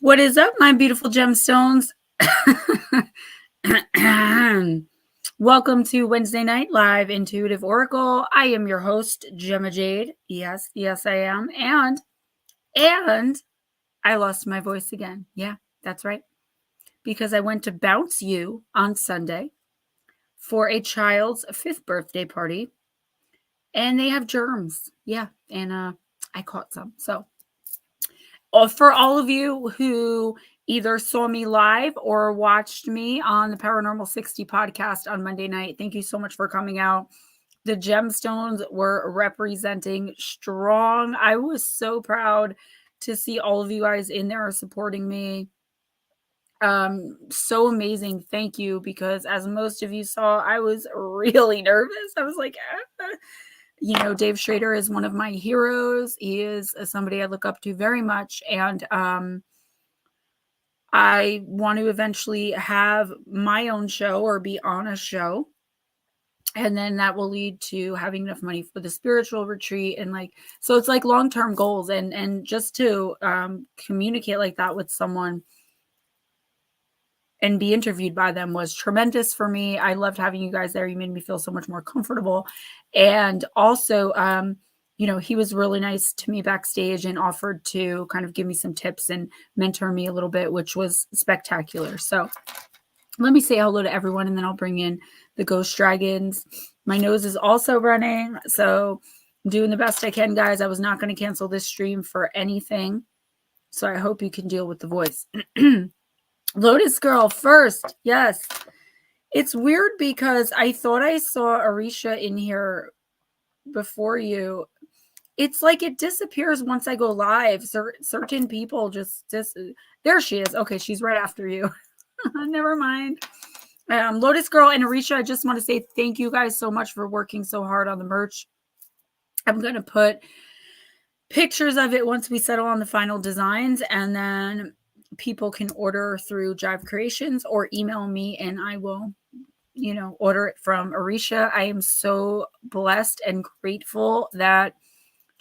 What is up, my beautiful gemstones? Welcome to Wednesday Night Live Intuitive Oracle. I am your host, Gemma Jade. Yes, I am. And I lost my voice again. Yeah, that's right. Because I went to Bounce You on Sunday for a child's 5th birthday party. And they have germs. Yeah, and I caught some. So for all of you who either saw me live or watched me on the Paranormal 60 podcast on Monday night, thank you so much for coming out. The gemstones were representing strong. I was so proud to see all of you guys in there supporting me. So amazing. Thank you, because as most of you saw, I was really nervous. I was like, you know, Dave Schrader is one of my heroes. He is somebody I look up to very much. And I want to eventually have my own show or be on a show. And then that will lead to having enough money for the spiritual retreat. And like, so it's like long-term goals. And just to communicate like that with someone and be interviewed by them was tremendous for me. I loved having you guys there. You made me feel so much more comfortable. And also, you know, he was really nice to me backstage and offered to kind of give me some tips and mentor me a little bit, which was spectacular. So let me say hello to everyone, and then I'll bring in the ghost dragons. My nose is also running, so I'm doing the best I can, guys. I was not going to cancel this stream for anything, so I hope you can deal with the voice. Lotus Girl first. Yes. It's weird because I thought I saw Arisha in here before you. It's like it disappears once I go live. Certain people just there she is. Okay, she's right after you. Never mind. Lotus Girl and Arisha, I just want to say thank you guys so much for working so hard on the merch. I'm going to put pictures of it once we settle on the final designs, and then people can order through Jive Creations or email me and I will, you know, order it from Arisha. I am so blessed and grateful that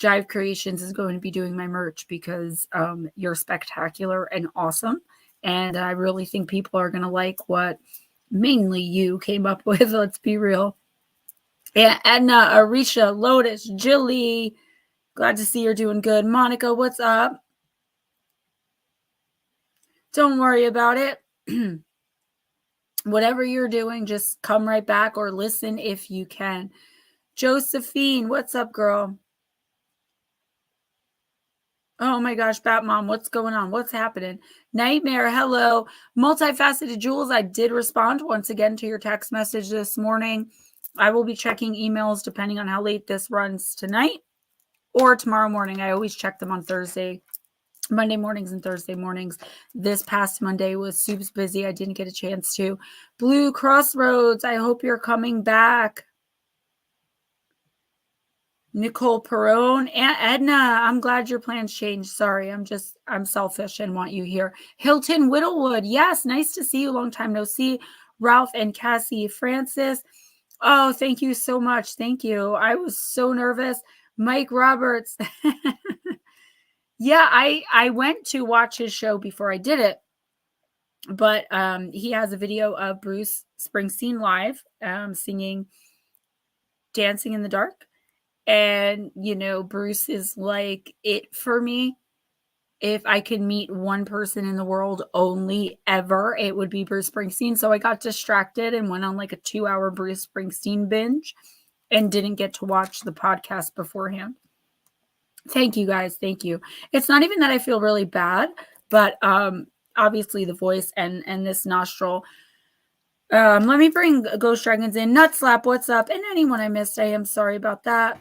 Jive Creations is going to be doing my merch because you're spectacular and awesome. And I really think people are going to like what mainly you came up with. Let's be real. Yeah, Edna, Arisha, Lotus, Jilly, glad to see you're doing good. Monica, what's up? Don't worry about it. Whatever you're doing, just come right back or listen if you can. Josephine, what's up, girl? Oh my gosh, Batmom, what's going on? What's happening? Nightmare, hello. Multifaceted Jules, I did respond once again to your text message this morning. I will be checking emails depending on how late this runs tonight or tomorrow morning. I always check them on Monday mornings and Thursday mornings. This past Monday was super busy. I didn't get a chance to. Blue Crossroads, I hope you're coming back. Nicole Perone and Edna, I'm glad your plans changed. Sorry, I'm selfish and want you here. Hilton Whittlewood, yes, nice to see you. Long time no see. Ralph and Cassie Francis. Oh, thank you so much. Thank you. I was so nervous. Mike Roberts. Yeah, I went to watch his show before I did it, but he has a video of Bruce Springsteen live singing Dancing in the Dark. And, you know, Bruce is like it for me. If I could meet one person in the world only ever, it would be Bruce Springsteen. So I got distracted and went on like a 2-hour Bruce Springsteen binge and didn't get to watch the podcast beforehand. Thank you guys. Thank you. It's not even that I feel really bad, but obviously the voice and this nostril. Let me bring Ghost Dragons in. Nutslap, what's up? And anyone I missed, I am sorry about that.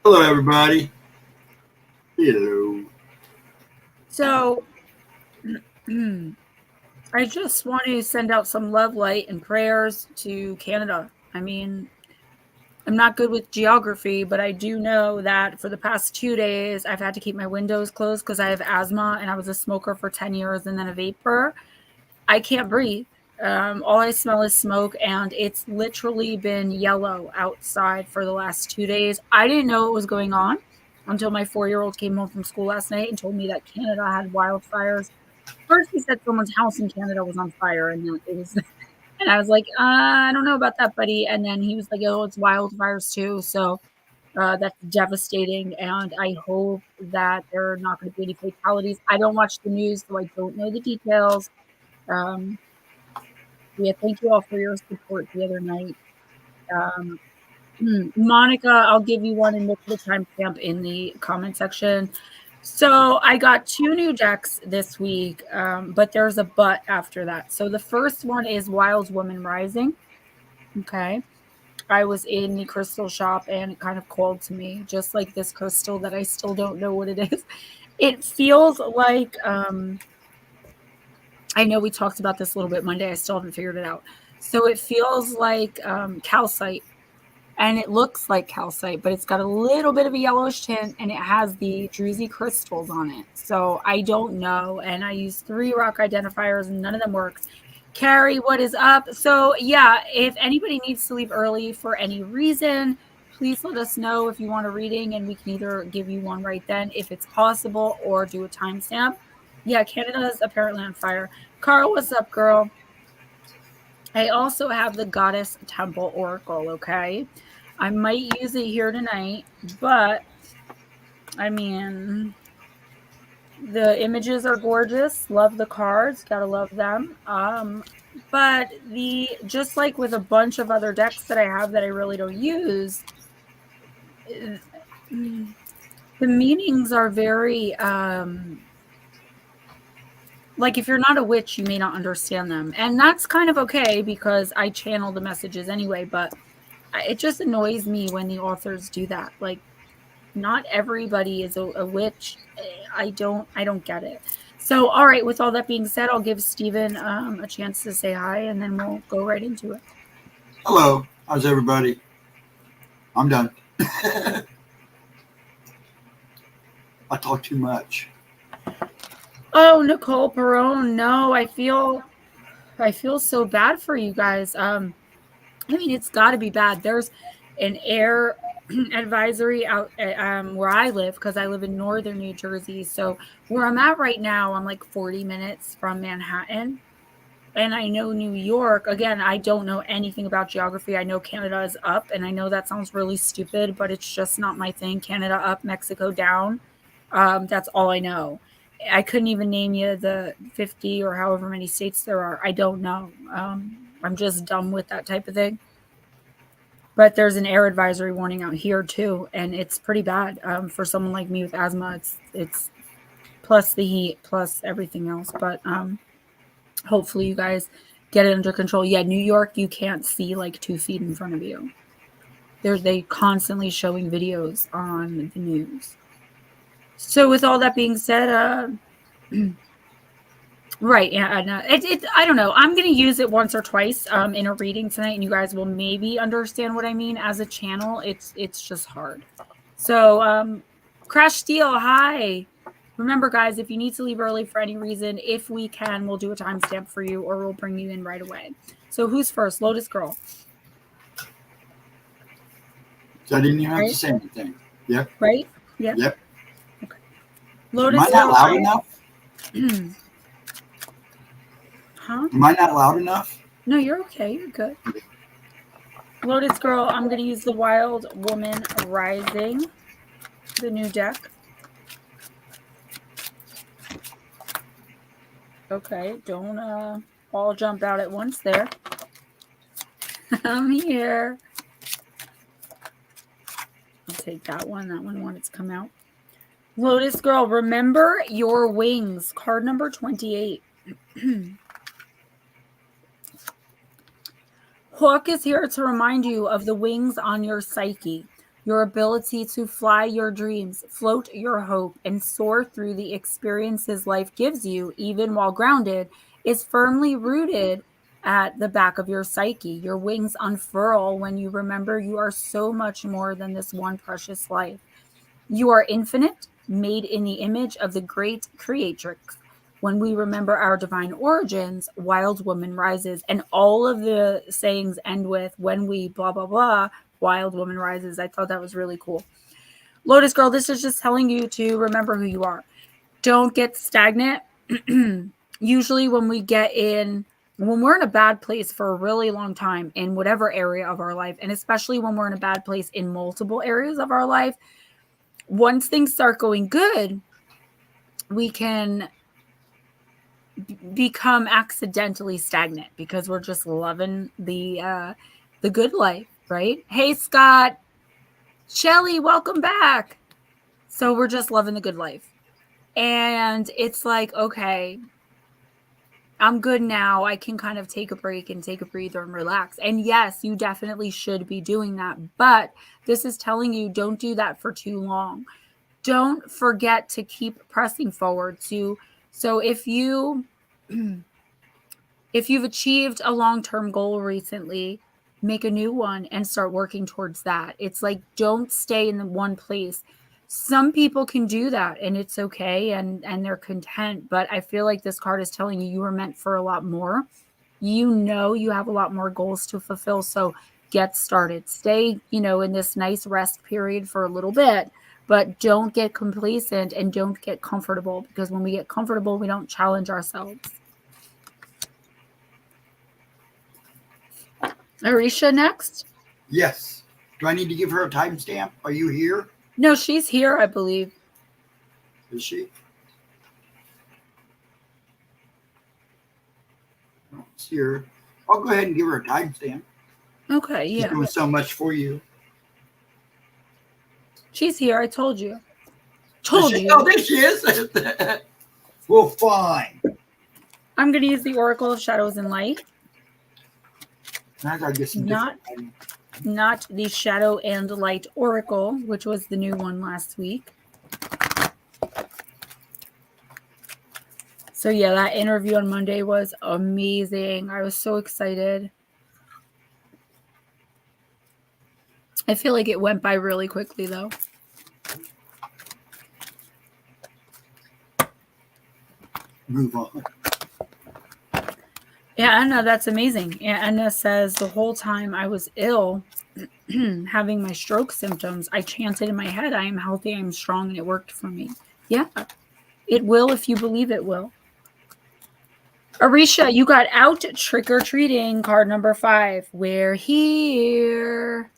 Hello, everybody. Hello. So I just want to send out some love, light, and prayers to Canada. I mean, I'm not good with geography, but I do know that for the past 2 days, I've had to keep my windows closed because I have asthma and I was a smoker for 10 years and then a vapor. I can't breathe. All I smell is smoke, and it's literally been yellow outside for the last 2 days. I didn't know what was going on. until my 4-year-old came home from school last night and told me that Canada had wildfires. First, he said someone's house in Canada was on fire, and that it was, and I was like, I don't know about that, buddy. And then he was like, oh, it's wildfires too. So that's devastating, and I hope that there are not going to be any fatalities. I don't watch the news, so I don't know the details. Um, yeah, thank you all for your support the other night. Um, Monica, I'll give you one and we'll put a timestamp in the comment section. So I got 2 new decks this week, but there's a but after that. So the first one is Wild Woman Rising. Okay. I was in the crystal shop and it kind of called to me, just like this crystal that I still don't know what it is. It feels like, I know we talked about this a little bit Monday. I still haven't figured it out. So it feels like calcite, and it looks like calcite, but it's got a little bit of a yellowish tint and it has the druzy crystals on it. So I don't know. And I used 3 rock identifiers and none of them worked. Carrie, what is up? So yeah, if anybody needs to leave early for any reason, please let us know if you want a reading and we can either give you one right then if it's possible or do a timestamp. Yeah, Canada is apparently on fire. Carl, what's up, girl? I also have the Goddess Temple Oracle, okay? I might use it here tonight, but I mean, the images are gorgeous. Love the cards, gotta love them. But just like with a bunch of other decks that I have that I really don't use, the meanings are very like if you're not a witch, you may not understand them. And that's kind of okay because I channel the messages anyway, but it just annoys me when the authors do that. Like, not everybody is a witch. I don't get it. So, all right, with all that being said, I'll give Stephen a chance to say hi and then we'll go right into it. Hello. How's everybody? I'm done. I talk too much. Oh, Nicole Perone, no, I feel so bad for you guys. I mean, it's got to be bad. There's an air advisory out where I live because I live in northern New Jersey. So where I'm at right now, I'm like 40 minutes from Manhattan. And I know New York, again, I don't know anything about geography. I know Canada is up, and I know that sounds really stupid, but it's just not my thing. Canada up, Mexico down. That's all I know. I couldn't even name you the 50 or however many states there are. I don't know. I'm just dumb with that type of thing. But there's an air advisory warning out here too, and it's pretty bad for someone like me with asthma. It's plus the heat, plus everything else. But hopefully you guys get it under control. Yeah, New York, you can't see like 2 feet in front of you. They constantly showing videos on the news. So with all that being said, right, yeah, I don't know. I'm going to use it once or twice in a reading tonight, and you guys will maybe understand what I mean. As a channel, it's just hard. So, Crash Steel, hi. Remember, guys, if you need to leave early for any reason, if we can, we'll do a timestamp for you, or we'll bring you in right away. So who's first? Lotus Girl. So I didn't even have to say anything. Yep. Right? Yep. Yep. Okay. Lotus Am I not loud enough? Huh? Am I not loud enough? No, you're okay. You're good. Lotus Girl, I'm going to use the Wild Woman Rising, the new deck. Okay, don't all jump out at once there. I'm here. I'll take that one. That one wanted to come out. Lotus Girl, remember your wings. Card number 28. Hawk is here to remind you of the wings on your psyche, your ability to fly your dreams, float your hope, and soar through the experiences life gives you, even while grounded, is firmly rooted at the back of your psyche. Your wings unfurl when you remember you are so much more than this one precious life. You are infinite, made in the image of the great creatrix. When we remember our divine origins, Wild Woman rises. And all of the sayings end with, when we blah, blah, blah, Wild Woman rises. I thought that was really cool. Lotus Girl, this is just telling you to remember who you are. Don't get stagnant. Usually when we're in a bad place for a really long time in whatever area of our life, and especially when we're in a bad place in multiple areas of our life, once things start going good, we can become accidentally stagnant because we're just loving the good life, right? Hey, Scott, Shelly, welcome back. So we're just loving the good life. And it's like, okay, I'm good now. I can kind of take a break and take a breather and relax. And yes, you definitely should be doing that. But this is telling you, don't do that for too long. Don't forget to keep pressing forward. So if you've achieved a long-term goal recently, make a new one and start working towards that. It's like, don't stay in the one place. Some people can do that and it's okay and they're content, but I feel like this card is telling you were meant for a lot more. You have a lot more goals to fulfill, so get started. Stay, in this nice rest period for a little bit, but don't get complacent and don't get comfortable, because when we get comfortable, we don't challenge ourselves. Arisha next? Yes. Do I need to give her a timestamp? Are you here? No, she's here, I believe. Is she? I don't see her. I'll go ahead and give her a timestamp. Okay, yeah. She's doing so much for you. She's here, I told you. Oh, there she is. Well, fine. I'm going to use the Oracle of Shadows and Light. I gotta get some Not the Shadow and Light Oracle, which was the new one last week. So yeah, that interview on Monday was amazing. I was so excited. I feel like it went by really quickly though. Move on. Yeah, Anna, that's amazing. Yeah, Anna says the whole time I was ill, having my stroke symptoms, I chanted in my head, I am healthy, I am strong, and it worked for me. Yeah, it will if you believe it will. Arisha, you got out trick-or-treating, card number 5. We're here.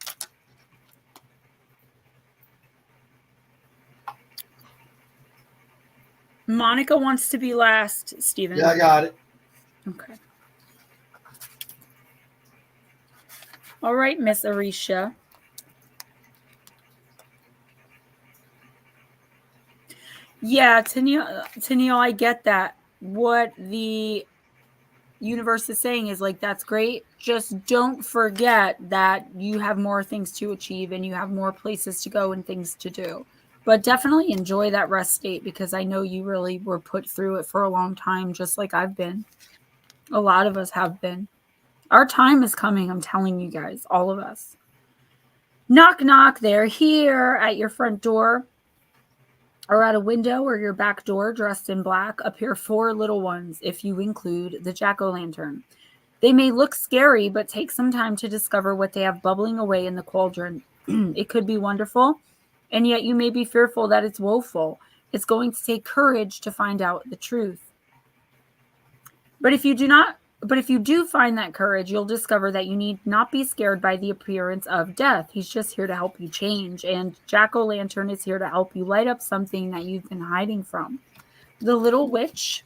Monica wants to be last, Stephen. Yeah, I got it. Okay. All right, Miss Arisha. Yeah, Tennille, I get that. What the universe is saying is like, that's great. Just don't forget that you have more things to achieve and you have more places to go and things to do. But definitely enjoy that rest state, because I know you really were put through it for a long time, just like I've been. A lot of us have been. Our time is coming, I'm telling you guys, all of us. Knock, knock, they're here at your front door or at a window or your back door, dressed in black, appear 4 little ones, if you include the jack-o'-lantern. They may look scary, but take some time to discover what they have bubbling away in the cauldron. It could be wonderful, and yet you may be fearful that it's woeful. It's going to take courage to find out the truth. But if you do find that courage, you'll discover that you need not be scared by the appearance of death. He's just here to help you change. And Jack-o'-lantern is here to help you light up something that you've been hiding from. The little witch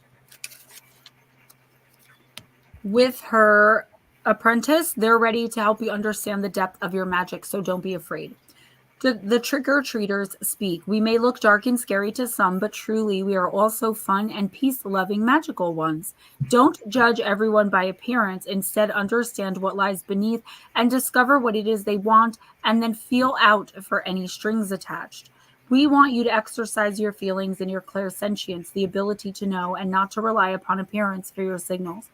with her apprentice, they're ready to help you understand the depth of your magic, so don't be afraid. The trick-or-treaters speak. We may look dark and scary to some, but truly we are also fun and peace-loving magical ones. Don't judge everyone by appearance. Instead, understand what lies beneath and discover what it is they want, and then feel out for any strings attached. We want you to exercise your feelings and your clairsentience, the ability to know and not to rely upon appearance for your signals.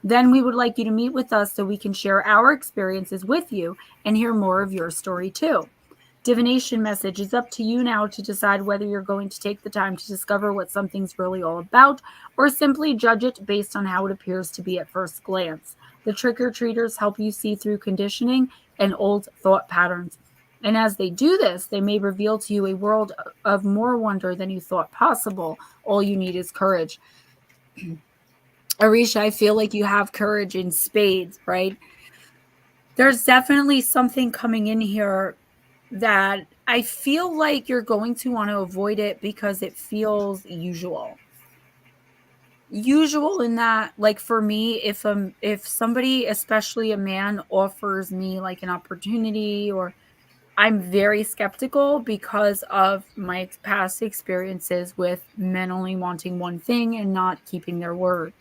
Then we would like you to meet with us so we can share our experiences with you and hear more of your story too. Divination message. It's up to you now to decide whether you're going to take the time to discover what something's really all about, or simply judge it based on how it appears to be at first glance. The trick-or-treaters help you see through conditioning and old thought patterns. And as they do this, they may reveal to you a world of more wonder than you thought possible. All you need is courage. Arisha, I feel like you have courage in spades, right? There's definitely something coming in here that I feel like you're going to want to avoid it because it feels usual. Usual in that, like for me, if somebody, especially a man, offers me like an opportunity, or I'm very skeptical because of my past experiences with men only wanting one thing and not keeping their word.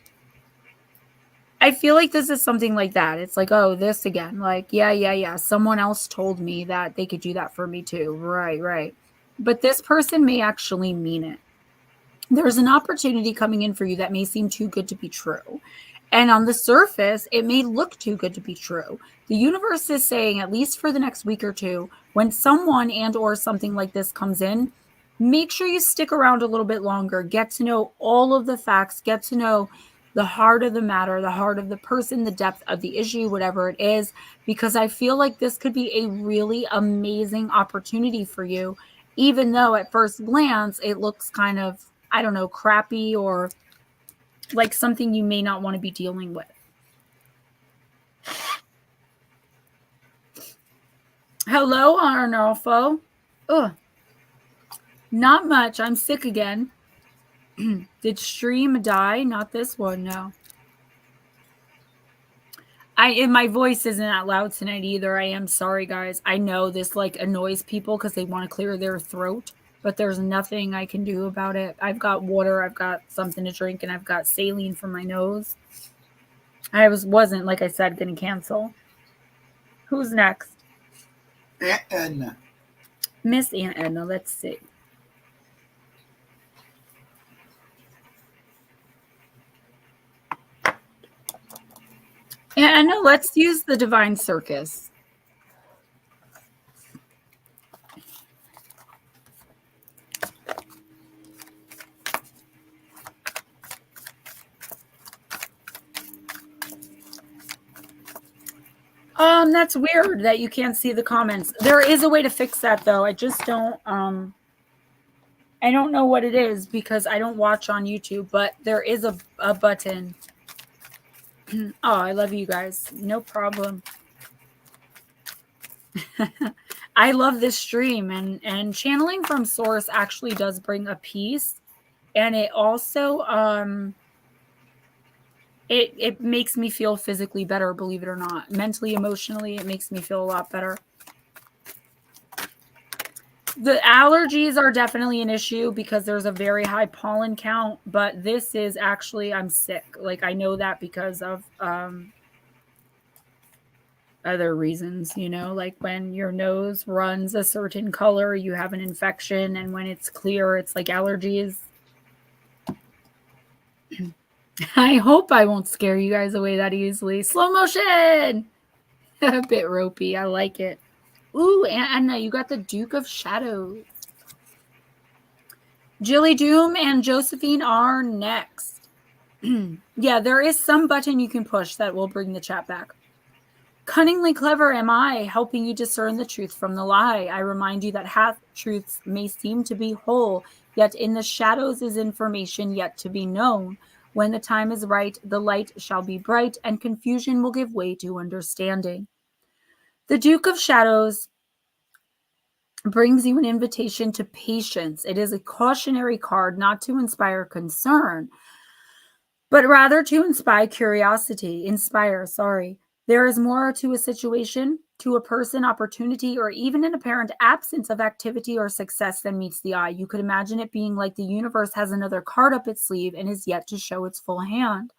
I feel like this is something like that. It's like, oh, this again. Like, yeah. Someone else told me that they could do that for me too. Right. But this person may actually mean it. There's an opportunity coming in for you that may seem too good to be true. And on the surface, it may look too good to be true. The universe is saying, at least for the next week or two, when someone and or something like this comes in, make sure you stick around a little bit longer, get to know all of the facts, get to know the heart of the matter, the heart of the person, the depth of the issue, whatever it is, because I feel like this could be a really amazing opportunity for you, even though at first glance it looks kind of, I don't know, crappy or like something you may not want to be dealing with. Hello, Arnolfo. Ugh, not much. I'm sick again. Did stream die? Not this one, no. And my voice isn't that loud tonight either. I am sorry, guys. I know this like annoys people because they want to clear their throat, but there's nothing I can do about it. I've got water, I've got something to drink, and I've got saline for my nose. I wasn't, like I said, going to cancel. Who's next? Aunt Edna. Miss Aunt Edna. Let's see. Aunt Edna, let's use the Divine Circus. That's weird that you can't see the comments. There is a way to fix that though. I just don't I don't know what it is because I don't watch on YouTube, but there is a button. Oh, I love you guys. No problem. I love this stream, and channeling from source actually does bring a peace, and it also it makes me feel physically better, believe it or not. Mentally, emotionally, it makes me feel a lot better. The allergies are definitely an issue because there's a very high pollen count, but this is actually, I'm sick. Like I know that because of other reasons, you know, like when your nose runs a certain color, you have an infection, and when it's clear, it's like allergies. I hope I won't scare you guys away that easily. Slow motion! A bit ropey. I like it. Ooh, Anna, you got the Duke of Shadows. Jilly Doom and Josephine are next. Yeah, there is some button you can push that will bring the chat back. Cunningly clever am I, helping you discern the truth from the lie. I remind you that half-truths may seem to be whole, yet in the shadows is information yet to be known. When the time is right, the light shall be bright, and confusion will give way to understanding. The Duke of Shadows brings you an invitation to patience. It is a cautionary card not to inspire concern, but rather to inspire curiosity. There is more to a situation, to a person, opportunity, or even an apparent absence of activity or success than meets the eye. You could imagine it being like the universe has another card up its sleeve and is yet to show its full hand.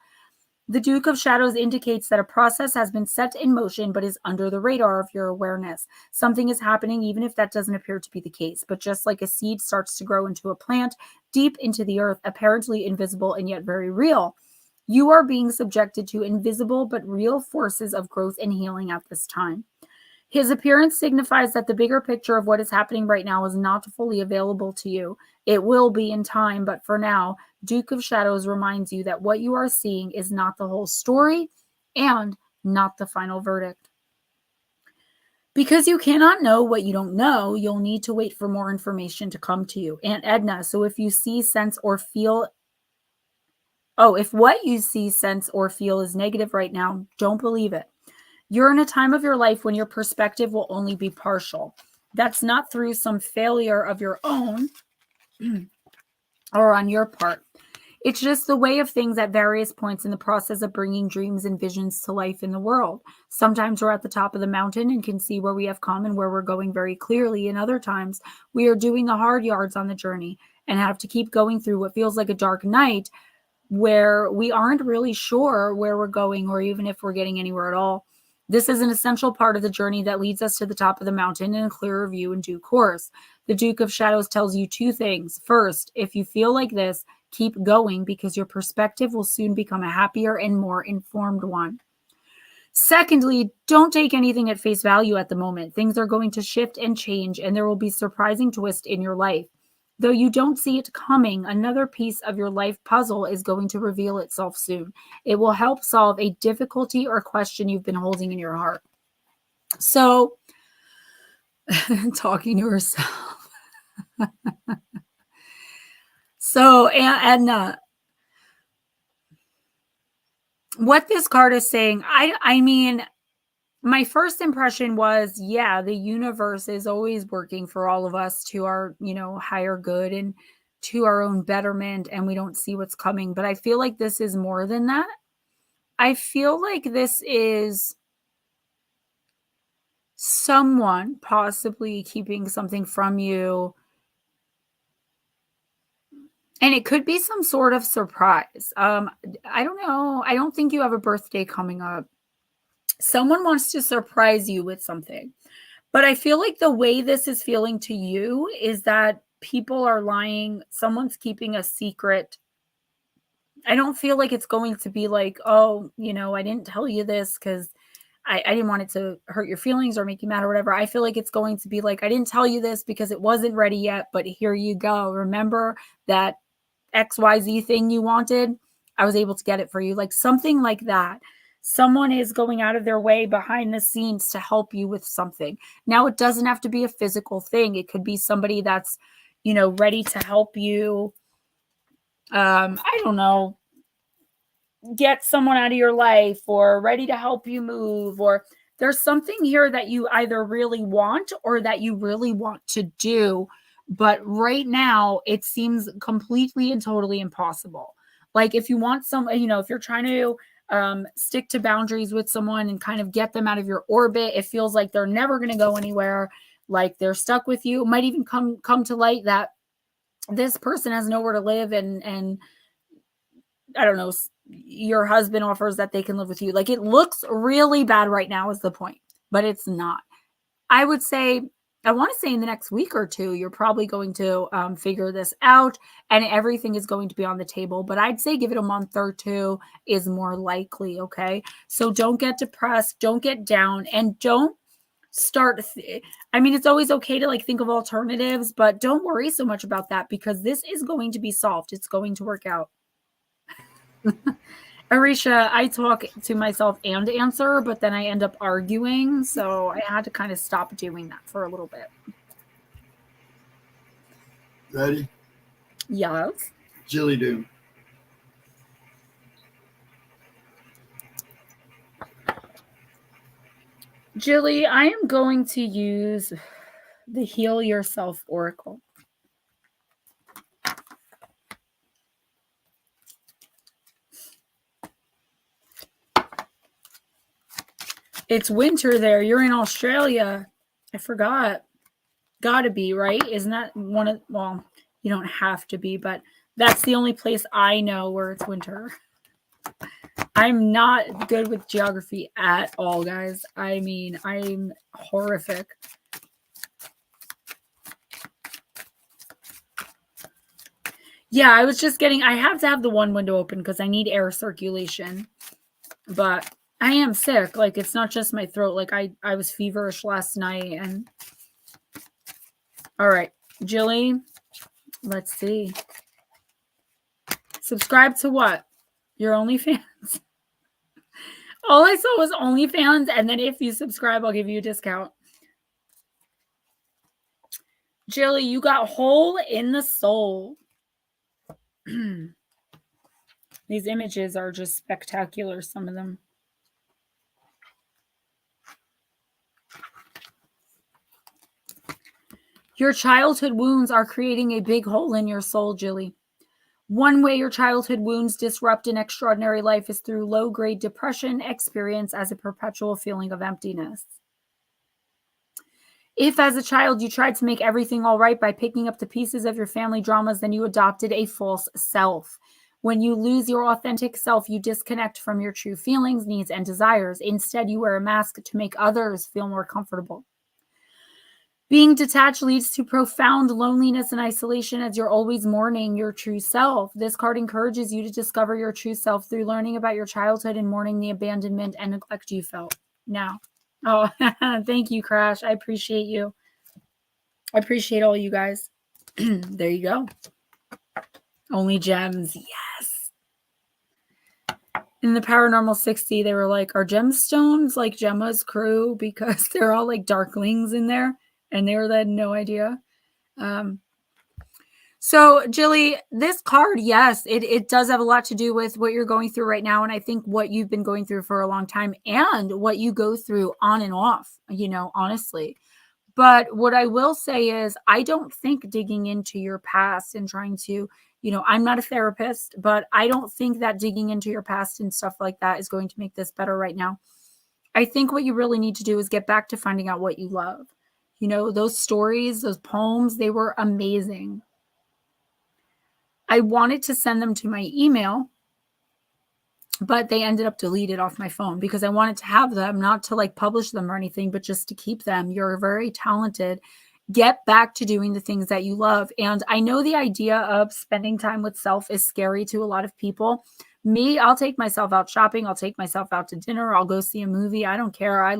The Duke of Shadows indicates that a process has been set in motion but is under the radar of your awareness. Something is happening even if that doesn't appear to be the case. But just like a seed starts to grow into a plant deep into the earth, apparently invisible and yet very real, you are being subjected to invisible but real forces of growth and healing at this time. His appearance signifies that the bigger picture of what is happening right now is not fully available to you. It will be in time, but for now, Duke of Shadows reminds you that what you are seeing is not the whole story and not the final verdict. Because you cannot know what you don't know, you'll need to wait for more information to come to you. Aunt Edna, so if you see, sense, or feel, if what you see, sense, or feel is negative right now, don't believe it. You're in a time of your life when your perspective will only be partial. That's not through some failure of your own or on your part. It's just the way of things at various points in the process of bringing dreams and visions to life in the world. Sometimes we're at the top of the mountain and can see where we have come and where we're going very clearly. And other times we are doing the hard yards on the journey and have to keep going through what feels like a dark night where we aren't really sure where we're going or even if we're getting anywhere at all. This is an essential part of the journey that leads us to the top of the mountain in a clearer view in due course. The Duke of Shadows tells you two things. First, if you feel like this, keep going because your perspective will soon become a happier and more informed one. Secondly, don't take anything at face value at the moment. Things are going to shift and change, and there will be surprising twists in your life. Though you don't see it coming, another piece of your life puzzle is going to reveal itself soon. It will help solve a difficulty or question you've been holding in your heart. So, talking to herself. So, Edna, what this card is saying, I mean, my first impression was, yeah, the universe is always working for all of us to our, higher good and to our own betterment, and we don't see what's coming. But I feel like this is more than that. I feel like this is someone possibly keeping something from you. And it could be some sort of surprise. I don't know. I don't think you have a birthday coming up. Someone wants to surprise you with something. But I feel like the way this is feeling to you is that people are lying. Someone's keeping a secret. I don't feel like it's going to be like, oh, I didn't tell you this because I didn't want it to hurt your feelings or make you mad or whatever. I feel like it's going to be like, I didn't tell you this because it wasn't ready yet, but here you go. Remember that XYZ thing you wanted? I was able to get it for you. Like something like that. Someone is going out of their way behind the scenes to help you with something. Now, it doesn't have to be a physical thing. It could be somebody that's, ready to help you. I don't know, get someone out of your life or ready to help you move, or there's something here that you either really want or that you really want to do. But right now it seems completely and totally impossible. Like if you want some, if you're trying to stick to boundaries with someone and kind of get them out of your orbit, it feels like they're never going to go anywhere. Like they're stuck with you. It might even come to light that this person has nowhere to live and I don't know, your husband offers that they can live with you. Like it looks really bad right now is the point, but it's not. I would say, I want to say in the next week or two, you're probably going to figure this out and everything is going to be on the table. But I'd say give it a month or two is more likely. Okay. So don't get depressed. Don't get down and don't start. It's always okay to think of alternatives, but don't worry so much about that because this is going to be solved. It's going to work out. Arisha, I talk to myself and answer, but then I end up arguing. So I had to kind of stop doing that for a little bit. Ready? Yes. Jilly do. Jilly, I am going to use the Heal Yourself Oracle. It's winter there. You're in Australia. I forgot. Gotta be, right? Isn't that one of, well, you don't have to be, but that's the only place I know where it's winter. I'm not good with geography at all, guys. I'm horrific. Yeah, I was just I have to have the one window open because I need air circulation. But I am sick. It's not just my throat. I was feverish last night. And all right, Jilly, let's see. Subscribe to what? Your OnlyFans? All I saw was OnlyFans. And then if you subscribe, I'll give you a discount. Jilly, you got hole in the soul. These images are just spectacular, some of them. Your childhood wounds are creating a big hole in your soul, Jilly. One way your childhood wounds disrupt an extraordinary life is through low-grade depression experienced as a perpetual feeling of emptiness. If as a child you tried to make everything all right by picking up the pieces of your family dramas, then you adopted a false self. When you lose your authentic self, you disconnect from your true feelings, needs, and desires. Instead, you wear a mask to make others feel more comfortable. Being detached leads to profound loneliness and isolation as you're always mourning your true self. This card encourages you to discover your true self through learning about your childhood and mourning the abandonment and neglect you felt. Now, oh, thank you, Crash. I appreciate you. I appreciate all you guys. There you go. Only gems. Yes. In the Paranormal 60, they were like, are gemstones like Gemma's crew? Because they're all like darklings in there. And they had no idea. So, Jilly, this card, yes, it does have a lot to do with what you're going through right now. And I think what you've been going through for a long time and what you go through on and off, honestly. But what I will say is I don't think digging into your past and trying to, I'm not a therapist, but I don't think that digging into your past and stuff like that is going to make this better right now. I think what you really need to do is get back to finding out what you love. Those stories, those poems, they were amazing. I wanted to send them to my email, but they ended up deleted off my phone because I wanted to have them, not to like publish them or anything, but just to keep them. You're very talented. Get back to doing the things that you love. And I know the idea of spending time with self is scary to a lot of people. Me, I'll take myself out shopping. I'll take myself out to dinner. I'll go see a movie. I don't care. I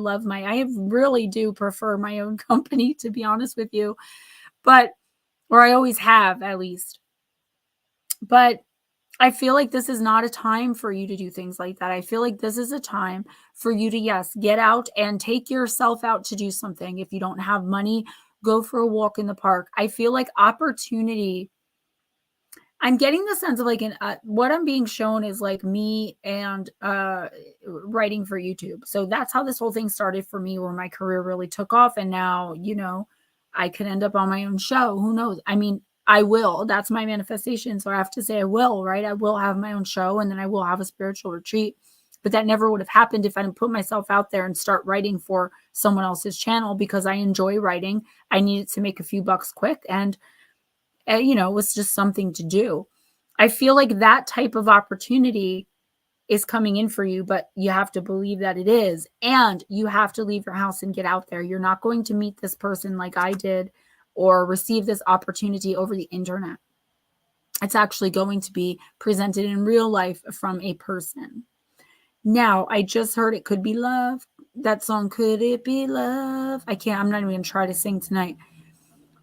really do prefer my own company, to be honest with you. Or I always have, at least. But I feel like this is not a time for you to do things like that. I feel like this is a time for you to, yes, get out and take yourself out to do something. If you don't have money, go for a walk in the park. I feel like opportunity. I'm getting the sense of like what I'm being shown is like me and writing for YouTube. So that's how this whole thing started for me, where my career really took off. And now, I could end up on my own show. Who knows? I mean, I will. That's my manifestation. So I have to say I will, right? I will have my own show and then I will have a spiritual retreat. But that never would have happened if I didn't put myself out there and start writing for someone else's channel, because I enjoy writing. I needed to make a few bucks quick, and it was just something to do. I feel like that type of opportunity is coming in for you, but you have to believe that it is. And you have to leave your house and get out there. You're not going to meet this person like I did or receive this opportunity over the internet. It's actually going to be presented in real life from a person. Now, I just heard It Could Be Love. That song, Could It Be Love? I'm not even going to try to sing tonight.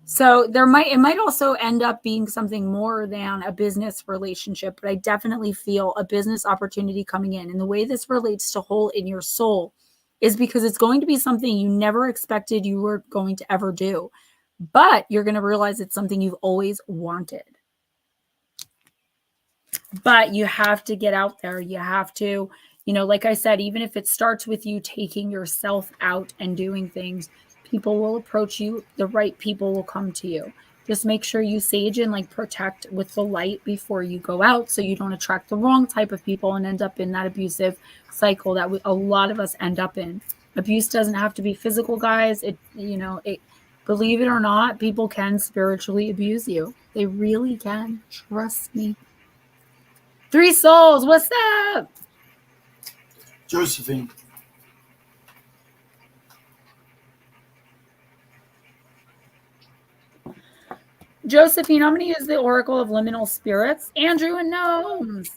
So it might also end up being something more than a business relationship, but I definitely feel a business opportunity coming in. And the way this relates to hole in your soul is because it's going to be something you never expected you were going to ever do, but you're going to realize it's something you've always wanted. But you have to get out there. You have to, like I said, even if it starts with you taking yourself out and doing things, people will approach you. The right people will come to you. Just make sure you sage and protect with the light before you go out, so you don't attract the wrong type of people and end up in that abusive cycle that a lot of us end up in. Abuse doesn't have to be physical, guys. Believe it or not, people can spiritually abuse you. They really can. Trust me. 3 Souls, what's up? Josephine. Josephine, I'm going to use the Oracle of Liminal Spirits. Andrew and Gnomes.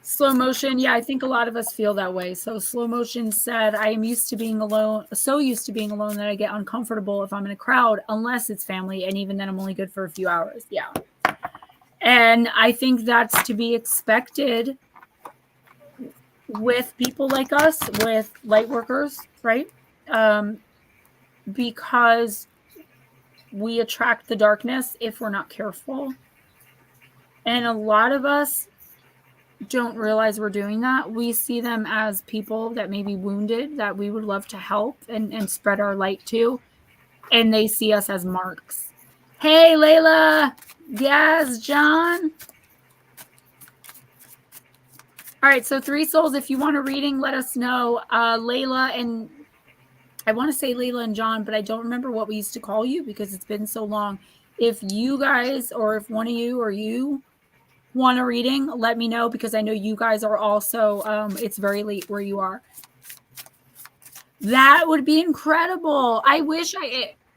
Slow motion. Yeah, I think a lot of us feel that way. So slow motion said, I am used to being alone, so used to being alone that I get uncomfortable if I'm in a crowd, unless it's family. And even then I'm only good for a few hours. Yeah. And I think that's to be expected with people like us, with light workers, right? because we attract the darkness if we're not careful. And a lot of us don't realize we're doing that. We see them as people that may be wounded that we would love to help and spread our light to. And they see us as marks. Hey, Layla. Yes, John. All right, so 3 souls, if you want a reading, let us know. Layla and I want to say Layla and John, but I don't remember what we used to call you because it's been so long. If you guys, or if one of you or you want a reading, let me know because I know you guys are also, it's very late where you are. That would be incredible. I wish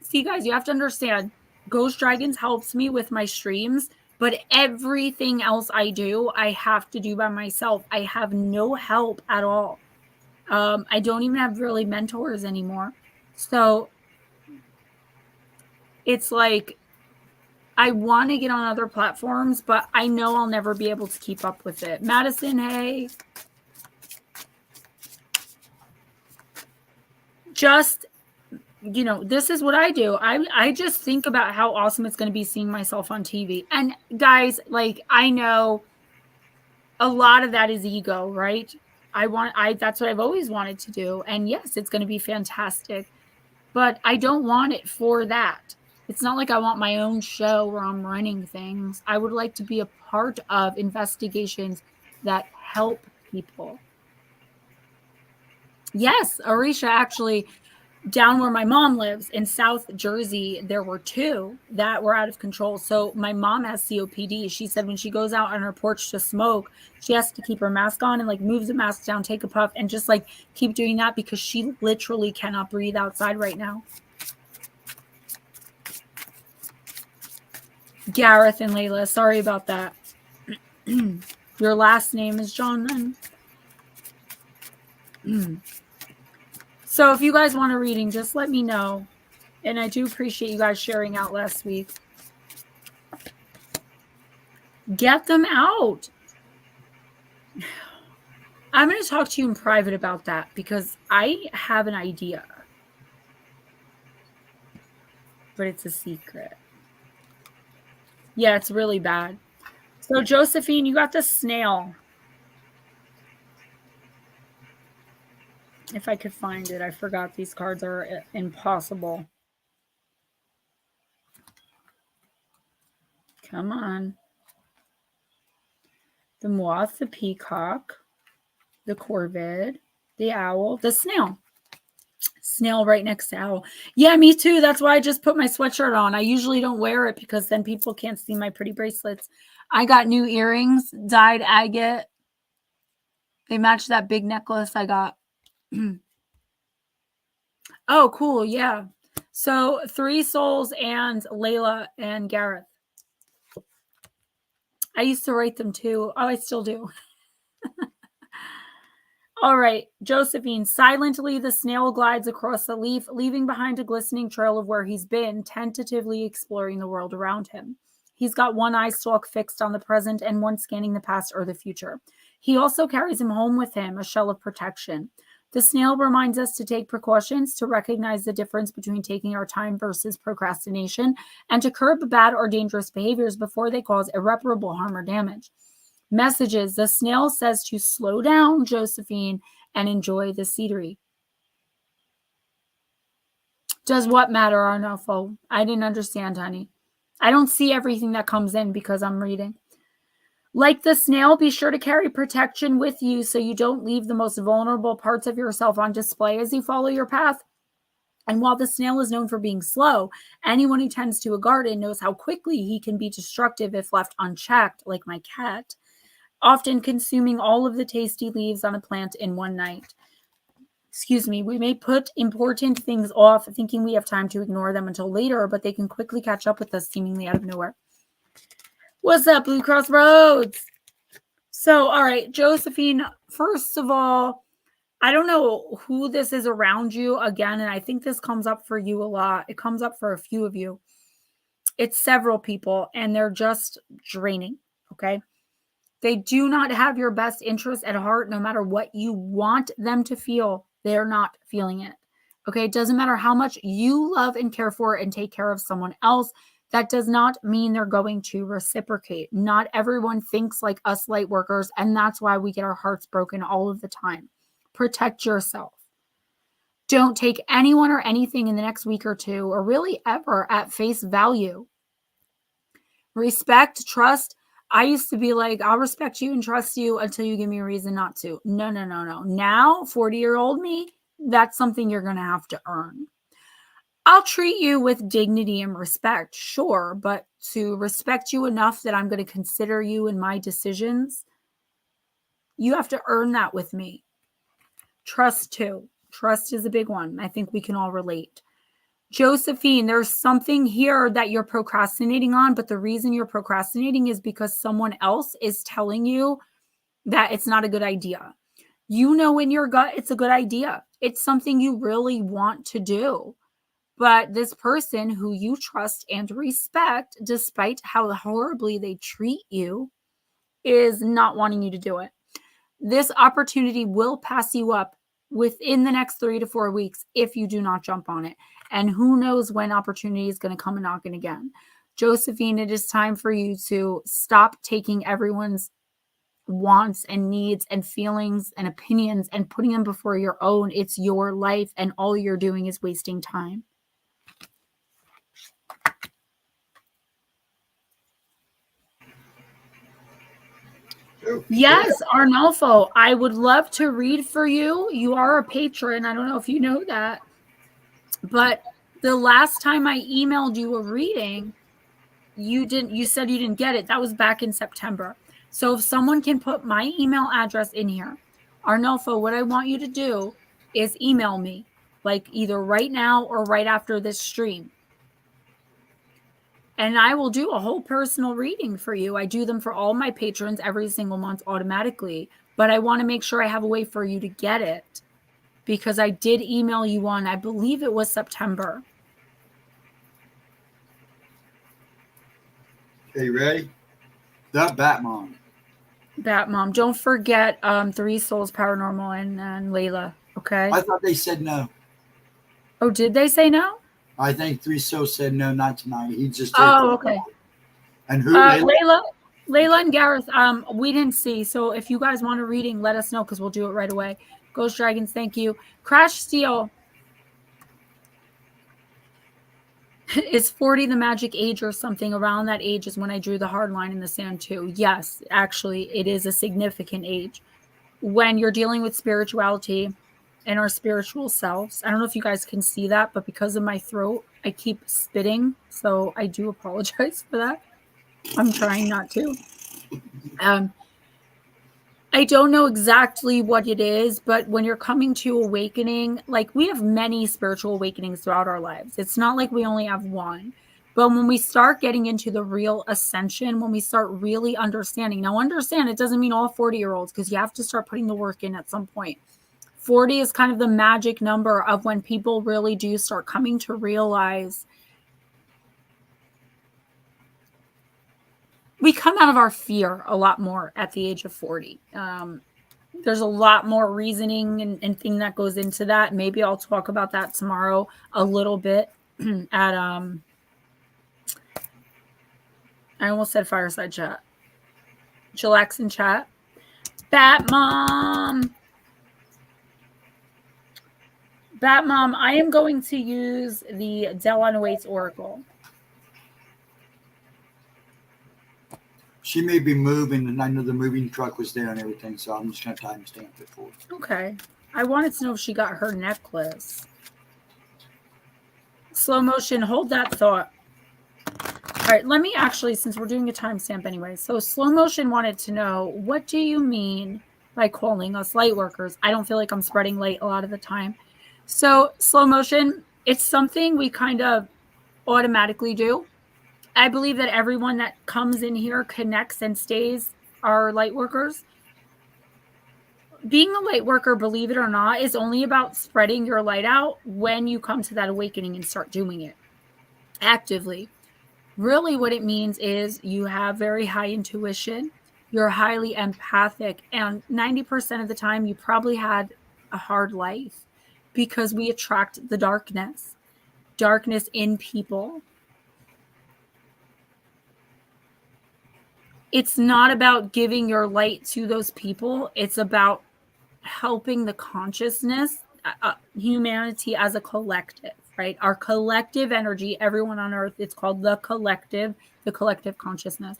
see guys, you have to understand, Ghost Dragons helps me with my streams, but everything else I do, I have to do by myself. I have no help at all. I don't even have really mentors anymore. So it's like, I want to get on other platforms, but I know I'll never be able to keep up with it. Madison, hey. Just, you know, this is what I do. I just think about how awesome it's going to be seeing myself on TV. And guys, like, I know a lot of that is ego, right? That's what I've always wanted to do. And yes, it's going to be fantastic, but I don't want it for that. It's not like I want my own show where I'm running things. I would like to be a part of investigations that help people. Yes, Arisha, actually, down where my mom lives in South Jersey, there were 2 that were out of control. So my mom has COPD. She said when she goes out on her porch to smoke, she has to keep her mask on and like move the mask down, take a puff, and just like keep doing that because she literally cannot breathe outside right now. Gareth and Layla, sorry about that. Your last name is John then? So if you guys want a reading, just let me know. And I do appreciate you guys sharing out last week. Get them out. I'm going to talk to you in private about that because I have an idea. But it's a secret. Yeah, it's really bad. So Josephine, you got the snail. If I could find it, I forgot these cards are impossible. Come on. The moth, the peacock, the corvid, the owl, the snail. Snail right next to owl. Yeah, me too. That's why I just put my sweatshirt on. I usually don't wear it because then people can't see my pretty bracelets. I got new earrings, dyed agate. They match that big necklace I got. Oh, cool. Yeah. So 3 souls and Layla and Gareth. I used to write them too. Oh, I still do. All right, Josephine. Silently, the snail glides across the leaf, leaving behind a glistening trail of where he's been, tentatively exploring the world around him. He's got one eye stalk fixed on the present and one scanning the past or the future. He also carries him home with him, a shell of protection. The snail reminds us to take precautions, to recognize the difference between taking our time versus procrastination, and to curb bad or dangerous behaviors before they cause irreparable harm or damage. Messages. The snail says to slow down, Josephine, and enjoy the scenery. Does what matter, Arnulfo? I didn't understand, honey. I don't see everything that comes in because I'm reading. Like the snail, be sure to carry protection with you so you don't leave the most vulnerable parts of yourself on display as you follow your path. And while the snail is known for being slow, anyone who tends to a garden knows how quickly he can be destructive if left unchecked, like my cat, often consuming all of the tasty leaves on a plant in one night. Excuse me, we may put important things off thinking we have time to ignore them until later, but they can quickly catch up with us seemingly out of nowhere. What's up, Blue Cross Roads? So, all right, Josephine, first of all, I don't know who this is around you again, and I think this comes up for you a lot. It comes up for a few of you. It's several people, and they're just draining, okay? They do not have your best interest at heart, no matter what you want them to feel. They're not feeling it. Okay, it doesn't matter how much you love and care for and take care of someone else. That does not mean they're going to reciprocate. Not everyone thinks like us light workers, and that's why we get our hearts broken all of the time. Protect yourself. Don't take anyone or anything in the next week or two, or really ever, at face value. Respect, trust. I used to be like, I'll respect you and trust you until you give me a reason not to. No. Now, 40-year-old me, that's something you're going to have to earn. I'll treat you with dignity and respect, sure, but to respect you enough that I'm going to consider you in my decisions, you have to earn that with me. Trust, too. Trust is a big one. I think we can all relate. Josephine, there's something here that you're procrastinating on, but the reason you're procrastinating is because someone else is telling you that it's not a good idea. You know in your gut it's a good idea. It's something you really want to do. But this person who you trust and respect, despite how horribly they treat you, is not wanting you to do it. This opportunity will pass you up within the next 3 to 4 weeks if you do not jump on it. And who knows when opportunity is going to come knocking again. Josephine, it is time for you to stop taking everyone's wants and needs and feelings and opinions and putting them before your own. It's your life, and all you're doing is wasting time. Yes, Arnolfo, I would love to read for you. You are a patron. I don't know if you know that. But the last time I emailed you a reading, you said you didn't get it. That was back in September. So if someone can put my email address in here, Arnolfo, what I want you to do is email me, like either right now or right after this stream. And I will do a whole personal reading for you. I do them for all my patrons every single month automatically, but I want to make sure I have a way for you to get it, because I did email you one, I believe it was September. Okay, you ready? The Batmom. Batmom. Don't forget Three Souls Paranormal and Layla, okay? I thought they said no. Oh, did they say no? I think Three Souls said no, not tonight. He just did. Oh, okay. And who? Layla and Gareth, we didn't see. So if you guys want a reading, let us know, because we'll do it right away. Ghost Dragons, thank you. Crash Steel. Is 40 the magic age or something? Around that age is when I drew the hard line in the sand too. Yes, actually, it is a significant age. When you're dealing with spirituality and our spiritual selves. I don't know if you guys can see that, but because of my throat, I keep spitting. So I do apologize for that. I'm trying not to. I don't know exactly what it is, but when you're coming to awakening, like we have many spiritual awakenings throughout our lives. It's not like we only have one. But when we start getting into the real ascension, when we start really understanding, now understand it doesn't mean all 40-year-olds, because you have to start putting the work in at some point. 40 is kind of the magic number of when people really do start coming to realize we come out of our fear a lot more at the age of 40. There's a lot more reasoning and thing that goes into that. Maybe I'll talk about that tomorrow a little bit at I almost said fireside chat. Chillax and chat. Batmom, I am going to use the Delon Waits Oracle. She may be moving, and I know the moving truck was there and everything, so I'm just going to timestamp it for her. Okay. I wanted to know if she got her necklace. Slow motion, hold that thought. All right, let me actually, since we're doing a timestamp anyway, so slow motion wanted to know, what do you mean by calling us light workers? I don't feel like I'm spreading light a lot of the time. So slow motion, it's something we kind of automatically do. I believe that everyone that comes in here connects and stays are light workers. Being a light worker, believe it or not, is only about spreading your light out when you come to that awakening and start doing it actively. Really what it means is you have very high intuition, you're highly empathic, and 90% of the time you probably had a hard life, because we attract the darkness in people. It's not about giving your light to those people. It's about helping the consciousness, humanity as a collective, right? Our collective energy, everyone on earth, it's called the collective consciousness.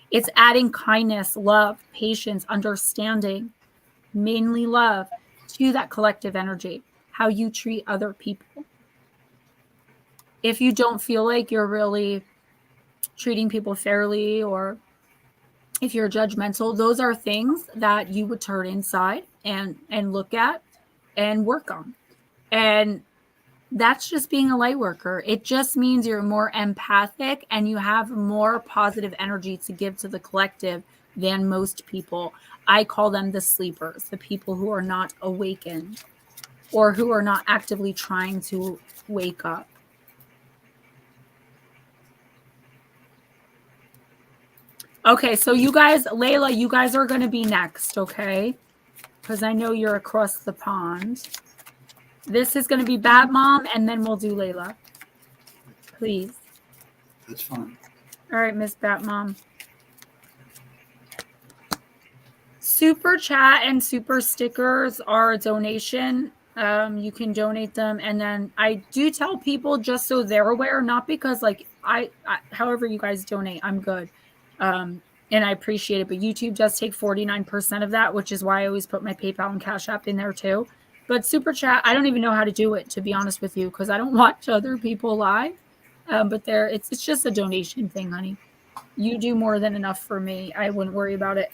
It's adding kindness, love, patience, understanding, mainly love, to that collective energy, how you treat other people. If you don't feel like you're really treating people fairly, or if you're judgmental, those are things that you would turn inside and look at and work on. And that's just being a light worker. It just means you're more empathic and you have more positive energy to give to the collective than most people. I call them the sleepers, the people who are not awakened or who are not actively trying to wake up. Okay, so you guys, Layla, you guys are going to be next, okay? Because I know you're across the pond. This is going to be Bat Mom, and then we'll do Layla. Please. That's fine. All right, Miss Bat Mom. Super chat and super stickers are a donation. You can donate them, and then I do tell people just so they're aware, not because like I however you guys donate, I'm good. And I appreciate it, but YouTube does take 49% of that, which is why I always put my PayPal and Cash App in there too. But super chat, I don't even know how to do it, to be honest with you, because I don't watch other people live. But it's just a donation thing, honey. You do more than enough for me. I wouldn't worry about it.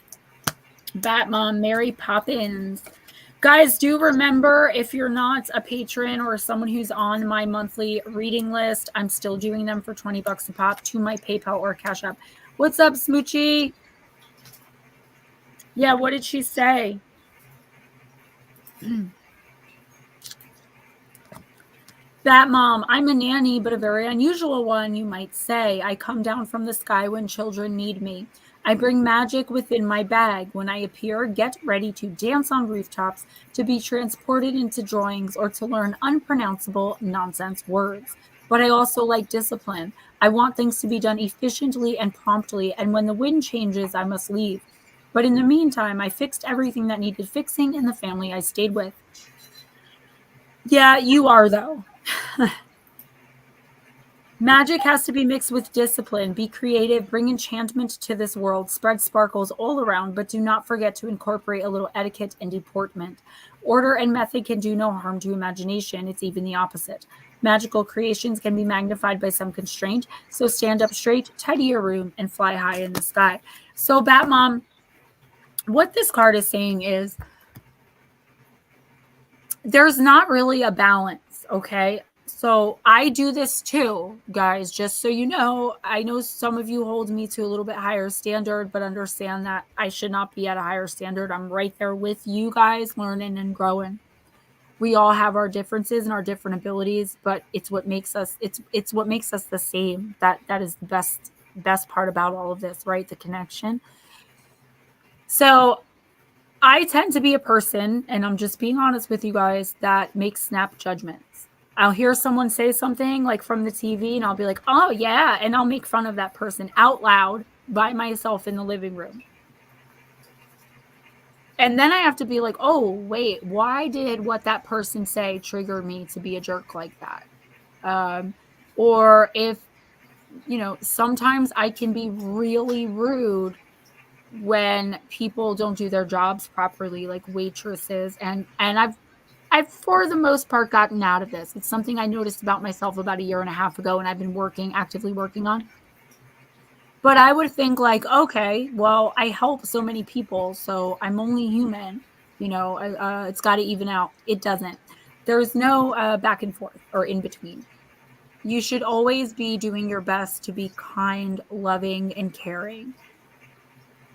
Bat Mom, Mary Poppins. Guys, do remember, if you're not a patron or someone who's on my monthly reading list, I'm still doing them for $20 a pop to my PayPal or Cash App. What's up, Smoochie? Yeah, what did she say? Bat Mom, I'm a nanny, but a very unusual one, you might say. I come down from the sky when children need me. I bring magic within my bag. When I appear, get ready to dance on rooftops, to be transported into drawings, or to learn unpronounceable nonsense words. But I also like discipline. I want things to be done efficiently and promptly, and when the wind changes, I must leave. But in the meantime, I fixed everything that needed fixing in the family I stayed with. Yeah, you are, though. Magic has to be mixed with discipline. Be creative, bring enchantment to this world, spread sparkles all around, but do not forget to incorporate a little etiquette and deportment. Order and method can do no harm to imagination. It's even the opposite. Magical creations can be magnified by some constraint, so stand up straight, tidy your room, and fly high in the sky. So, Bat Mom, what this card is saying is there's not really a balance, okay? So I do this too, guys, just so you know. I know some of you hold me to a little bit higher standard, but understand that I should not be at a higher standard. I'm right there with you guys, learning and growing. We all have our differences and our different abilities, but it's what makes us it's what makes us the same. That is the best part about all of this, right? The connection. So I tend to be a person, and I'm just being honest with you guys, that makes snap judgments. I'll hear someone say something like from the TV, and I'll be like, oh, yeah. And I'll make fun of that person out loud by myself in the living room. And then I have to be like, oh, wait, why did what that person say trigger me to be a jerk like that? Or if, sometimes I can be really rude when people don't do their jobs properly, like waitresses. And I've for the most part gotten out of this. It's something I noticed about myself about a year and a half ago, and I've been actively working on. But I would think like, okay, well, I help so many people, so I'm only human. It's got to even out. It doesn't. There's no back and forth or in between. You should always be doing your best to be kind, loving, and caring.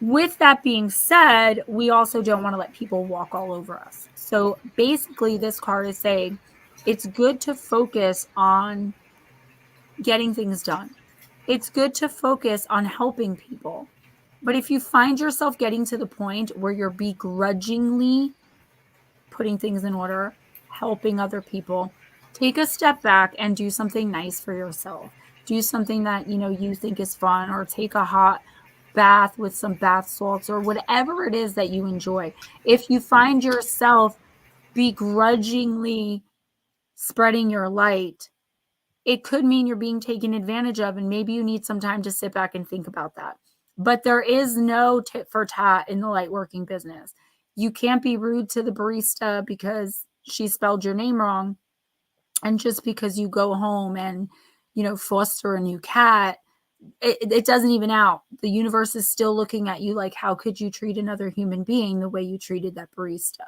With that being said, we also don't want to let people walk all over us. So basically, this card is saying it's good to focus on getting things done. It's good to focus on helping people. But if you find yourself getting to the point where you're begrudgingly putting things in order, helping other people, take a step back and do something nice for yourself. Do something that, you think is fun, or take a hot bath with some bath salts, or whatever it is that you enjoy. If you find yourself begrudgingly spreading your light, it could mean you're being taken advantage of, and maybe you need some time to sit back and think about that. But there is no tit for tat in the light working business. You can't be rude to the barista because she spelled your name wrong. And just because you go home and, foster a new cat, it doesn't even out. The universe is still looking at you like, how could you treat another human being the way you treated that barista?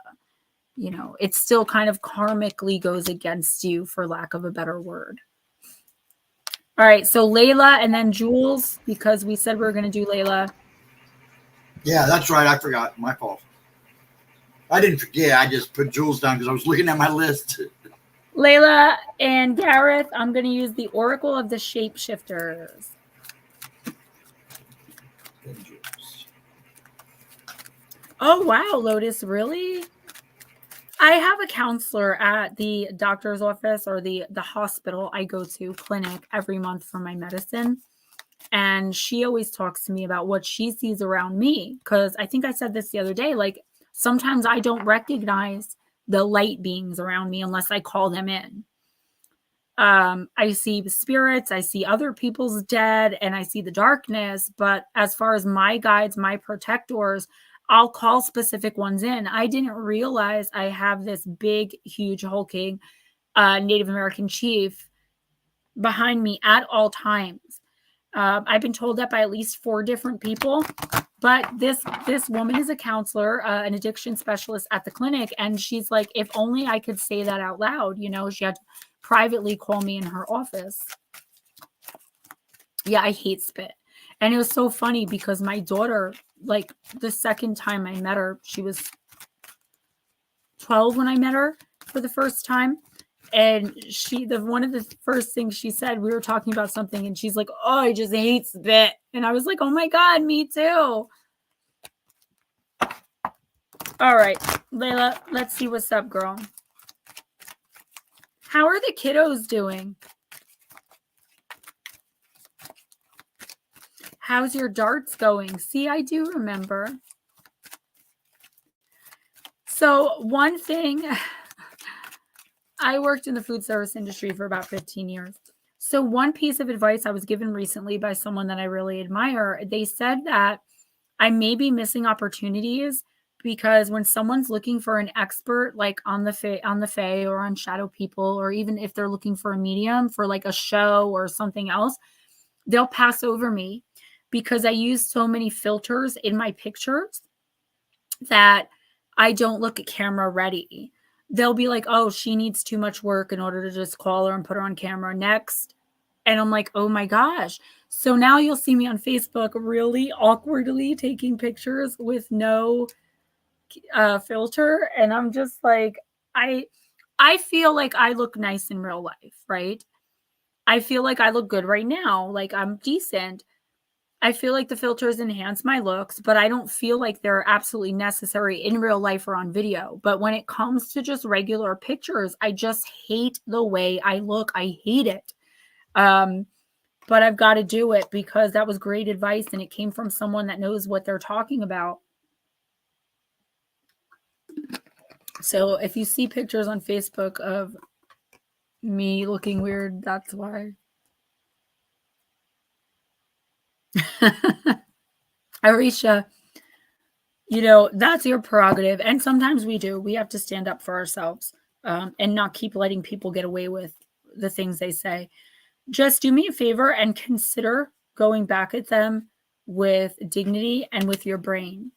It still kind of karmically goes against you, for lack of a better word. All right, so Layla and then Jules, because we said we were going to do Layla. Yeah, that's right. I forgot. My fault. I didn't forget. I just put Jules down because I was looking at my list. Layla and Gareth, I'm going to use the Oracle of the Shapeshifters. Oh, wow, Lotus, really? I have a counselor at the doctor's office, or the hospital I go to, clinic, every month for my medicine. And she always talks to me about what she sees around me. Because I think I said this the other day, like, sometimes I don't recognize the light beings around me unless I call them in. I see spirits, I see other people's dead, and I see the darkness. But as far as my guides, my protectors, I'll call specific ones in. I didn't realize I have this big, huge, hulking Native American chief behind me at all times. I've been told that by at least 4 different people. But this woman is a counselor, an addiction specialist at the clinic. And she's like, if only I could say that out loud. She had to privately call me in her office. Yeah, I hate spit. And it was so funny because my daughter, like, the second time I met her, she was 12 when I met her for the first time. And one of the first things she said, we were talking about something, and she's like, oh, I just hate spit. And I was like, oh my God, me too. All right, Layla, let's see what's up, girl. How are the kiddos doing? How's your darts going? See, I do remember. So one thing, I worked in the food service industry for about 15 years. So one piece of advice I was given recently by someone that I really admire, they said that I may be missing opportunities because when someone's looking for an expert, like on the Fae or on shadow people, or even if they're looking for a medium for like a show or something else, they'll pass over me because I use so many filters in my pictures that I don't look at camera ready. They'll be like, oh, she needs too much work in order to just call her and put her on camera next. And I'm like, oh my gosh. So now you'll see me on Facebook really awkwardly taking pictures with no filter. And I'm just like, I feel like I look nice in real life, right? I feel like I look good right now. Like I'm decent. I feel like the filters enhance my looks, but I don't feel like they're absolutely necessary in real life or on video. But when it comes to just regular pictures, I just hate the way I look. I hate it. But I've got to do it because that was great advice and it came from someone that knows what they're talking about. So if you see pictures on Facebook of me looking weird, that's why. Arisha, that's your prerogative. And sometimes we do. We have to stand up for ourselves and not keep letting people get away with the things they say. Just do me a favor and consider going back at them with dignity and with your brain.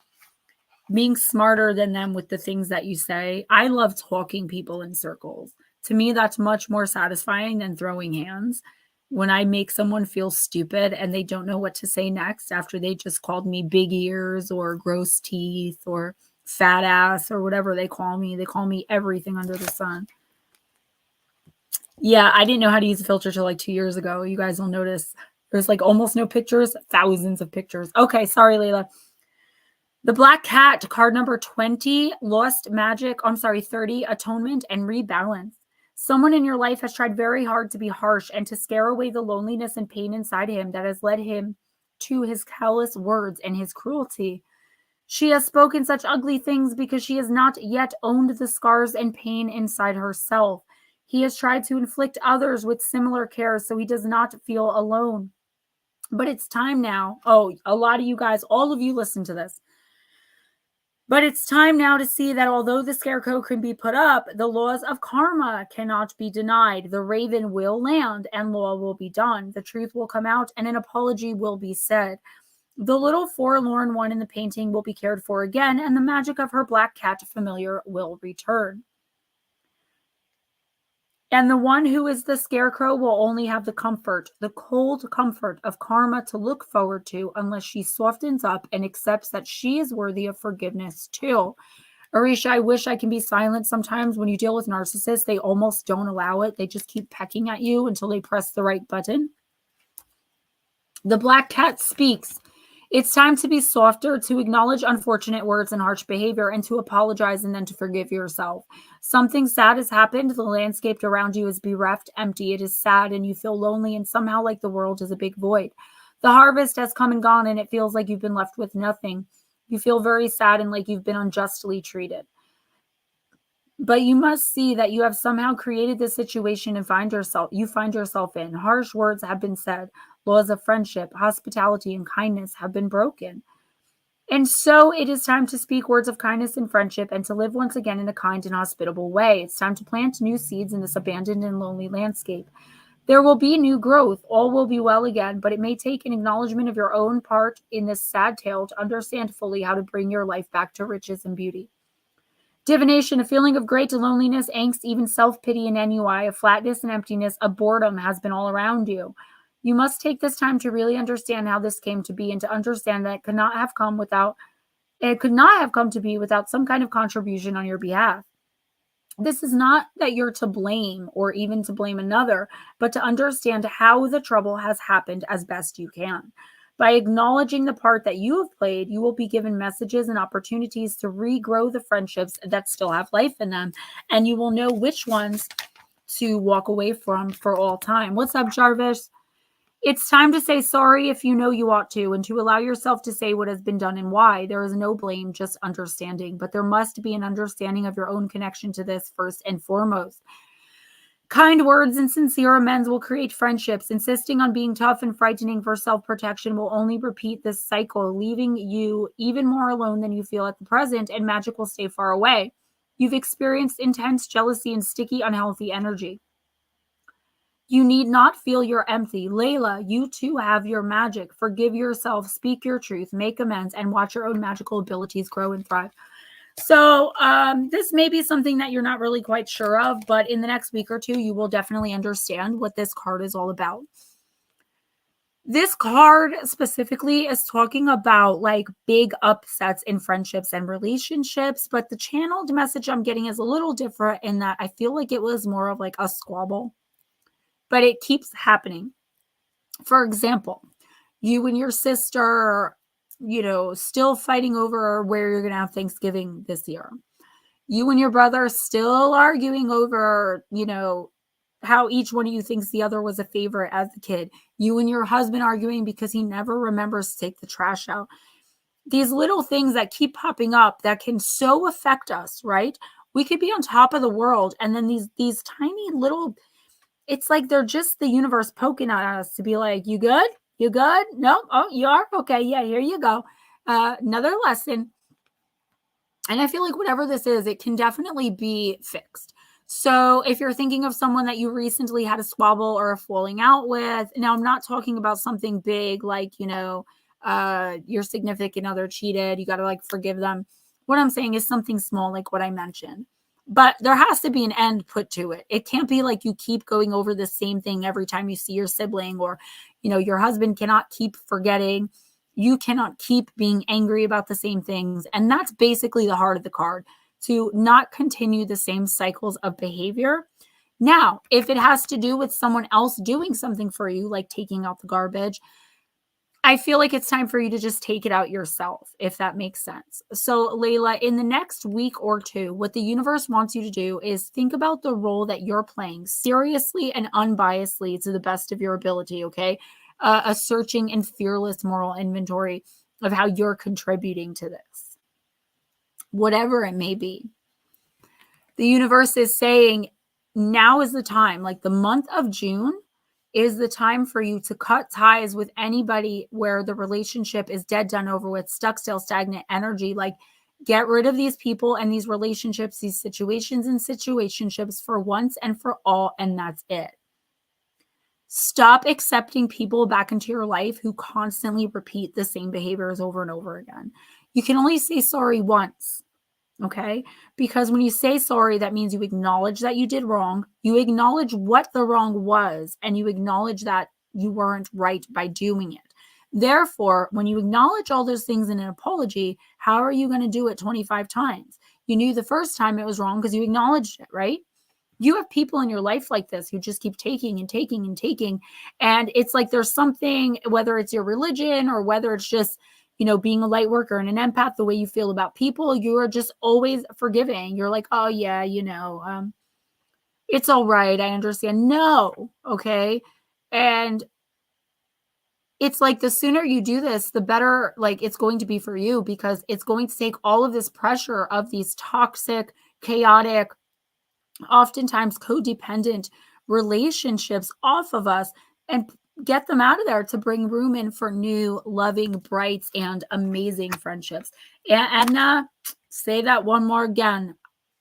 Being smarter than them with the things that you say. I love talking people in circles. To me, that's much more satisfying than throwing hands. When I make someone feel stupid and they don't know what to say next after they just called me big ears or gross teeth or fat ass or whatever they call me everything under the sun. Yeah, I didn't know how to use a filter till like 2 years ago. You guys will notice there's like almost no pictures, thousands of pictures. Okay, sorry, Layla. The Black Cat, card number 20, lost magic, 30, atonement and rebalance. Someone in your life has tried very hard to be harsh and to scare away the loneliness and pain inside him that has led him to his callous words and his cruelty. She has spoken such ugly things because she has not yet owned the scars and pain inside herself. He has tried to inflict others with similar care so he does not feel alone. But it's time now. Oh, a lot of you guys, all of you listen to this. But it's time now to see that although the scarecrow can be put up, the laws of karma cannot be denied. The raven will land and law will be done. The truth will come out and an apology will be said. The little forlorn one in the painting will be cared for again, and the magic of her black cat familiar will return. And the one who is the scarecrow will only have the comfort, the cold comfort of karma to look forward to unless she softens up and accepts that she is worthy of forgiveness too. Arisha, I wish I can be silent sometimes. When you deal with narcissists, they almost don't allow it. They just keep pecking at you until they press the right button. The black cat speaks. It's time to be softer, to acknowledge unfortunate words and harsh behavior, and to apologize and then to forgive yourself. Something sad has happened. The landscape around you is bereft, empty. It is sad, and you feel lonely and somehow like the world is a big void. The harvest has come and gone, and it feels like you've been left with nothing. You feel very sad and like you've been unjustly treated. But you must see that you have somehow created this situation and find yourself in. Harsh words have been said. Laws of friendship, hospitality, and kindness have been broken. And so it is time to speak words of kindness and friendship and to live once again in a kind and hospitable way. It's time to plant new seeds in this abandoned and lonely landscape. There will be new growth. All will be well again, but it may take an acknowledgement of your own part in this sad tale to understand fully how to bring your life back to riches and beauty. Divination, a feeling of great loneliness, angst, even self-pity and ennui, a flatness and emptiness, a boredom has been all around you. You must take this time to really understand how this came to be and to understand that it could not have come to be without some kind of contribution on your behalf. This is not that you're to blame or even to blame another, but to understand how the trouble has happened as best you can. By acknowledging the part that you have played, you will be given messages and opportunities to regrow the friendships that still have life in them, and you will know which ones to walk away from for all time. What's up, Jarvis? It's time to say sorry if you know you ought to, and to allow yourself to say what has been done and why. There is no blame, just understanding, but there must be an understanding of your own connection to this first and foremost. Kind words and sincere amends will create friendships. Insisting on being tough and frightening for self-protection will only repeat this cycle, leaving you even more alone than you feel at the present, and magic will stay far away. You've experienced intense jealousy and sticky, unhealthy energy. You need not feel you're empty. Layla, you too have your magic. Forgive yourself, speak your truth, make amends, and watch your own magical abilities grow and thrive. So this may be something that you're not really quite sure of, but in the next week or two, you will definitely understand what this card is all about. This card specifically is talking about like big upsets in friendships and relationships, but the channeled message I'm getting is a little different in that I feel like it was more of like a squabble, but it keeps happening. For example, you and your sister, still fighting over where you're going to have Thanksgiving this year. You and your brother still arguing over, how each one of you thinks the other was a favorite as a kid. You and your husband arguing because he never remembers to take the trash out. These little things that keep popping up that can so affect us, right? We could be on top of the world, and then these tiny little, it's like they're just the universe poking at us to be like, you good? You good? No? Oh, you are? Okay. Yeah, here you go. Another lesson. And I feel like whatever this is, it can definitely be fixed. So if you're thinking of someone that you recently had a squabble or a falling out with, now I'm not talking about something big like, your significant other cheated. You got to like forgive them. What I'm saying is something small like what I mentioned. But there has to be an end put to it. It can't be like you keep going over the same thing every time you see your sibling, or, your husband cannot keep forgetting. You cannot keep being angry about the same things. And that's basically the heart of the card, to not continue the same cycles of behavior. Now, if it has to do with someone else doing something for you, like taking out the garbage, I feel like it's time for you to just take it out yourself, if that makes sense. So, Layla, in the next week or two, what the universe wants you to do is think about the role that you're playing seriously and unbiasedly to the best of your ability, okay? A searching and fearless moral inventory of how you're contributing to this, whatever it may be. The universe is saying now is the time, like the month of June is the time for you to cut ties with anybody where the relationship is dead, done, over with, stuck, still, stagnant energy. Like, get rid of these people and these relationships, these situations and situationships for once and for all, and that's it. Stop accepting people back into your life who constantly repeat the same behaviors over and over again. You can only say sorry once. Okay? Because when you say sorry, that means you acknowledge that you did wrong. You acknowledge what the wrong was, and you acknowledge that you weren't right by doing it. Therefore, when you acknowledge all those things in an apology, how are you going to do it 25 times? You knew the first time it was wrong because you acknowledged it, right? You have people in your life like this who just keep taking and taking and taking. And it's like there's something, whether it's your religion or whether it's just, being a light worker and an empath, the way you feel about people, you are just always forgiving. You're like, oh yeah, it's all right. I understand. No. Okay. And it's like the sooner you do this, the better, like, it's going to be for you, because it's going to take all of this pressure of these toxic, chaotic, oftentimes codependent relationships off of us and get them out of there to bring room in for new, loving, bright, and amazing friendships. And say that one more again.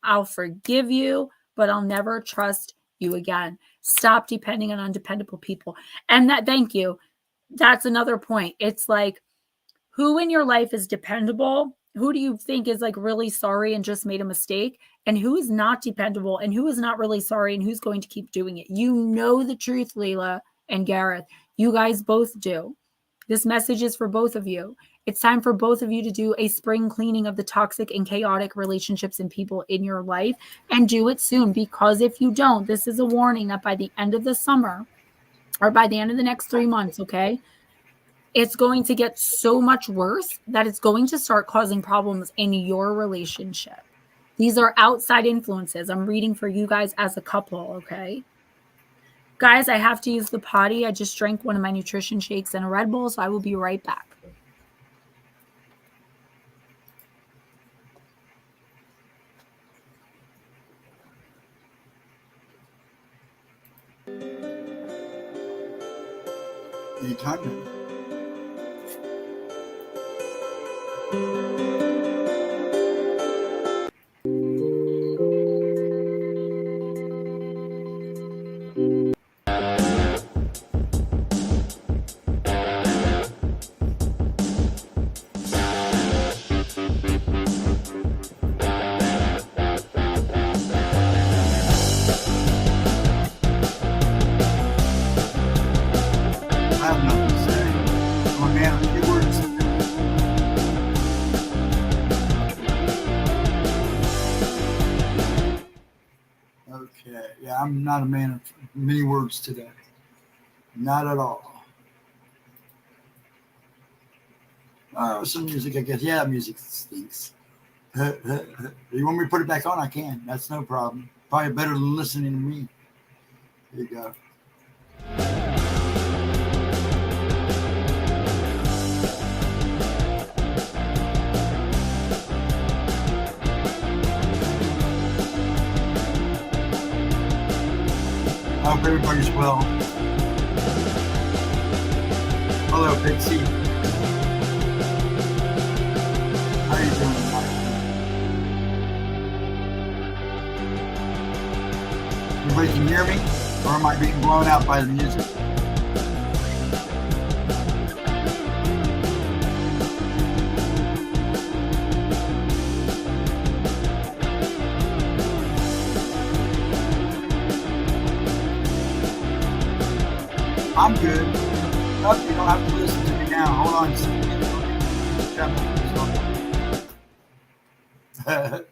I'll forgive you, but I'll never trust you again. Stop depending on undependable people. And thank you. That's another point. It's like, who in your life is dependable? Who do you think is like really sorry and just made a mistake? And who is not dependable and who is not really sorry and who's going to keep doing it? You know the truth, Layla and Gareth. You guys both do. This message is for both of you. It's time for both of you to do a spring cleaning of the toxic and chaotic relationships and people in your life, and do it soon, because if you don't, this is a warning that by the end of the summer or by the end of the next 3 months, okay, it's going to get so much worse that it's going to start causing problems in your relationship. These are outside influences. I'm reading for you guys as a couple, okay? Guys, I have to use the potty. I just drank one of my nutrition shakes and a Red Bull, so I will be right back. Anytime. I'm not a man of many words today. Not at all. Oh, some music, I guess. Yeah, music stinks. You want me to put it back on? I can. That's no problem. Probably better than listening to me. There you go. I hope everybody's well. Hello, Pixie. How are you doing tonight? Everybody can hear me? Or am I being blown out by the music? I'm good. Oh, you don't have to listen to me now. Hold on a second.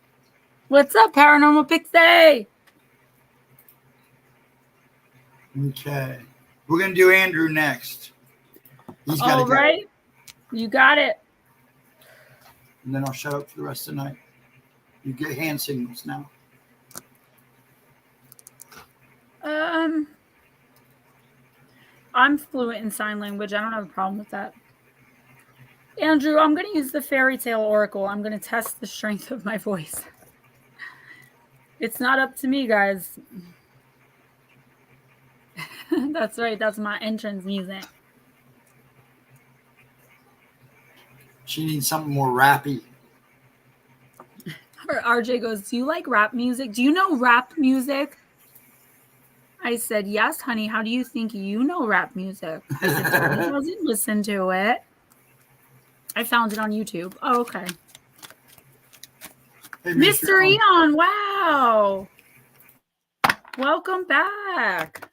What's up, Paranormal Pixie? Okay. We're going to do Andrew next. He's got to All go. right. You got it. And then I'll shut up for the rest of the night. You get hand signals now. I'm fluent in sign language. I don't have a problem with that. Andrew, I'm going to use the fairy tale oracle. I'm going to test the strength of my voice. It's not up to me, guys. That's right. That's my entrance music. She needs something more rappy. RJ goes, do you like rap music? Do you know rap music? I said, yes, honey. How do you think you know rap music? I said, Tony doesn't listen to it. I found it on YouTube. Oh, okay. Hey, Mr. Eon, wow. Welcome back.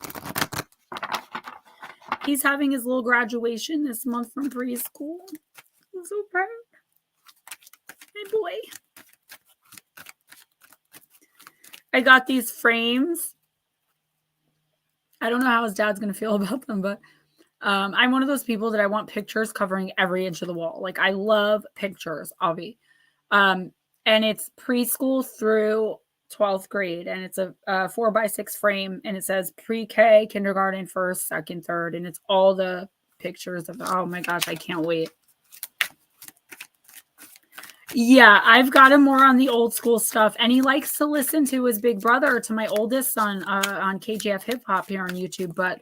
He's having his little graduation this month from preschool. I'm so proud. Hey, boy. I got these frames. I don't know how his dad's going to feel about them, but I'm one of those people that I want pictures covering every inch of the wall. Like, I love pictures, Avi. And it's preschool through 12th grade, and it's a 4x6 frame, and it says pre-K, kindergarten, first, second, third, and it's all the pictures of, oh my gosh, I can't wait. Yeah, I've got him more on the old school stuff, and he likes to listen to his big brother, to my oldest son, on KJF Hip Hop here on YouTube, but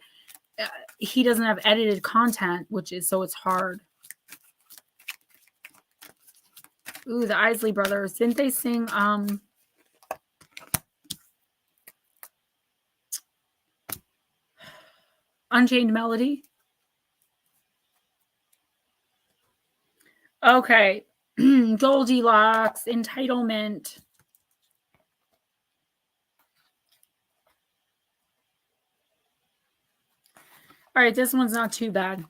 he doesn't have edited content, which is, so it's hard. Ooh, the Isley Brothers. Didn't they sing Unchained Melody? Okay. Goldilocks, entitlement. All right, this one's not too bad.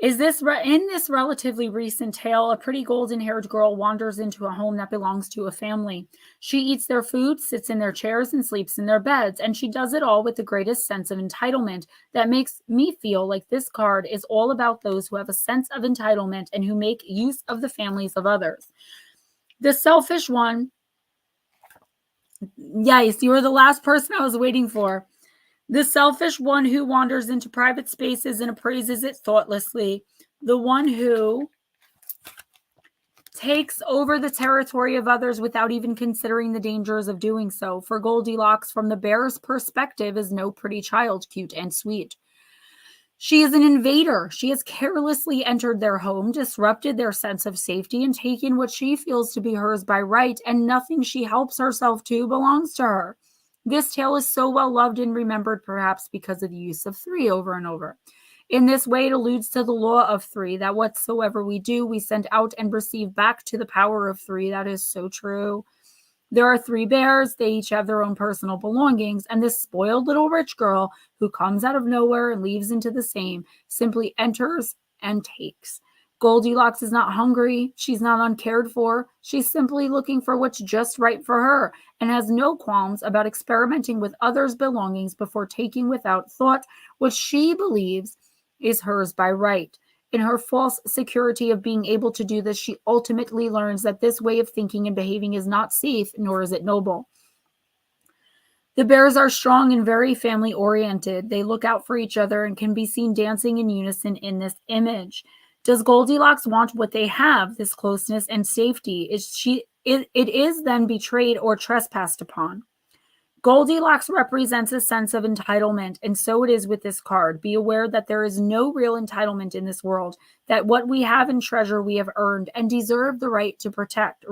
In this relatively recent tale, a pretty golden-haired girl wanders into a home that belongs to a family. She eats their food, sits in their chairs, and sleeps in their beds, and she does it all with the greatest sense of entitlement. That makes me feel like this card is all about those who have a sense of entitlement and who make use of the families of others. The selfish one, yes, you were the last person I was waiting for. The selfish one who wanders into private spaces and appraises it thoughtlessly. The one who takes over the territory of others without even considering the dangers of doing so. For Goldilocks, from the bear's perspective, is no pretty child, cute and sweet. She is an invader. She has carelessly entered their home, disrupted their sense of safety, and taken what she feels to be hers by right, and nothing she helps herself to belongs to her. This tale is so well loved and remembered, perhaps because of the use of three over and over. In this way, it alludes to the law of three, that whatsoever we do, we send out and receive back to the power of three. That is so true. There are three bears. They each have their own personal belongings, and this spoiled little rich girl who comes out of nowhere and leaves into the same simply enters and takes. Goldilocks is not hungry. She's not uncared for. She's simply looking for what's just right for her and has no qualms about experimenting with others' belongings before taking without thought what she believes is hers by right. In her false security of being able to do this, she ultimately learns that this way of thinking and behaving is not safe, nor is it noble. The bears are strong and very family-oriented. They look out for each other and can be seen dancing in unison in this image. Does Goldilocks want what they have, this closeness and safety? It is then betrayed or trespassed upon. Goldilocks represents a sense of entitlement, and so it is with this card. Be aware that there is no real entitlement in this world, that what we have and treasure we have earned and reserve the right to protect.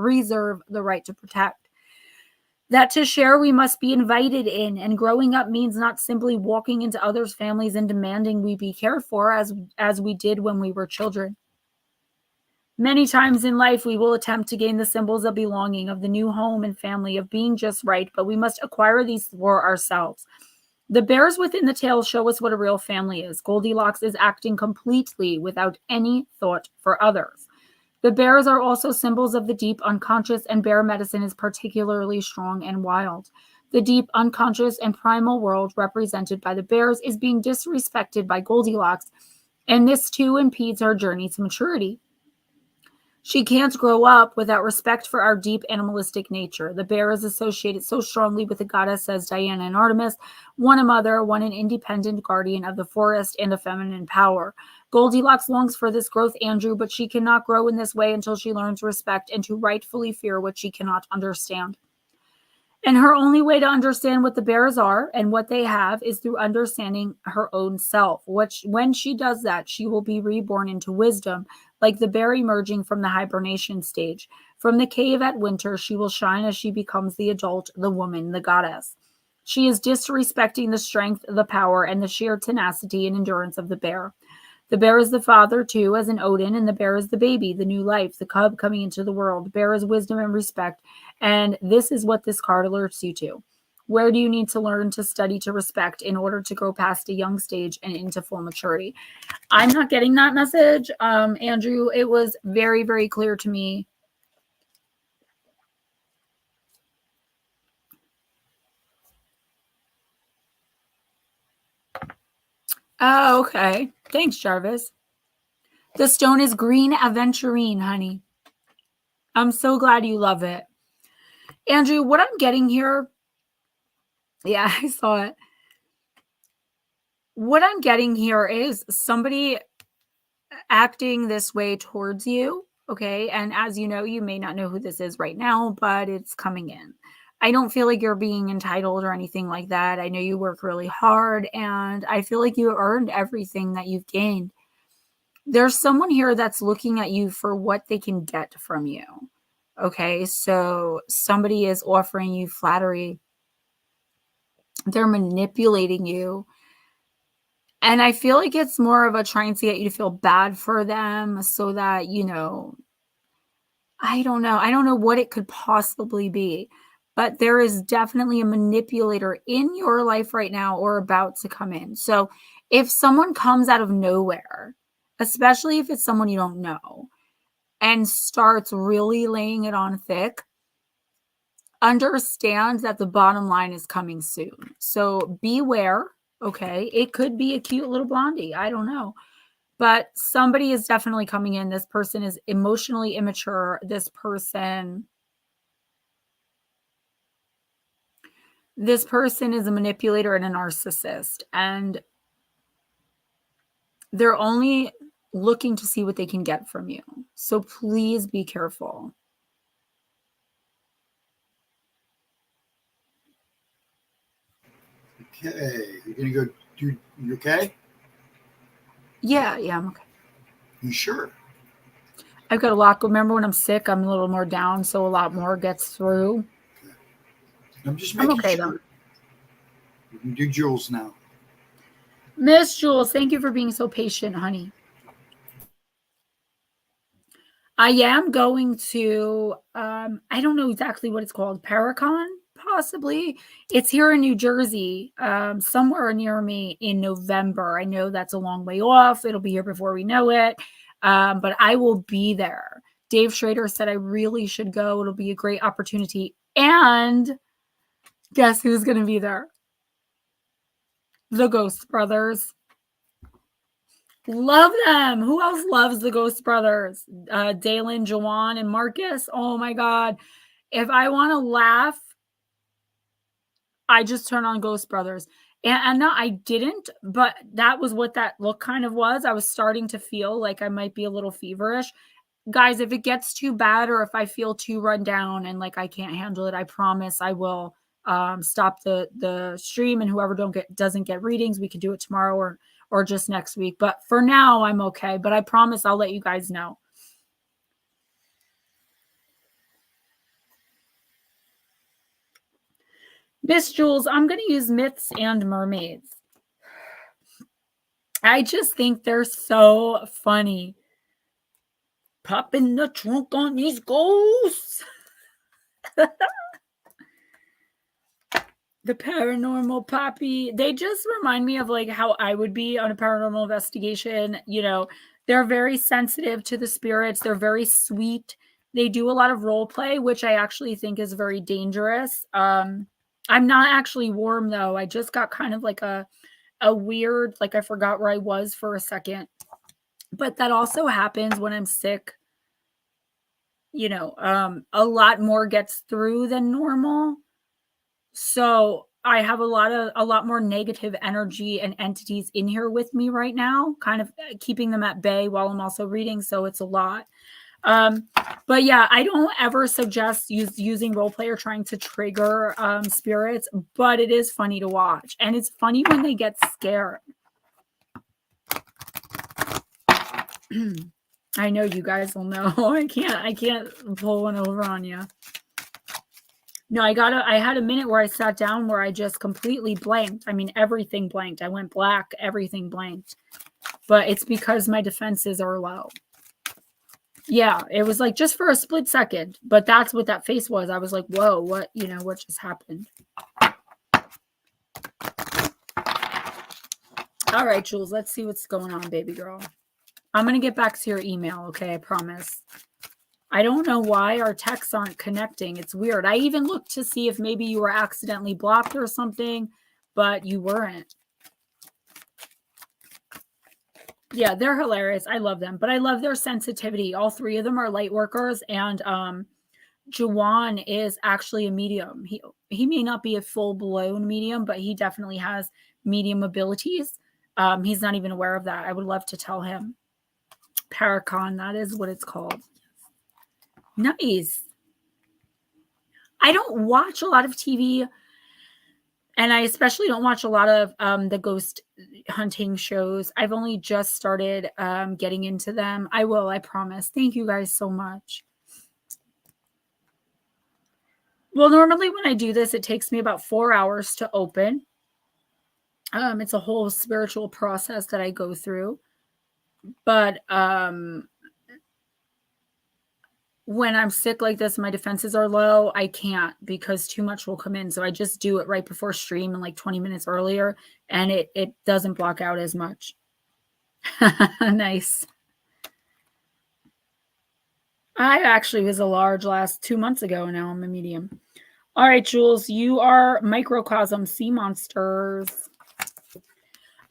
That to share we must be invited in, and growing up means not simply walking into others' families and demanding we be cared for as we did when we were children. Many times in life, we will attempt to gain the symbols of belonging, of the new home and family, of being just right, but we must acquire these for ourselves. The bears within the tale show us what a real family is. Goldilocks is acting completely without any thought for others. The bears are also symbols of the deep unconscious, and bear medicine is particularly strong and wild. The deep unconscious and primal world represented by the bears is being disrespected by Goldilocks, and this too impedes her journey to maturity. She can't grow up without respect for our deep animalistic nature. The bear is associated so strongly with the goddess as Diana and Artemis, one a mother, one an independent guardian of the forest and a feminine power. Goldilocks longs for this growth, Andrew, but she cannot grow in this way until she learns respect and to rightfully fear what she cannot understand. And her only way to understand what the bears are and what they have is through understanding her own self. When she does that, she will be reborn into wisdom, like the bear emerging from the hibernation stage. From the cave at winter, she will shine as she becomes the adult, the woman, the goddess. She is disrespecting the strength, the power, and the sheer tenacity and endurance of the bear. The bear is the father, too, as in Odin, and the bear is the baby, the new life, the cub coming into the world. The bear is wisdom and respect, and this is what this card alerts you to. Where do you need to learn to study to respect in order to grow past a young stage and into full maturity? I'm not getting that message, Andrew. It was very, very clear to me. Oh, okay. Thanks, Jarvis. The stone is green aventurine, honey. I'm so glad you love it. Andrew, what I'm getting here, yeah, I saw it. What I'm getting here is somebody acting this way towards you, okay? And as you know, you may not know who this is right now, but it's coming in. I don't feel like you're being entitled or anything like that. I know you work really hard, and I feel like you earned everything that you've gained. There's someone here that's looking at you for what they can get from you. Okay, so somebody is offering you flattery. They're manipulating you. And I feel like it's more of a trying to get you to feel bad for them so that, you know, I don't know. I don't know what it could possibly be. But there is definitely a manipulator in your life right now or about to come in. So if someone comes out of nowhere, especially if it's someone you don't know, and starts really laying it on thick, understand that the bottom line is coming soon. So beware, okay? It could be a cute little blondie. I don't know. But somebody is definitely coming in. This person is emotionally immature. This person is a manipulator and a narcissist. And they're only looking to see what they can get from you. So please be careful. Okay, you're gonna go do. You okay? Yeah, I'm okay. You sure? I've got a lot. Remember when I'm sick, I'm a little more down, so a lot more gets through. Okay. I'm just making okay, sure. Though. You can do Jules now. Miss Jules, thank you for being so patient, honey. I am going to, I don't know exactly what it's called, Paracon, possibly. It's here in New Jersey, somewhere near me in November. I know that's a long way off. It'll be here before we know it, but I will be there. Dave Schrader said I really should go. It'll be a great opportunity. And guess who's going to be there? The Ghost Brothers. Love them. Who else loves the Ghost Brothers? Dalen, Jawan, and Marcus. Oh my God. If I want to laugh, I just turn on Ghost Brothers. And no, I didn't, but that was what that look kind of was. I was starting to feel like I might be a little feverish. Guys, if it gets too bad or if I feel too run down and like I can't handle it, I promise I will stop the stream, and whoever doesn't get readings, we can do it tomorrow or just next week. But for now, I'm okay. But I promise I'll let you guys know. Miss Jules, I'm going to use myths and mermaids. I just think they're so funny. Popping the trunk on these ghosts. The paranormal poppy. They just remind me of like how I would be on a paranormal investigation. You know, they're very sensitive to the spirits. They're very sweet. They do a lot of role play, which I actually think is very dangerous. I'm not actually warm though. I just got kind of like a weird, like I forgot where I was for a second. But that also happens when I'm sick. A lot more gets through than normal. So I have a lot more negative energy and entities in here with me right now, kind of keeping them at bay while I'm also reading. So it's a lot. But yeah, I don't ever suggest using role play or trying to trigger spirits, but it is funny to watch. And it's funny when they get scared. I know you guys will know. I can't pull one over on you. No, I had a minute where I sat down where I just completely blanked. I mean, everything blanked. I went black, everything blanked. But it's because my defenses are low. Yeah, it was like just for a split second, but that's what that face was. I was like, whoa, what just happened? All right, Jules, let's see what's going on, baby girl. I'm going to get back to your email, okay? I promise. I don't know why our texts aren't connecting. It's weird. I even looked to see if maybe you were accidentally blocked or something, but you weren't. Yeah, they're hilarious. I love them, but I love their sensitivity. All three of them are light workers, and Jawan is actually a medium. He may not be a full-blown medium, but he definitely has medium abilities. He's not even aware of that. I would love to tell him. Paracon, that is what it's called. Nice. I don't watch a lot of TV, and I especially don't watch a lot of the ghost hunting shows. I've only just started getting into them. I will, I promise. Thank you guys so much. Well, normally when I do this, it takes me about 4 hours to open. It's a whole spiritual process that I go through. But when I'm sick like this, my defenses are low, I can't because too much will come in. So I just do it right before stream and like 20 minutes earlier, and it doesn't block out as much. Nice. I actually was a large last 2 months ago, and now I'm a medium. All right, Jules, you are microcosm sea monsters.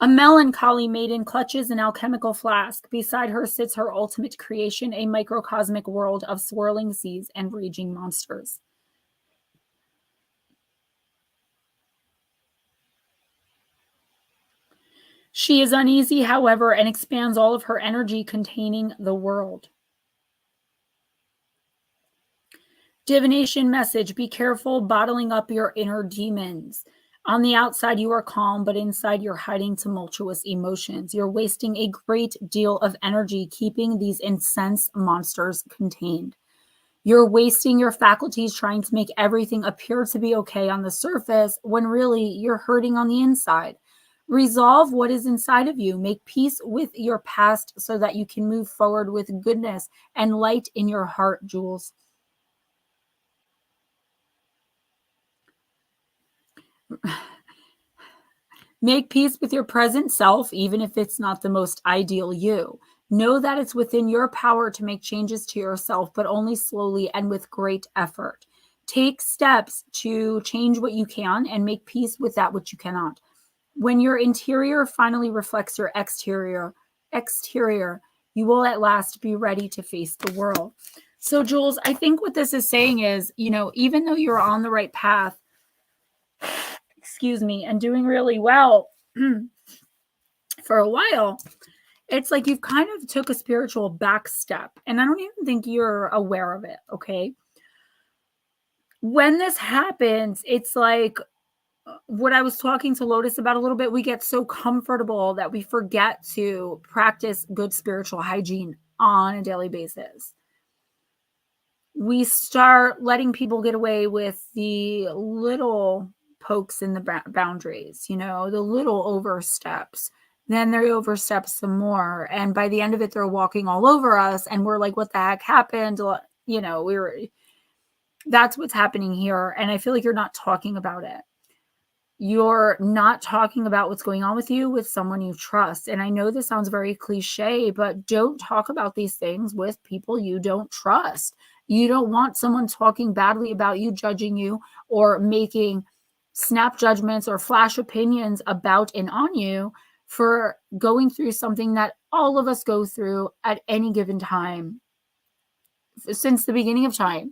A melancholy maiden clutches an alchemical flask. Beside her sits her ultimate creation, a microcosmic world of swirling seas and raging monsters. She is uneasy, however, and expands all of her energy containing the world. Divination message: be careful bottling up your inner demons. On the outside, you are calm, but inside, you're hiding tumultuous emotions. You're wasting a great deal of energy keeping these incensed monsters contained. You're wasting your faculties trying to make everything appear to be okay on the surface when really you're hurting on the inside. Resolve what is inside of you. Make peace with your past so that you can move forward with goodness and light in your heart, Jules. Make peace with your present self, even if it's not the most ideal you. Know that it's within your power to make changes to yourself, but only slowly and with great effort. Take steps to change what you can and make peace with that which you cannot. When your interior finally reflects your exterior, you will at last be ready to face the world. So, Jules, I think what this is saying is, even though you're on the right path, and doing really well for a while, it's like you've kind of took a spiritual back step, and I don't even think you're aware of it, okay? When this happens, it's like what I was talking to Lotus about a little bit. We get so comfortable that we forget to practice good spiritual hygiene on a daily basis. We start letting people get away with the little pokes in the boundaries, the little oversteps. Then they overstep some more, and by the end of it, they're walking all over us, and we're like, what the heck happened? That's what's happening here, and I feel like you're not talking about it. You're not talking about what's going on with you with someone you trust. And I know this sounds very cliche, but don't talk about these things with people you don't trust. You don't want someone talking badly about you, judging you, or making snap judgments or flash opinions about and on you for going through something that all of us go through at any given time since the beginning of time.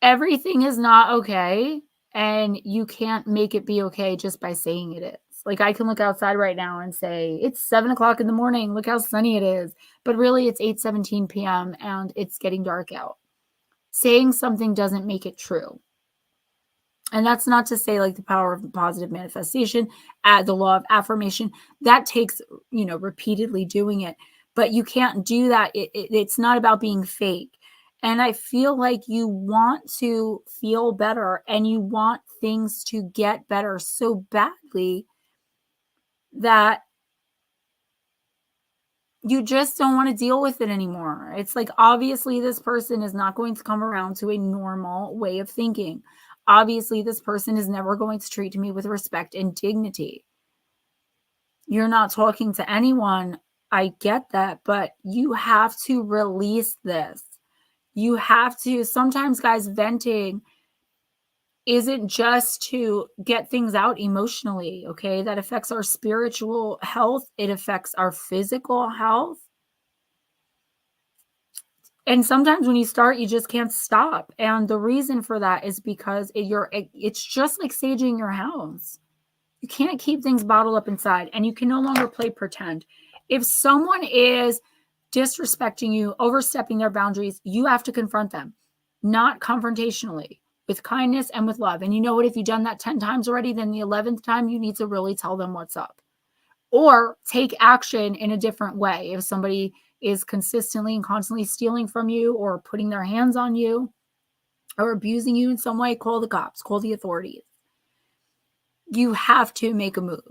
Everything is not okay, and you can't make it be okay just by saying it is. Like, I can look outside right now and say, it's 7 o'clock in the morning. Look how sunny it is. But really, it's 8:17 p.m. and it's getting dark out. Saying something doesn't make it true. And that's not to say like the power of positive manifestation, the law of affirmation, that takes, repeatedly doing it. But you can't do that. It's not about being fake. And I feel like you want to feel better and you want things to get better so badly that you just don't want to deal with it anymore. It's like, obviously, this person is not going to come around to a normal way of thinking. Obviously, this person is never going to treat me with respect and dignity. You're not talking to anyone. I get that, but you have to release this. You have to, sometimes, guys, venting isn't just to get things out emotionally, okay? That affects our spiritual health. It affects our physical health. And sometimes when you start, you just can't stop. And the reason for that is because it's just like saging your house. You can't keep things bottled up inside, and you can no longer play pretend. If someone is disrespecting you, overstepping their boundaries, you have to confront them, not confrontationally, with kindness and with love. And you know what? If you've done that 10 times already, then the 11th time, you need to really tell them what's up. Or take action in a different way. If somebody is consistently and constantly stealing from you or putting their hands on you or abusing you in some way, call the cops, call the authorities. You have to make a move.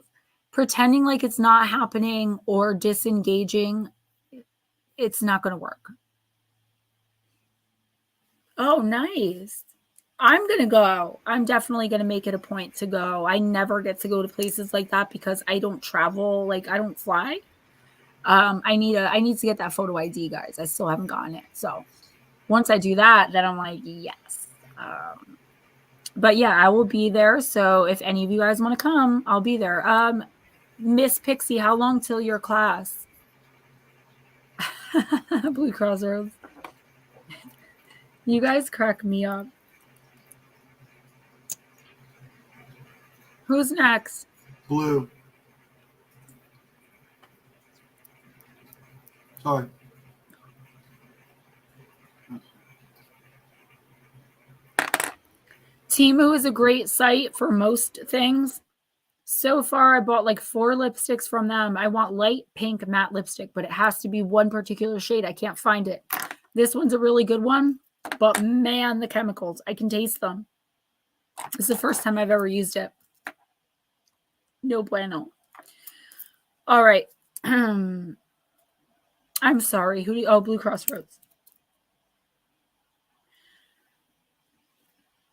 Pretending like it's not happening or disengaging, it's not going to work. Oh, nice. I'm going to go. I'm definitely going to make it a point to go. I never get to go to places like that because I don't travel. Like, I don't fly. I need to get that photo ID, guys. I still haven't gotten it. So once I do that, then I'm like, yes. But yeah, I will be there. So if any of you guys want to come, I'll be there. Miss Pixie, how long till your class? Blue Crossroads. You guys crack me up. Who's next? Blue. Sorry. Temu is a great site for most things. So far, I bought like 4 lipsticks from them. I want light pink matte lipstick, but it has to be one particular shade. I can't find it. This one's a really good one, but man, the chemicals, I can taste them. It's the first time I've ever used it. No bueno. All right. I'm sorry. Blue Crossroads.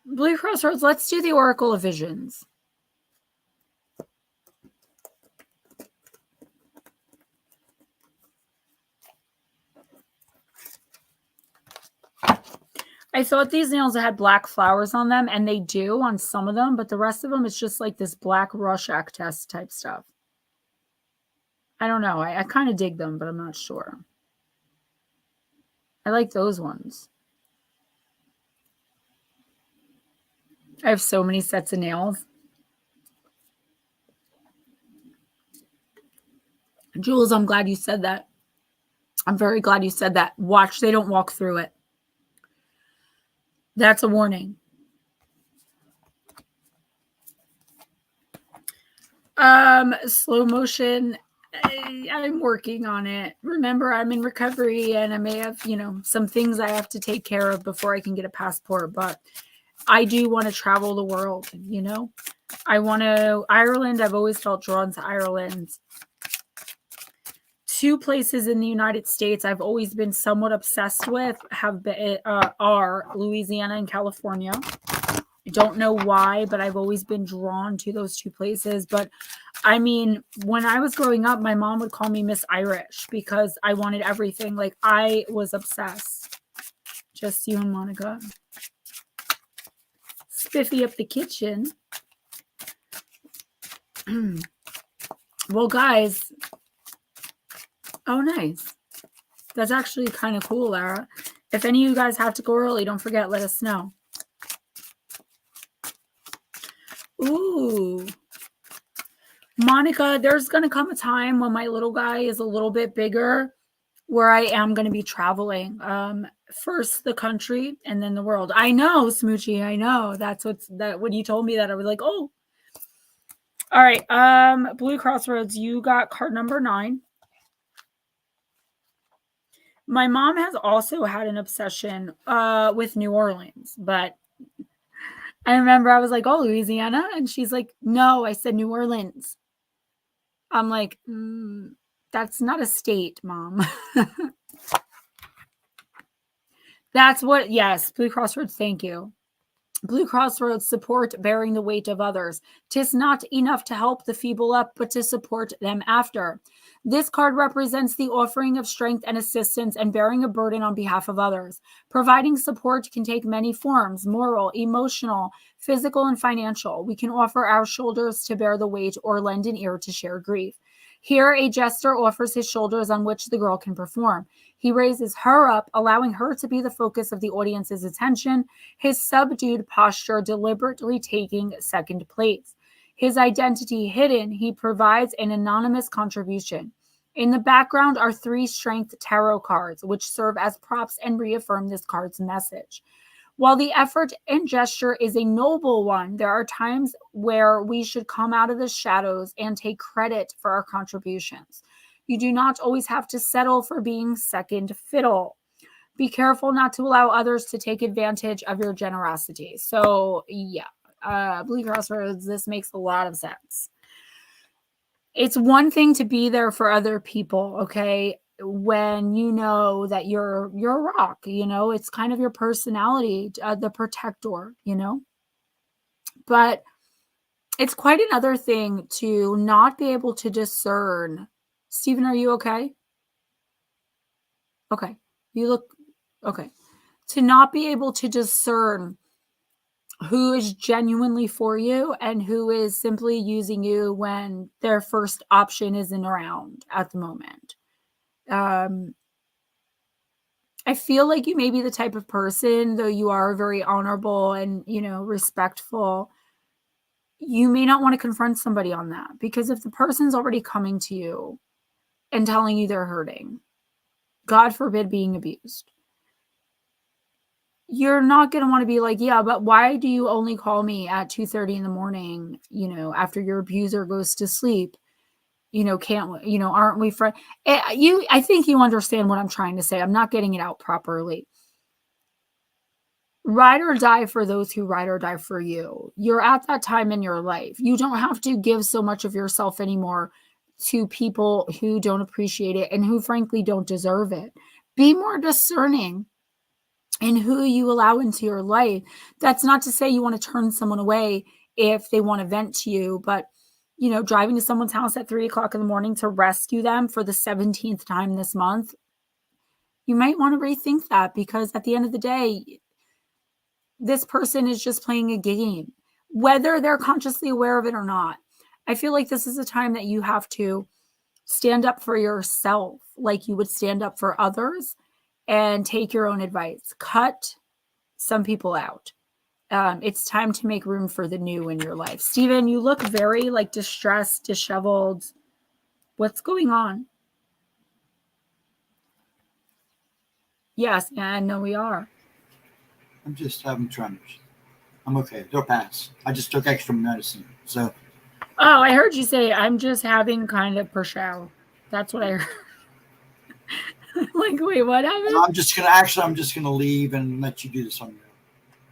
Blue Crossroads, let's do the Oracle of Visions. I thought these nails had black flowers on them, and they do on some of them, but the rest of them, it's just like this black Rorschach test type stuff. I don't know. I kind of dig them, but I'm not sure. I like those ones. I have so many sets of nails. Jules, I'm glad you said that. I'm very glad you said that. Watch, they don't walk through it. That's a warning. Slow motion. I'm working on it. Remember, I'm in recovery and I may have, some things I have to take care of before I can get a passport, but I do want to travel the world, I want to, Ireland, I've always felt drawn to Ireland. 2 places in the United States I've always been somewhat obsessed with are Louisiana and California. I don't know why, but I've always been drawn to those 2 places. But I mean, when I was growing up, my mom would call me Miss Irish because I wanted everything. Like, I was obsessed. Just you and Monica. Spiffy up the kitchen. Well, guys. Oh, nice. That's actually kind of cool, Lara. If any of you guys have to go early, don't forget, let us know. Ooh. Monica, there's going to come a time when my little guy is a little bit bigger where I am going to be traveling. First the country and then the world. I know, Smoochie. I know. That's when you told me that, I was like, oh. All right. Blue Crossroads, you got card number 9. My mom has also had an obsession with New Orleans, but I remember I was like, oh, Louisiana. And she's like, no, I said New Orleans. I'm like, that's not a state, Mom. That's what, yes, Blue Crossroads, thank you. Blue Crossroads support bearing the weight of others. 'Tis not enough to help the feeble up, but to support them after. This card represents the offering of strength and assistance and bearing a burden on behalf of others. Providing support can take many forms: moral, emotional, physical, and financial. We can offer our shoulders to bear the weight or lend an ear to share grief. Here, a jester offers his shoulders on which the girl can perform. He raises her up, allowing her to be the focus of the audience's attention, his subdued posture deliberately taking second place. His identity hidden, he provides an anonymous contribution. In the background are 3 strength tarot cards, which serve as props and reaffirm this card's message. While the effort and gesture is a noble one, there are times where we should come out of the shadows and take credit for our contributions. You do not always have to settle for being second fiddle. Be careful not to allow others to take advantage of your generosity. So, yeah, Blue Crossroads, this makes a lot of sense. It's one thing to be there for other people, okay? When you know that you're a rock, it's kind of your personality, the protector, But it's quite another thing to not be able to discern. Stephen, are you okay? Okay. You look okay. To not be able to discern who is genuinely for you and who is simply using you when their first option isn't around at the moment. I feel like you may be the type of person, though you are very honorable and, respectful, you may not want to confront somebody on that, because if the person's already coming to you and telling you they're hurting, God forbid being abused, you're not going to want to be like, yeah, but why do you only call me at 2:30 in the morning, after your abuser goes to sleep? Aren't we friends? I think you understand what I'm trying to say. I'm not getting it out properly. Ride or die for those who ride or die for you. You're at that time in your life. You don't have to give so much of yourself anymore to people who don't appreciate it and who frankly don't deserve it. Be more discerning in who you allow into your life. That's not to say you want to turn someone away if they want to vent to you, but driving to someone's house at 3:00 in the morning to rescue them for the 17th time this month, you might want to rethink that, because at the end of the day, this person is just playing a game, whether they're consciously aware of it or not. I feel like this is a time that you have to stand up for yourself like you would stand up for others and take your own advice. Cut some people out. It's time to make room for the new in your life. Steven, you look very distressed, disheveled. What's going on? Yes, and no, we are. I'm just having tremors. I'm okay. They'll pass. I just took extra medicine. So. Oh, I heard you say I'm just having kind of per. That's what I heard. Wait, what happened? I'm just gonna leave and let you do this on your own.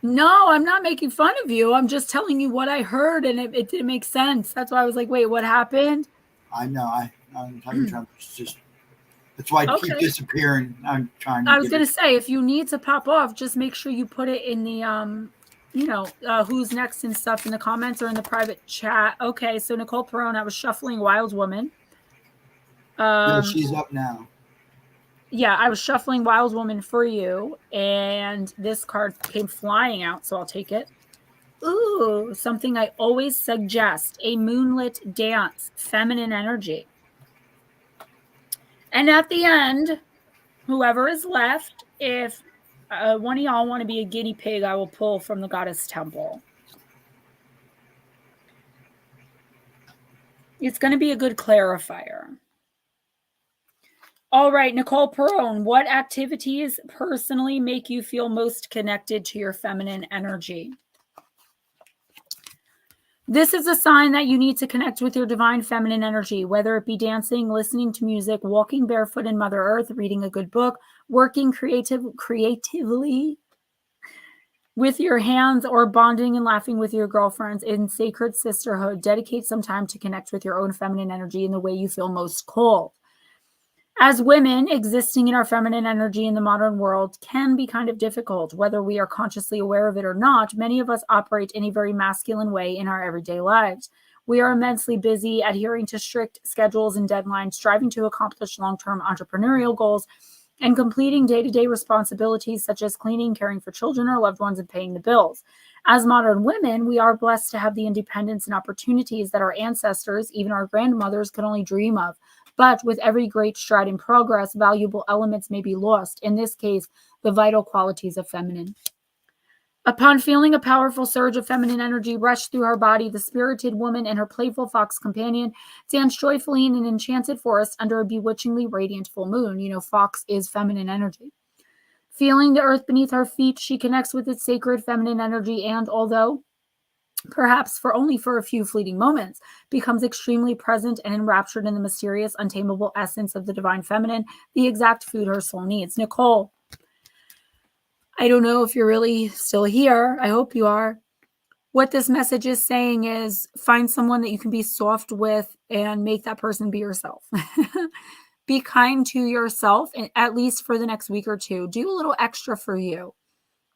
No, I'm not making fun of you. I'm just telling you what I heard, and it didn't make sense. That's why I was like, wait, what happened? I know. I'm having tremors. That's why I keep disappearing. I'm trying to. I was going to say, if you need to pop off, just make sure you put it in the, who's next and stuff in the comments or in the private chat. Okay, so Nicole Perone, I was shuffling Wild Woman. Yeah, she's up now. Yeah, I was shuffling Wild Woman for you, and this card came flying out, so I'll take it. Ooh, something I always suggest, a moonlit dance, feminine energy. And at the end, whoever is left, if one of y'all want to be a guinea pig, I will pull from the goddess temple. It's going to be a good clarifier. All right, Nicole Perone, what activities personally make you feel most connected to your feminine energy? This is a sign that you need to connect with your divine feminine energy, whether it be dancing, listening to music, walking barefoot in Mother Earth, reading a good book, working creatively with your hands, or bonding and laughing with your girlfriends in sacred sisterhood. Dedicate some time to connect with your own feminine energy in the way you feel most called. As women, existing in our feminine energy in the modern world can be kind of difficult, whether we are consciously aware of it or not. Many of us operate in a very masculine way in our everyday lives. We are immensely busy, adhering to strict schedules and deadlines, striving to accomplish long-term entrepreneurial goals, and completing day-to-day responsibilities such as cleaning, caring for children or loved ones, and paying the bills. As modern women, we are blessed to have the independence and opportunities that our ancestors, even our grandmothers, could only dream of. But with every great stride in progress, valuable elements may be lost. In this case, the vital qualities of feminine. Upon feeling a powerful surge of feminine energy rush through her body, the spirited woman and her playful fox companion dance joyfully in an enchanted forest under a bewitchingly radiant full moon. You know, fox is feminine energy. Feeling the earth beneath her feet, she connects with its sacred feminine energy and, although perhaps only for a few fleeting moments, becomes extremely present and enraptured in the mysterious, untamable essence of the divine feminine, the exact food her soul needs. Nicole, I don't know if you're really still here. I hope you are. What this message is saying is find someone that you can be soft with and make that person be yourself. Be kind to yourself, at least for the next week or two. Do a little extra for you.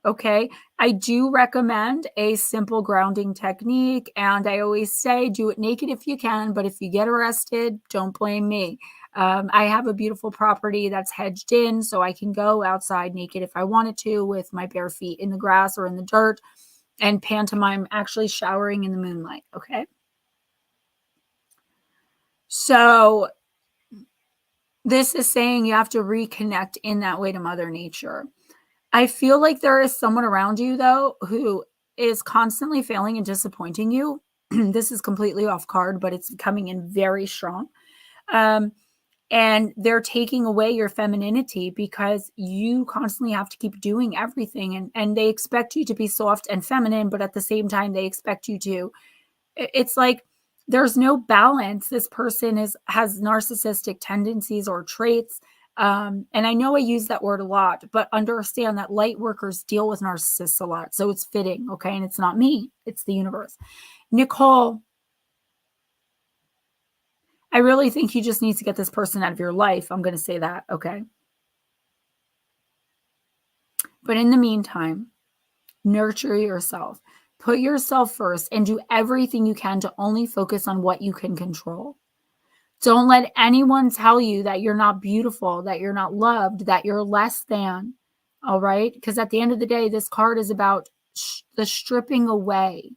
Okay, I do recommend a simple grounding technique, and I always say do it naked if you can, but if you get arrested, don't blame me. I have a beautiful property that's hedged in, so I can go outside naked if I wanted to with my bare feet in the grass or in the dirt and pantomime actually showering in the moonlight, okay? So this is saying you have to reconnect in that way to Mother Nature. I feel like there is someone around you, though, who is constantly failing and disappointing you. This is completely off card, but it's coming in very strong. And they're taking away your femininity because you constantly have to keep doing everything. And they expect you to be soft and feminine, but at the same time, they expect you to. It's like there's no balance. This person has narcissistic tendencies or traits. And I know I use that word a lot, but understand that light workers deal with narcissists a lot. So it's fitting, okay? And it's not me, it's the universe. Nicole, I really think you just need to get this person out of your life. I'm going to say that, okay? But in the meantime, nurture yourself. Put yourself first and do everything you can to only focus on what you can control. Don't let anyone tell you that you're not beautiful, that you're not loved, that you're less than, all right? Because at the end of the day, this card is about the stripping away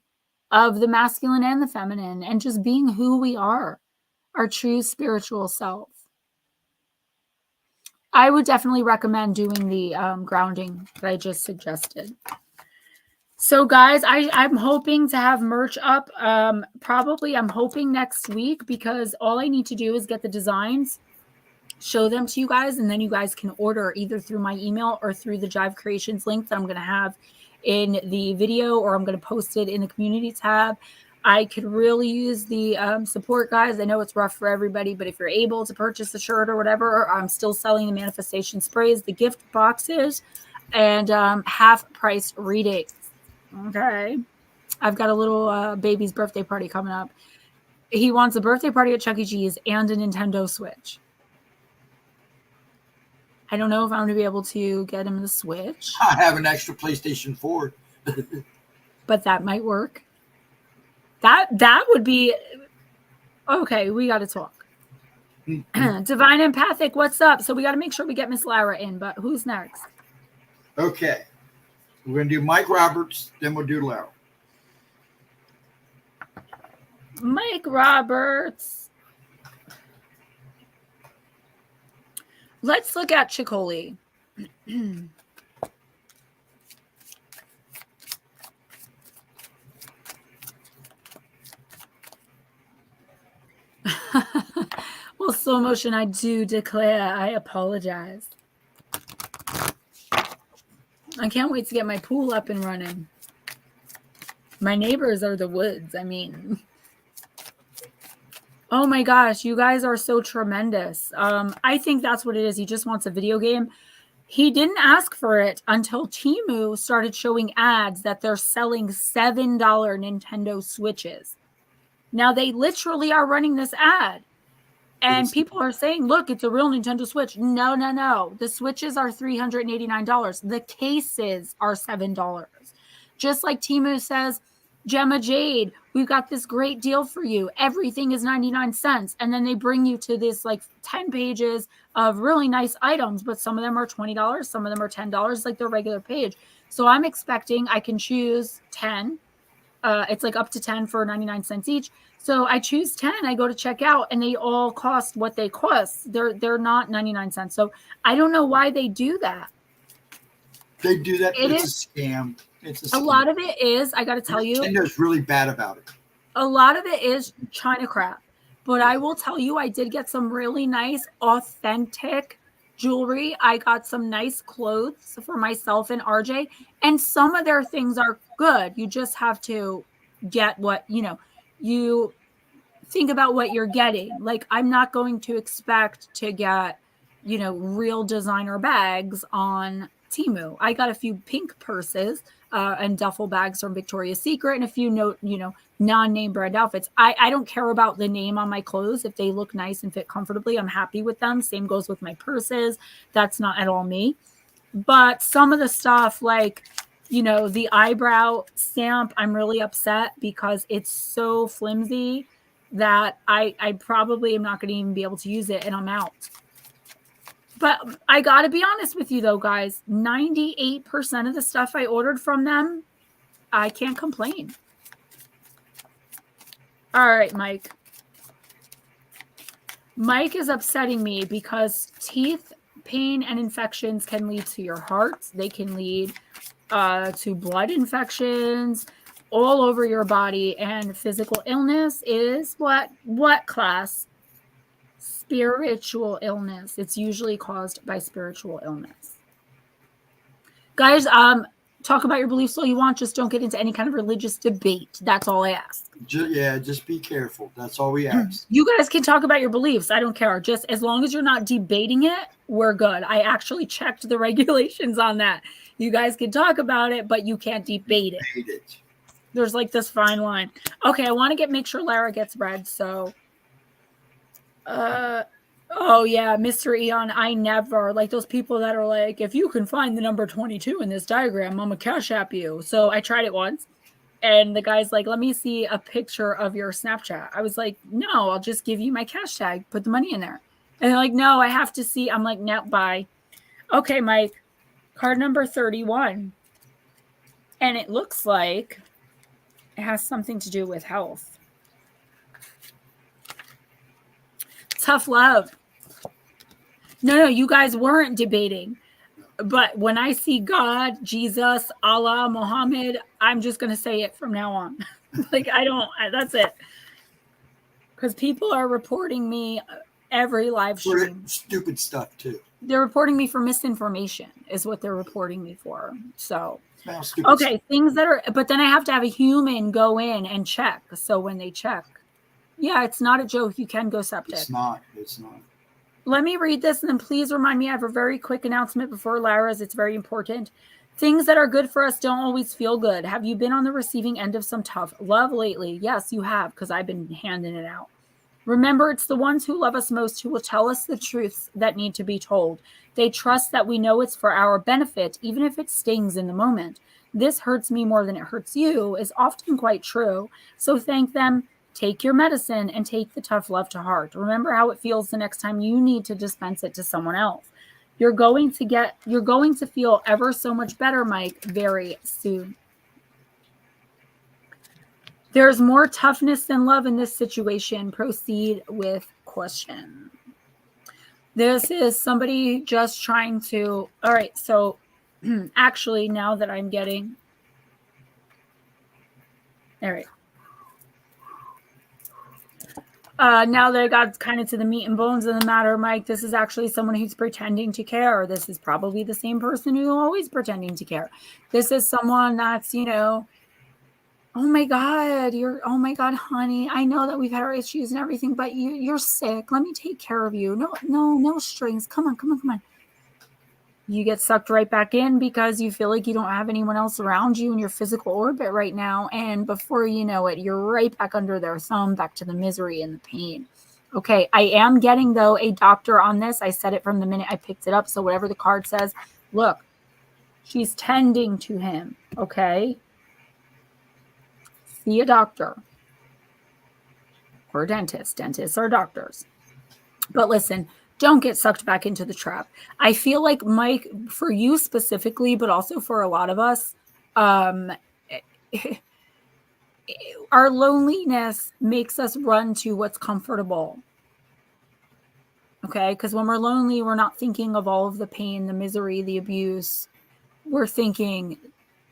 of the masculine and the feminine and just being who we are, our true spiritual self. I would definitely recommend doing the grounding that I just suggested. So guys, I'm hoping to have merch up. Probably I'm hoping next week because all I need to do is get the designs, show them to you guys, and then you guys can order either through my email or through the Jive Creations link that I'm going to have in the video, or I'm going to post it in the community tab. I could really use the support, guys. I know it's rough for everybody, but if you're able to purchase the shirt or whatever, I'm still selling the manifestation sprays, the gift boxes, and half price readings. Okay. I've got a little baby's birthday party coming up. He wants a birthday party at Chuck E. Cheese and a Nintendo Switch. I don't know if I'm going to be able to get him the Switch. I have an extra PlayStation 4. But that might work. That would be... Okay, we got to talk. Divine Empathic, what's up? So we got to make sure we get Miss Lara in, but who's next? Okay. We're going to do Mike Roberts, then we'll do Lara. Mike Roberts. Let's look at Chicoli. Well, slow motion, I do declare I apologize. I can't wait to get my pool up and running. My neighbors are the woods. I mean, oh my gosh, you guys are so tremendous. I think that's what it is. He just wants a video game. He didn't ask for it until Temu started showing ads that they're selling $7 Nintendo Switches. Now they literally are running this ad. And people are saying, look, it's a real Nintendo Switch. No, no, no. The Switches are $389. The cases are $7. Just like Temu says, Gemma Jade, we've got this great deal for you. Everything is 99 cents. And then they bring you to this like 10 pages of really nice items, but some of them are $20. Some of them are $10, like their regular page. So I'm expecting I can choose 10. It's like up to 10 for 99 cents each. So I choose 10, I go to check out, and they all cost what they cost. They're not 99 cents. So I don't know why they do that. They do that. It's a scam. It's a scam. A lot of it is, I got to tell you. Nintendo's really bad about it. A lot of it is China crap. But I will tell you, I did get some really nice, authentic jewelry. I got some nice clothes for myself and RJ. And some of their things are good. You just have to get what, you think about what you're getting. Like, I'm not going to expect to get, real designer bags on Temu. I got a few pink purses and duffel bags from Victoria's Secret and a few non-name brand outfits. I don't care about the name on my clothes. If they look nice and fit comfortably, I'm happy with them. Same goes with my purses. That's not at all me. But some of the stuff like, the eyebrow stamp, I'm really upset because it's so flimsy that I probably am not going to even be able to use it and I'm out. But I got to be honest with you though, guys, 98% of the stuff I ordered from them, I can't complain. All right, Mike. Mike is upsetting me because teeth pain and infections can lead to your heart. They can lead to blood infections all over your body, and physical illness is what class? Spiritual illness. It's usually caused by spiritual illness. Guys, talk about your beliefs all you want. Just don't get into any kind of religious debate. That's all I ask. Just be careful. That's all we ask. You guys can talk about your beliefs. I don't care. Just as long as you're not debating it, we're good. I actually checked the regulations on that. You guys can talk about it, but you can't debate it. There's like this fine line. Okay, I want to make sure Lara gets read. So, oh yeah, Mr. Eon, I never like those people that are like, if you can find the number 22 in this diagram, I'm gonna cash app you. So I tried it once, and the guy's like, let me see a picture of your Snapchat. I was like, no, I'll just give you my cash tag, put the money in there. And they're like, no, I have to see. I'm like, no, bye. Okay, Mike. Card number 31. And it looks like it has something to do with health. Tough love. No, you guys weren't debating. But when I see God, Jesus, Allah, Muhammad, I'm just going to say it from now on. That's it. Because people are reporting me every live stream. Stupid stuff, too. They're reporting me for misinformation is what they're reporting me for. So, okay, things that are, but then I have to have a human go in and check. So when they check, yeah, it's not a joke. You can go septic. It's not. Let me read this and then please remind me. I have a very quick announcement before Lara's. It's very important. Things that are good for us don't always feel good. Have you been on the receiving end of some tough love lately? Yes, you have, because I've been handing it out. Remember, it's the ones who love us most who will tell us the truths that need to be told. They trust that we know it's for our benefit, even if it stings in the moment. This hurts me more than it hurts you is often quite true. So thank them, take your medicine, and take the tough love to heart. Remember how it feels the next time you need to dispense it to someone else. You're going to feel ever so much better, Mike, very soon. There's more toughness than love in this situation. Proceed with question. This is somebody just trying to, all right, so actually now that I'm getting, all right. Now that I got kind of to the meat and bones of the matter, Mike, this is actually someone who's pretending to care. This is probably the same person who's always pretending to care. This is someone that's, you know, oh my God, oh my God, honey, I know that we've had our issues and everything, but you're sick. Let me take care of you. No strings. Come on. You get sucked right back in because you feel like you don't have anyone else around you in your physical orbit right now. And before you know it, you're right back under their thumb, back to the misery and the pain. Okay, I am getting, though, a doctor on this. I said it from the minute I picked it up. So whatever the card says, look, she's tending to him, okay? See a doctor or a dentist. Dentists are doctors. But listen, don't get sucked back into the trap. I feel like, Mike, for you specifically, but also for a lot of us, our loneliness makes us run to what's comfortable. Okay? Because when we're lonely, we're not thinking of all of the pain, the misery, the abuse. We're thinking,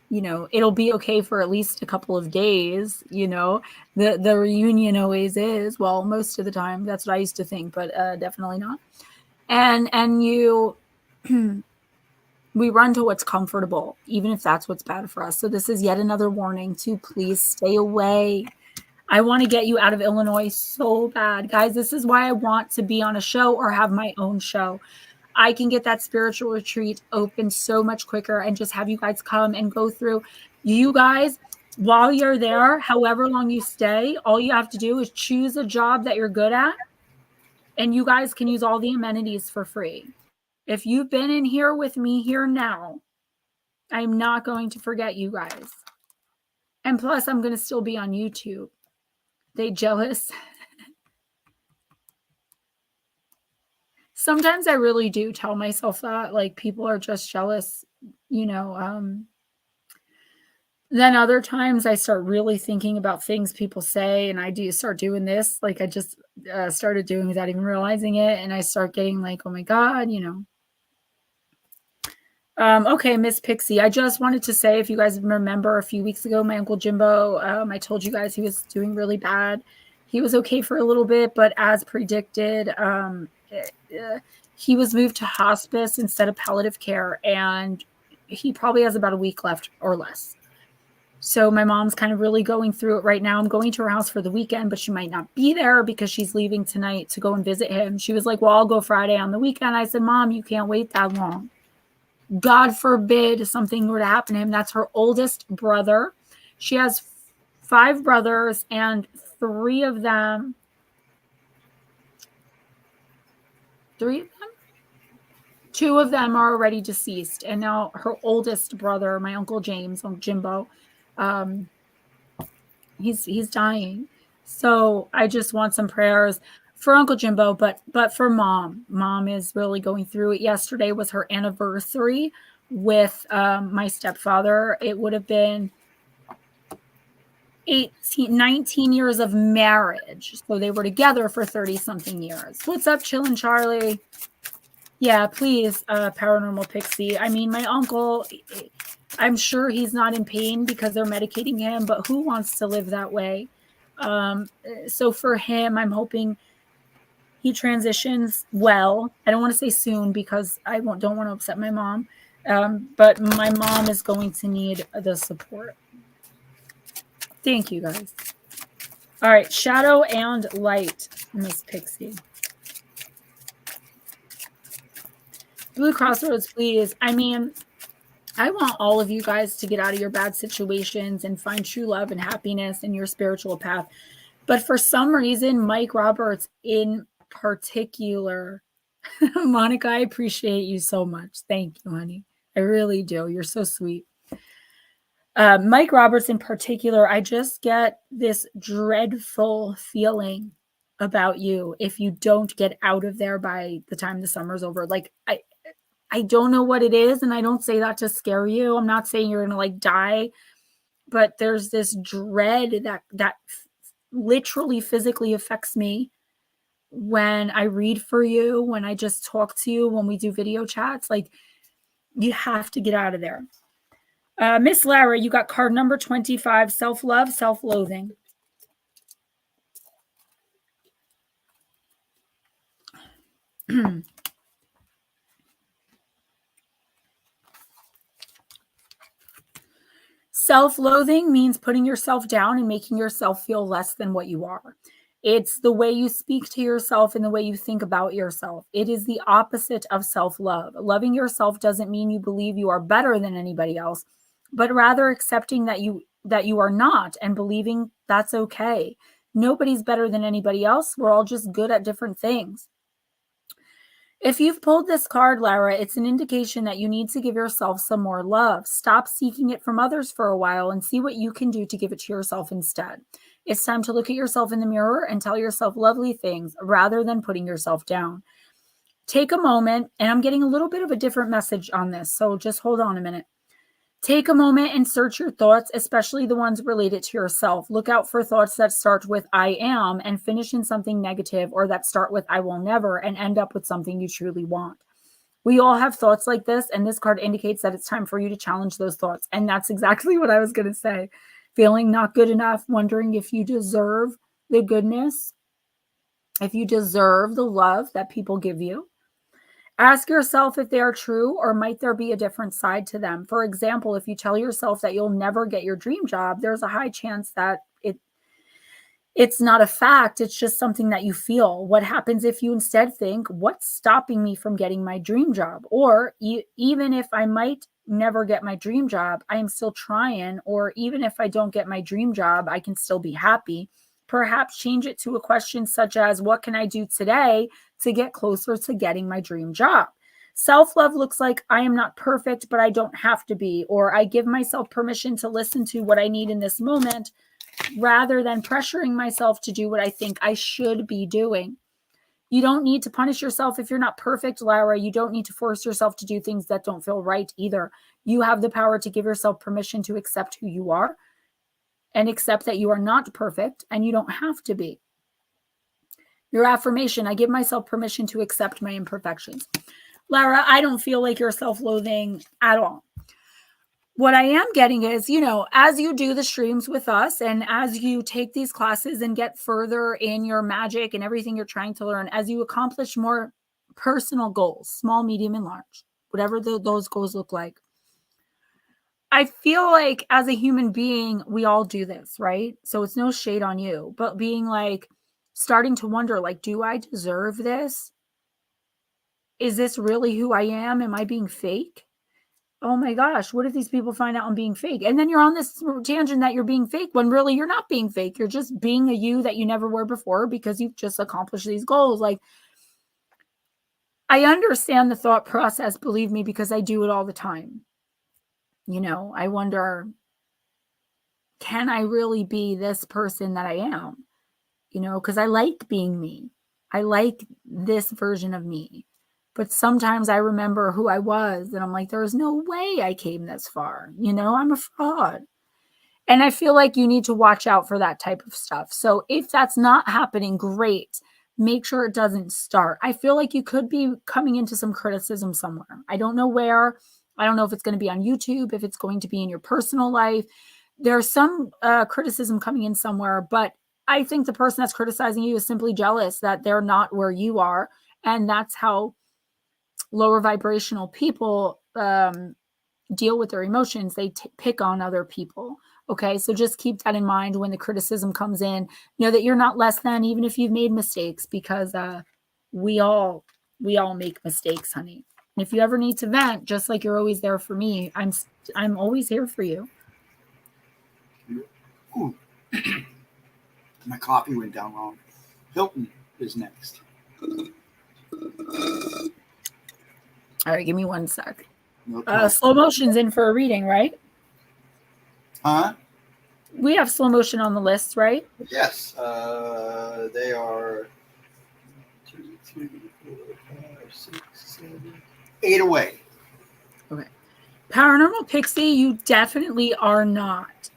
you know, it'll be okay for at least a couple of days, you know. The reunion always is. Well, most of the time, that's what I used to think, but definitely not. And you, we run to what's comfortable, even if that's what's bad for us. So this is yet another warning to please stay away. I want to get you out of Illinois so bad. Guys, this is why I want to be on a show or have my own show. I can get that spiritual retreat open so much quicker and just have you guys come and go through. You guys, while you're there, however long you stay, all you have to do is choose a job that you're good at, and you guys can use all the amenities for free. If you've been in here with me here now, I'm not going to forget you guys. And plus, I'm going to still be on YouTube. They jealous? Sometimes I really do tell myself that, like, people are just jealous, you know. Then other times I start really thinking about things people say, and I do start doing this. Like, I just started doing without even realizing it, and I start getting like, oh my God, you know. Okay, Miss Pixie, I just wanted to say, if you guys remember a few weeks ago, my Uncle Jimbo, I told you guys he was doing really bad. He was okay for a little bit, but as predicted, he was moved to hospice instead of palliative care, and he probably has about a week left or less. So my mom's kind of really going through it right now. I'm going to her house for the weekend, but she might not be there because she's leaving tonight to go and visit him. She was like, well, I'll go Friday on the weekend. I said, Mom, you can't wait that long. God forbid something were to happen to him. That's her oldest brother. She has 5 brothers, and 3 of them, 2 of them are already deceased. And now her oldest brother, my Uncle James, Uncle Jimbo, he's dying. So I just want some prayers for Uncle Jimbo, but for Mom. Mom is really going through it. Yesterday was her anniversary with my stepfather. It would have been 19 years of marriage. So they were together for 30-something years. What's up, Chillin' Charlie? Yeah, please, Paranormal Pixie. I mean, my uncle, I'm sure he's not in pain because they're medicating him, but who wants to live that way? So for him, I'm hoping he transitions well. I don't want to say soon because I don't want to upset my mom. But my mom is going to need the support. Thank you, guys. All right, shadow and light, Miss Pixie. Blue Crossroads, please. I mean, I want all of you guys to get out of your bad situations and find true love and happiness in your spiritual path. But for some reason, Mike Roberts in particular, Monica, I appreciate you so much. Thank you, honey. I really do. You're so sweet. Mike Roberts in particular, I just get this dreadful feeling about you if you don't get out of there by the time the summer's over. Like, I don't know what it is, and I don't say that to scare you. I'm not saying you're going to like die but there's this dread that literally physically affects me when I read for you, when I just talk to you, when we do video chats. Like, you have to get out of there. Miss Lara, you got card number 25, self-love, self-loathing. Self-loathing means putting yourself down and making yourself feel less than what you are. It's the way you speak to yourself and the way you think about yourself. It is the opposite of self-love. Loving yourself doesn't mean you believe you are better than anybody else, but rather accepting that you are not and believing that's okay. Nobody's better than anybody else. We're all just good at different things. If you've pulled this card, Lara, it's an indication that you need to give yourself some more love. Stop seeking it from others for a while and see what you can do to give it to yourself instead. It's time to look at yourself in the mirror and tell yourself lovely things rather than putting yourself down. Take a moment, and I'm getting a little bit of a different message on this, so just hold on a minute. Take a moment and search your thoughts, especially the ones related to yourself. Look out for thoughts that start with I am and finish in something negative, or that start with I will never and end up with something you truly want. We all have thoughts like this, and this card indicates that it's time for you to challenge those thoughts. And that's exactly what I was going to say. Feeling not good enough, wondering if you deserve the goodness, if you deserve the love that people give you. Ask yourself if they are true, or might there be a different side to them. For example, if you tell yourself that you'll never get your dream job, there's a high chance that it's not a fact. It's just something that you feel. What happens if you instead think, what's stopping me from getting my dream job? Or even if I might never get my dream job, I am still trying. Or even if I don't get my dream job, I can still be happy. Perhaps change it to a question such as, what can I do today to get closer to getting my dream job? Self-love looks like, I am not perfect, but I don't have to be. Or I give myself permission to listen to what I need in this moment, rather than pressuring myself to do what I think I should be doing. You don't need to punish yourself if you're not perfect, Lara. You don't need to force yourself to do things that don't feel right either. You have the power to give yourself permission to accept who you are and accept that you are not perfect, and you don't have to be. Your affirmation, I give myself permission to accept my imperfections. Lara, I don't feel like you're self-loathing at all. What I am getting is, as you do the streams with us and as you take these classes and get further in your magic and everything you're trying to learn, as you accomplish more personal goals, small, medium, and large, whatever those goals look like, I feel like as a human being, we all do this, right? So it's no shade on you, but being like, starting to wonder, like, do I deserve this? Is this really who I am? Am I being fake? Oh my gosh, what if these people find out I'm being fake? And then you're on this tangent that you're being fake when really you're not being fake. You're just being a you that you never were before because you've just accomplished these goals. Like, I understand the thought process, believe me, because I do it all the time. I wonder, can I really be this person that I am? Because I like being me. I like this version of me. But sometimes I remember who I was and I'm like, there's no way I came this far. I'm a fraud. And I feel like you need to watch out for that type of stuff. So if that's not happening, great. Make sure it doesn't start. I feel like you could be coming into some criticism somewhere. I don't know where. I don't know if it's going to be on YouTube, if it's going to be in your personal life. There's some criticism coming in somewhere, but I think the person that's criticizing you is simply jealous that they're not where you are. And that's how lower vibrational people deal with their emotions. They pick on other people. Okay, so just keep that in mind when the criticism comes in. Know that you're not less than, even if you've made mistakes, because we all make mistakes, honey. And if you ever need to vent, just like you're always there for me, I'm always here for you. Ooh. My coffee went down wrong. Hilton is next. All right, give me one sec. No slow motion's in for a reading, right? Huh? We have slow motion on the list, right? Yes. They are 2, 3, 4, 5, 6, 7, 8 away. Okay. Paranormal Pixie, you definitely are not.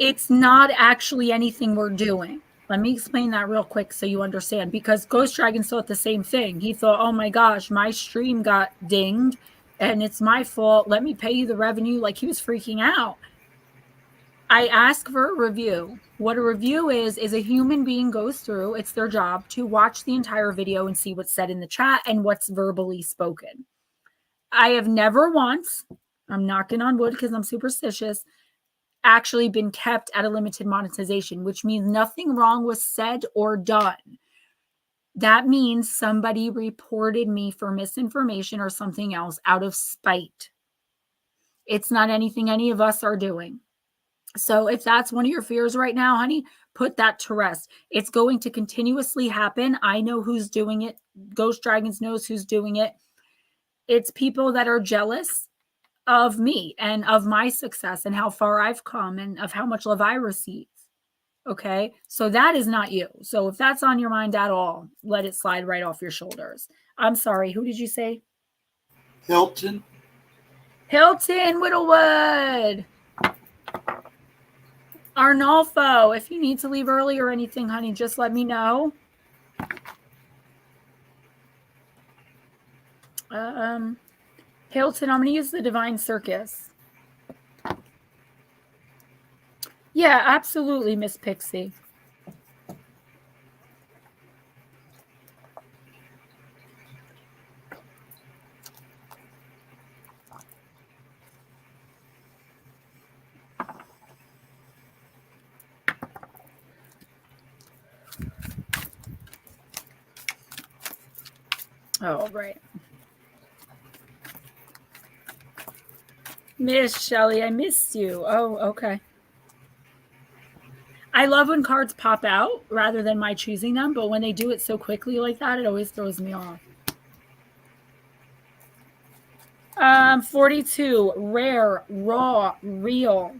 It's not actually anything we're doing. Let me explain that real quick so you understand, because Ghost Dragon thought the same thing. He thought, oh my gosh, my stream got dinged and it's my fault. Let me pay you the revenue. Like, he was freaking out. I ask for a review. What a review is a human being goes through, it's their job to watch the entire video and see what's said in the chat and what's verbally spoken. I have never once, I'm knocking on wood because I'm superstitious, actually been kept at a limited monetization, which means nothing wrong was said or done. That means somebody reported me for misinformation or something else out of spite. It's not anything any of us are doing. So if that's one of your fears right now, honey, put that to rest. It's going to continuously happen. I know who's doing it. Ghost Dragons knows who's doing it. It's people that are jealous of me and of my success and how far I've come and of how much love I receive. Okay. So that is not you. So if that's on your mind at all, let it slide right off your shoulders. I'm sorry. Who did you say? Hilton. Hilton Whittlewood. Arnolfo, if you need to leave early or anything, honey, just let me know. Hilton, I'm going to use the Divine Circus. Yeah, absolutely, Miss Pixie. Oh, right. Miss Shelley, I missed you. Oh, okay. I love when cards pop out rather than my choosing them, but when they do it so quickly like that, it always throws me off. 42, rare, raw, real.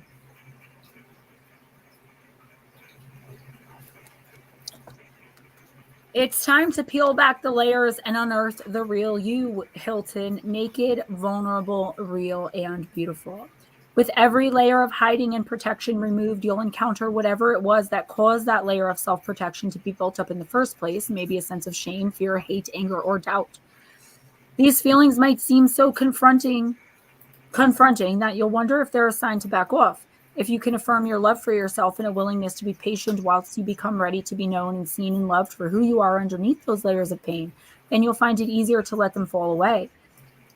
It's time to peel back the layers and unearth the real you, Hilton. Naked, vulnerable, real, and beautiful. With every layer of hiding and protection removed, you'll encounter whatever it was that caused that layer of self-protection to be built up in the first place, maybe a sense of shame, fear, hate, anger, or doubt. These feelings might seem so confronting that you'll wonder if they're a sign to back off. If you can affirm your love for yourself and a willingness to be patient whilst you become ready to be known and seen and loved for who you are underneath those layers of pain, then you'll find it easier to let them fall away.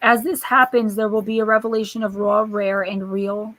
As this happens, there will be a revelation of a raw, rare, and real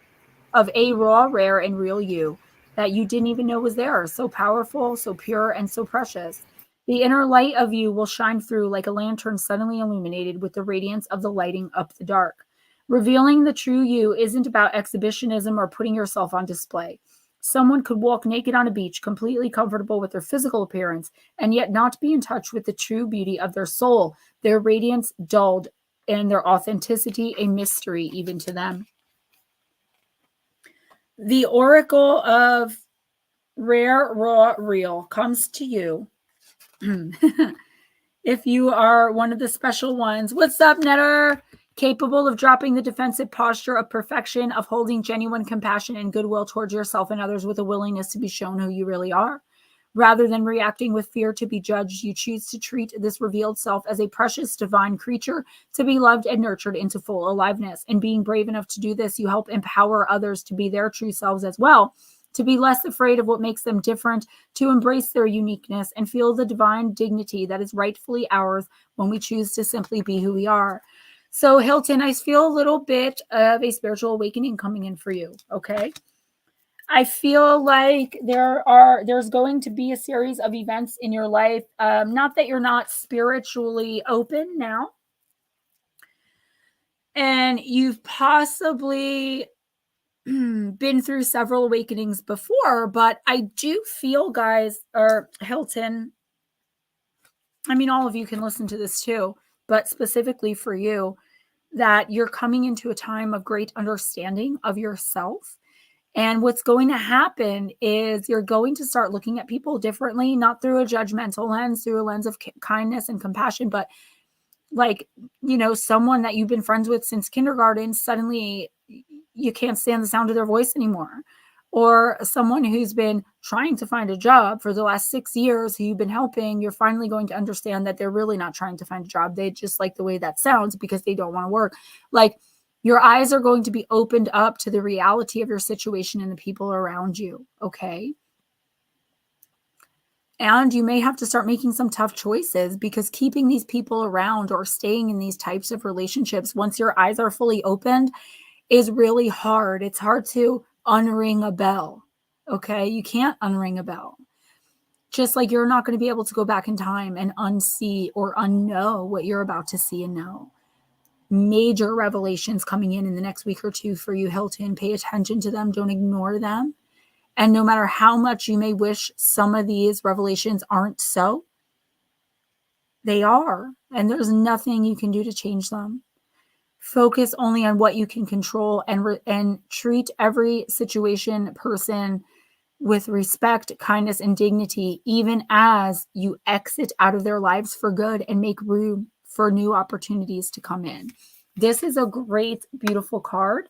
you that you didn't even know was there. So powerful, so pure, and so precious. The inner light of you will shine through like a lantern suddenly illuminated with the radiance of the lighting up the dark. Revealing the true you isn't about exhibitionism or putting yourself on display. Someone could walk naked on a beach, completely comfortable with their physical appearance, and yet not be in touch with the true beauty of their soul, their radiance dulled, and their authenticity a mystery even to them. The Oracle of Rare, Raw, Real comes to you. If you are one of the special ones. What's up, Netter? Capable of dropping the defensive posture of perfection, of holding genuine compassion and goodwill towards yourself and others with a willingness to be shown who you really are. Rather than reacting with fear to be judged, you choose to treat this revealed self as a precious divine creature to be loved and nurtured into full aliveness. And being brave enough to do this, you help empower others to be their true selves as well, to be less afraid of what makes them different, to embrace their uniqueness and feel the divine dignity that is rightfully ours when we choose to simply be who we are. So, Hilton, I feel a little bit of a spiritual awakening coming in for you, okay? I feel like there's going to be a series of events in your life. Not that you're not spiritually open now. And you've possibly been through several awakenings before, but I do feel, guys, or Hilton, I mean, all of you can listen to this too, but specifically for you, that you're coming into a time of great understanding of yourself. And what's going to happen is you're going to start looking at people differently, not through a judgmental lens, through a lens of kindness and compassion, but like, you know, someone that you've been friends with since kindergarten, suddenly you can't stand the sound of their voice anymore. or someone who's been trying to find a job for the last 6 years who you've been helping, you're finally going to understand that they're really not trying to find a job. They just like the way that sounds because they don't want to work. Like, your eyes are going to be opened up to the reality of your situation and the people around you, okay? And you may have to start making some tough choices, because keeping these people around or staying in these types of relationships, once your eyes are fully opened, is really hard. It's hard to unring a bell, okay? You can't unring a bell. Just like you're not going to be able to go back in time and unsee or unknow what you're about to see and know. Major revelations coming in the next week or two for you, Hilton. Pay attention to them. Don't ignore them. And no matter how much you may wish some of these revelations aren't so, they are. And there's nothing you can do to change them. Focus only on what you can control, and treat every situation, person with respect, kindness, and dignity, even as you exit out of their lives for good and make room for new opportunities to come in. This is a great, beautiful card.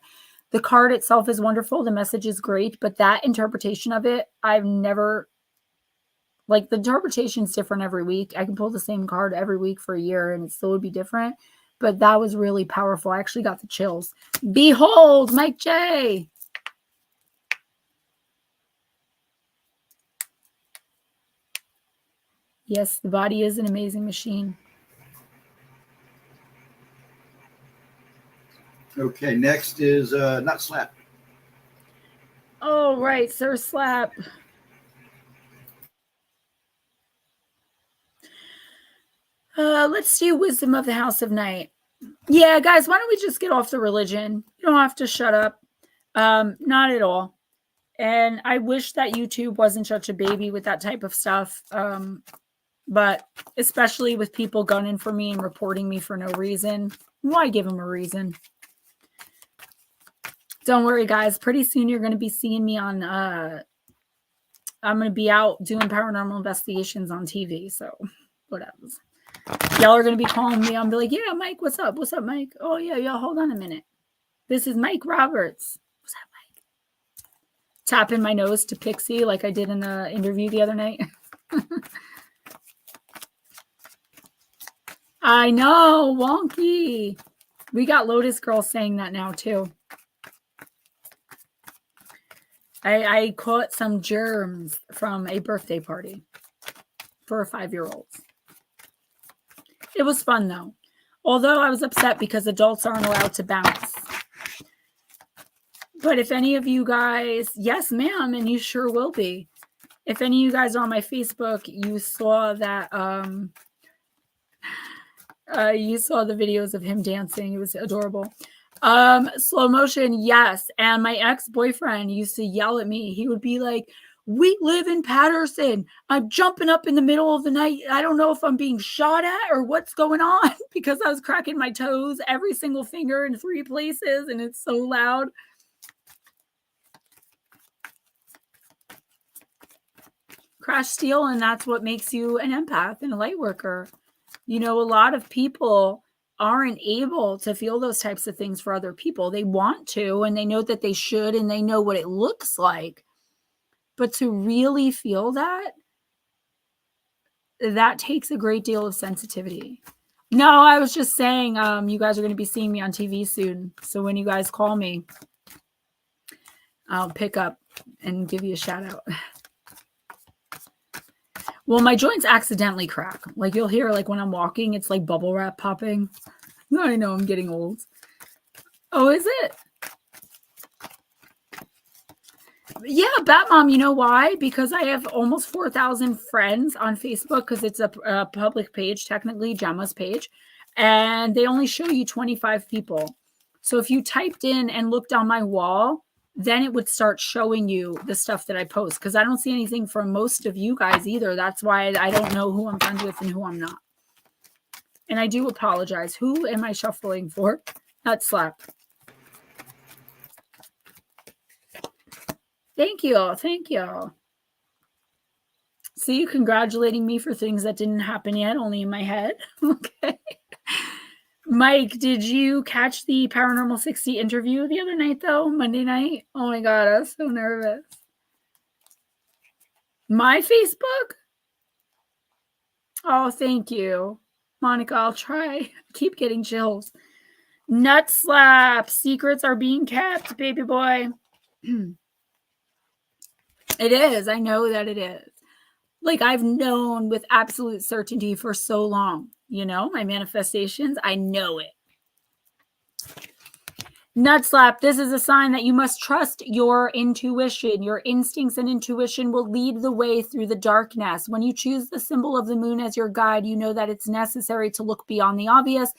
The card itself is wonderful. The message is great, but that interpretation of it, I've never, like, the interpretation is different every week. I can pull the same card every week for a year and it still would be different, but that was really powerful. I actually got the chills. Behold, Mike J. Yes, the body is an amazing machine. Okay, next is not slap. Oh, right, Sir Slap. Let's do Wisdom of the House of Night. Yeah, guys, why don't we just get off the religion? You don't have to shut up. Not at all. And I wish that YouTube wasn't such a baby with that type of stuff. But especially with people gunning for me and reporting me for no reason. Why give them a reason? Don't worry, guys. Pretty soon you're going to be seeing me on, I'm going to be out doing paranormal investigations on TV. So whatever. Y'all are going to be calling me. I'll be like, yeah, Mike, what's up? What's up, Mike? Oh, yeah, y'all, hold on a minute. This is Mike Roberts. What's up, Mike? Tapping my nose to Pixie like I did in the interview the other night. I know, wonky. We got Lotus Girl saying that now, too. I caught some germs from a birthday party for a 5-year-old. It was fun, though. Although I was upset because adults aren't allowed to bounce. But if any of you guys, yes, ma'am, and you sure will be. If any of you guys are on my Facebook, you saw that, you saw the videos of him dancing. It was adorable. Slow motion, yes. And my ex-boyfriend used to yell at me. He would be like, we live in Patterson. I'm jumping up in the middle of the night. I don't know if I'm being shot at or what's going on, because I was cracking my toes, every single finger in 3 places, and it's so loud. Crash steal, and that's what makes you an empath and a light worker. You know, a lot of people aren't able to feel those types of things for other people. They want to, and they know that they should, and they know what it looks like. But to really feel that takes a great deal of sensitivity. No, I was just saying, you guys are going to be seeing me on TV soon. So when you guys call me, I'll pick up and give you a shout out. Well, my joints accidentally crack. Like, you'll hear, like, when I'm walking, it's like bubble wrap popping. I know I'm getting old. Oh, is it? Yeah, Batmom, you know why? Because I have almost 4,000 friends on Facebook, because it's a public page, technically, Gemma's page. And they only show you 25 people. So if you typed in and looked on my wall, then it would start showing you the stuff that I post, because I don't see anything from most of you guys either. That's why I don't know who I'm friends with and who I'm not. And I do apologize. Who am I shuffling for? That slap. Thank you. Thank you. See, you congratulating me for things that didn't happen yet, only in my head. Okay. Mike, did you catch the Paranormal 60 interview the other night, though? Monday night? Oh my God, I was so nervous. My Facebook? Oh, thank you. Monica, I'll try. I keep getting chills. Nut slap. Secrets are being kept, baby boy. It is. I know that it is. Like, I've known with absolute certainty for so long, my manifestations, I know it. Nut slap. This is a sign that you must trust your intuition. Your instincts and intuition will lead the way through the darkness. When you choose the symbol of the moon as your guide, you know that it's necessary to look beyond the obvious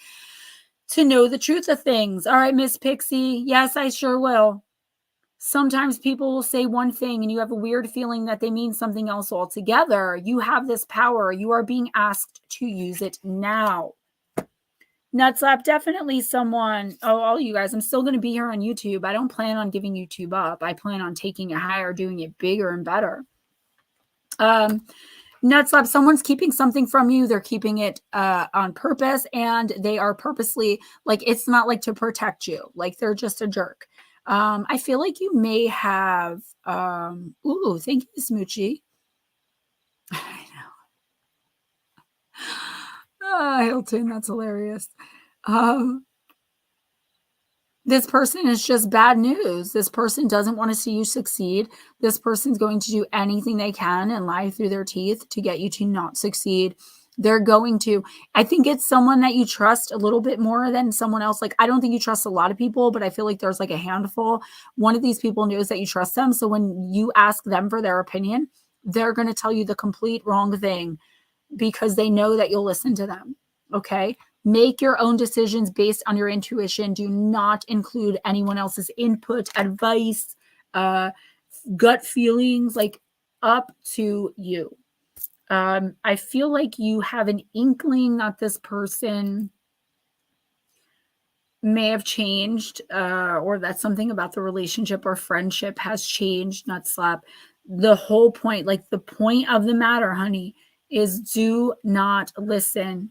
to know the truth of things. All right, Miss Pixie. Yes, I sure will. Sometimes people will say one thing and you have a weird feeling that they mean something else altogether. You have this power. You are being asked to use it now. Nutslap, definitely someone. Oh, all you guys, I'm still going to be here on YouTube. I don't plan on giving YouTube up. I plan on taking it higher, doing it bigger and better. Nutslap, someone's keeping something from you. They're keeping it on purpose, and they are purposely, like, it's not like to protect you. Like, they're just a jerk. I feel like you may have, ooh, thank you, Smoochie. I know. Hilton, that's hilarious. This person is just bad news. This person doesn't want to see you succeed. This person's going to do anything they can and lie through their teeth to get you to not succeed. They're going to, I think it's someone that you trust a little bit more than someone else. Like, I don't think you trust a lot of people, but I feel like there's like a handful. One of these people knows that you trust them. So when you ask them for their opinion, they're going to tell you the complete wrong thing because they know that you'll listen to them. Okay. Make your own decisions based on your intuition. Do not include anyone else's input, advice, gut feelings, like up to you. I feel like you have an inkling that this person may have changed or that something about the relationship or friendship has changed. Nut slap. The whole point, like the point of the matter, honey, is do not listen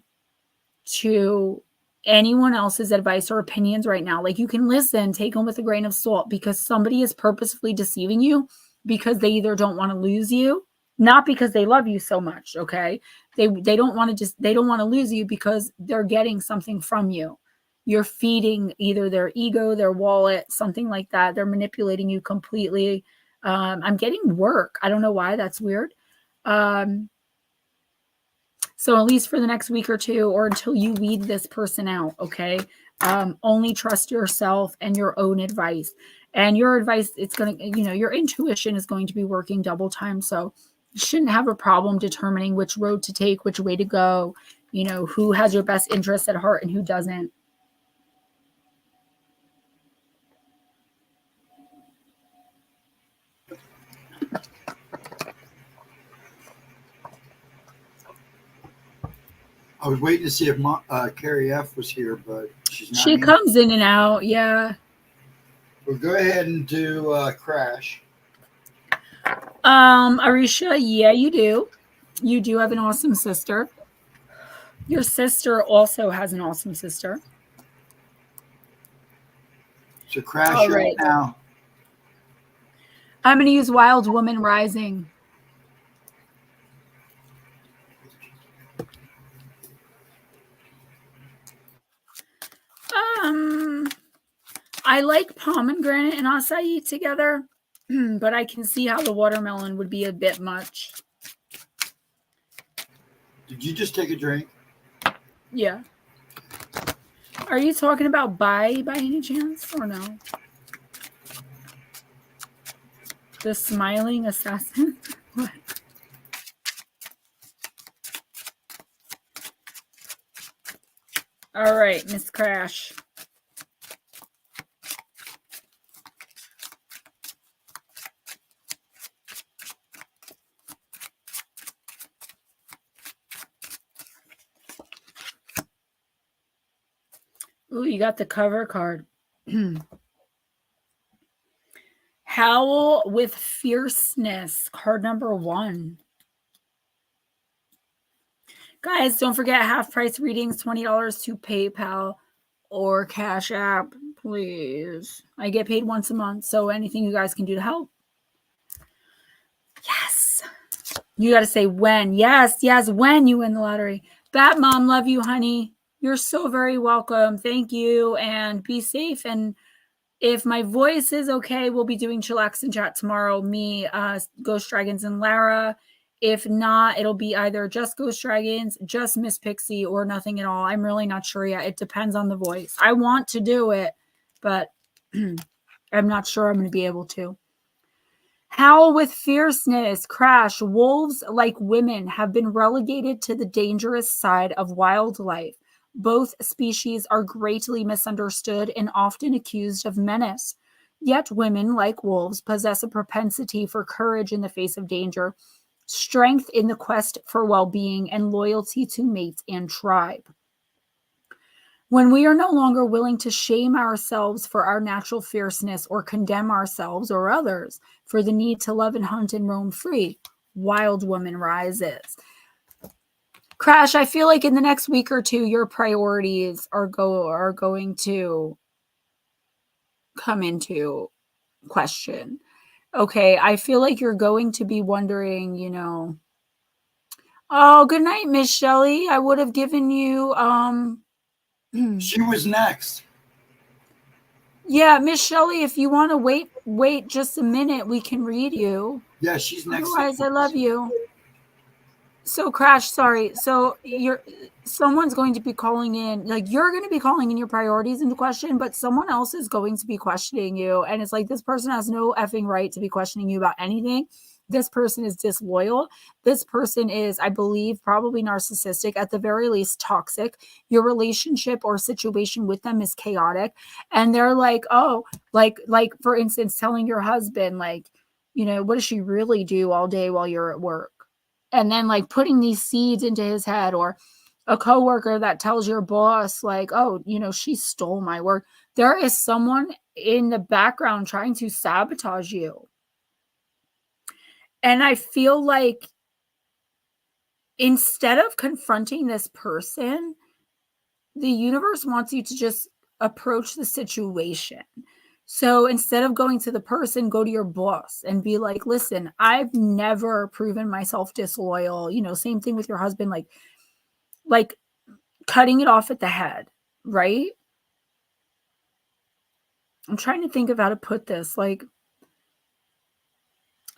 to anyone else's advice or opinions right now. Like, you can listen, take them with a grain of salt, because somebody is purposefully deceiving you because they either don't want to lose you, not because they love you so much. Okay. They don't want to lose you because they're getting something from you. You're feeding either their ego, their wallet, something like that. They're manipulating you completely. I'm getting work. I don't know why. That's weird. So at least for the next week or two, or until you weed this person out, okay? Only trust yourself and your own advice. And your advice, it's going to, your intuition is going to be working double time. So you shouldn't have a problem determining which road to take, which way to go, who has your best interests at heart and who doesn't. I was waiting to see if Carrie F was here, but she's not. She comes in and out, yeah. Well, go ahead and do Crash. Arisha, yeah, you do. You do have an awesome sister. Your sister also has an awesome sister. So Crash right now. I'm going to use Wild Woman Rising. I like pomegranate and acai together, but I can see how the watermelon would be a bit much. Did you just take a drink? Yeah. Are you talking about by any chance or no? The smiling assassin? What? All right, Miss Crash. Ooh, you got the cover card. Howl with Fierceness, card number 1. Guys, don't forget half price readings, $20 to PayPal. or Cash App, please. I get paid once a month, so anything you guys can do to help. Yes. You got to say when. Yes, when you win the lottery. Bat Mom, love you, honey. You're so very welcome. Thank you, and be safe. And if my voice is okay, we'll be doing Chillax and Chat tomorrow. Me, Ghost Dragons, and Lara. If not, it'll be either just Ghost Dragons, just Miss Pixie, or nothing at all. I'm really not sure yet. It depends on the voice. I want to do it, but I'm not sure I'm going to be able to. Howl with fierceness. Crash. Wolves, like women, have been relegated to the dangerous side of wildlife. Both species are greatly misunderstood and often accused of menace. Yet women, like wolves, possess a propensity for courage in the face of danger, strength in the quest for well-being, and loyalty to mate and tribe. When we are no longer willing to shame ourselves for our natural fierceness or condemn ourselves or others for the need to love and hunt and roam free, wild woman rises. Crash, I feel like in the next week or two, your priorities are going to come into question. Okay, I feel like you're going to be wondering, oh, good night, Miss Shelley. I would have given you She was next. Yeah, Miss Shelley, if you want to wait just a minute, we can read you. Yeah, she's next. Otherwise, I love you. So, Crash, sorry. So, someone's going to be calling in, like you're going to be calling in your priorities into question, but someone else is going to be questioning you. And it's like, this person has no effing right to be questioning you about anything. This person is disloyal. This person is, I believe, probably narcissistic, at the very least toxic. Your relationship or situation with them is chaotic. And they're like, oh, like for instance, telling your husband, like, what does she really do all day while you're at work? And then like putting these seeds into his head, or a coworker that tells your boss like, oh, she stole my work. There is someone in the background trying to sabotage you. And I feel like instead of confronting this person, the universe wants you to just approach the situation. So instead of going to the person, go to your boss and be like, listen, I've never proven myself disloyal. Same thing with your husband, like cutting it off at the head, right? I'm trying to think of how to put this. Like,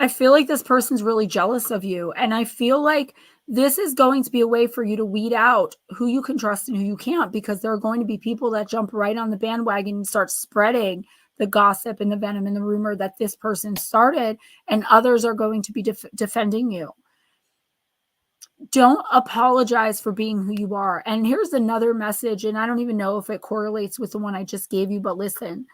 I feel like this person's really jealous of you. And I feel like this is going to be a way for you to weed out who you can trust and who you can't, because there are going to be people that jump right on the bandwagon and start spreading the gossip and the venom and the rumor that this person started, and others are going to be defending you. Don't apologize for being who you are. And here's another message, and I don't even know if it correlates with the one I just gave you, but listen.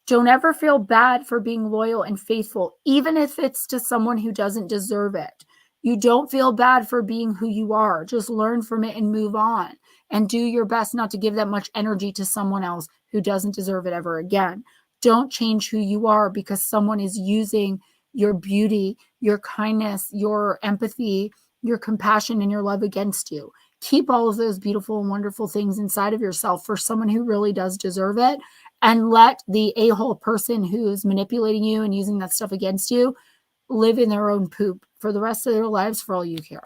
Don't ever feel bad for being loyal and faithful, even if it's to someone who doesn't deserve it. You don't feel bad for being who you are. Just learn from it and move on. And do your best not to give that much energy to someone else who doesn't deserve it ever again. Don't change who you are because someone is using your beauty, your kindness, your empathy, your compassion, and your love against you. Keep all of those beautiful and wonderful things inside of yourself for someone who really does deserve it. And let the a-hole person who's manipulating you and using that stuff against you live in their own poop for the rest of their lives, for all you care.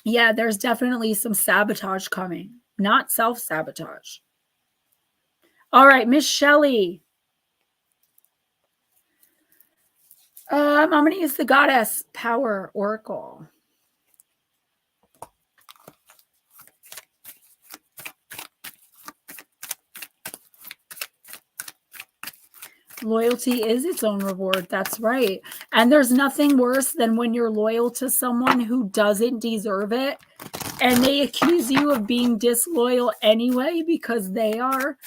Yeah, there's definitely some sabotage coming, not self-sabotage. All right, Miss Shelley. I'm going to use the Goddess Power Oracle. Loyalty is its own reward. That's right. And there's nothing worse than when you're loyal to someone who doesn't deserve it and they accuse you of being disloyal anyway because they are.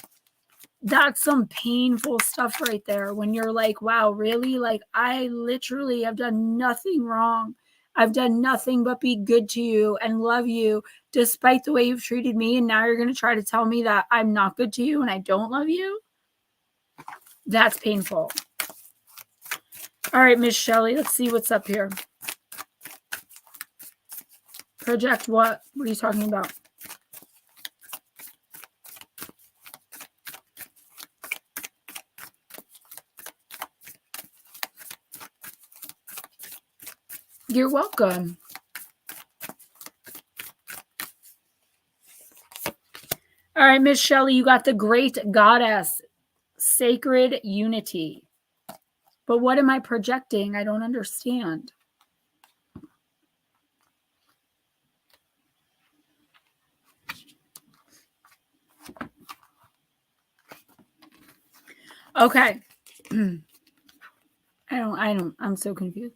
That's some painful stuff right there, when you're like, wow, really? Like, I literally have done nothing wrong. I've done nothing but be good to you and love you despite the way you've treated me. And now you're going to try to tell me that I'm not good to you and I don't love you? That's painful. All right, Miss Shelley, let's see what's up here. Project what? What are you talking about? You're welcome. All right, Miss Shelley, you got the great goddess, sacred unity. But what am I projecting? I don't understand. Okay. I'm so confused.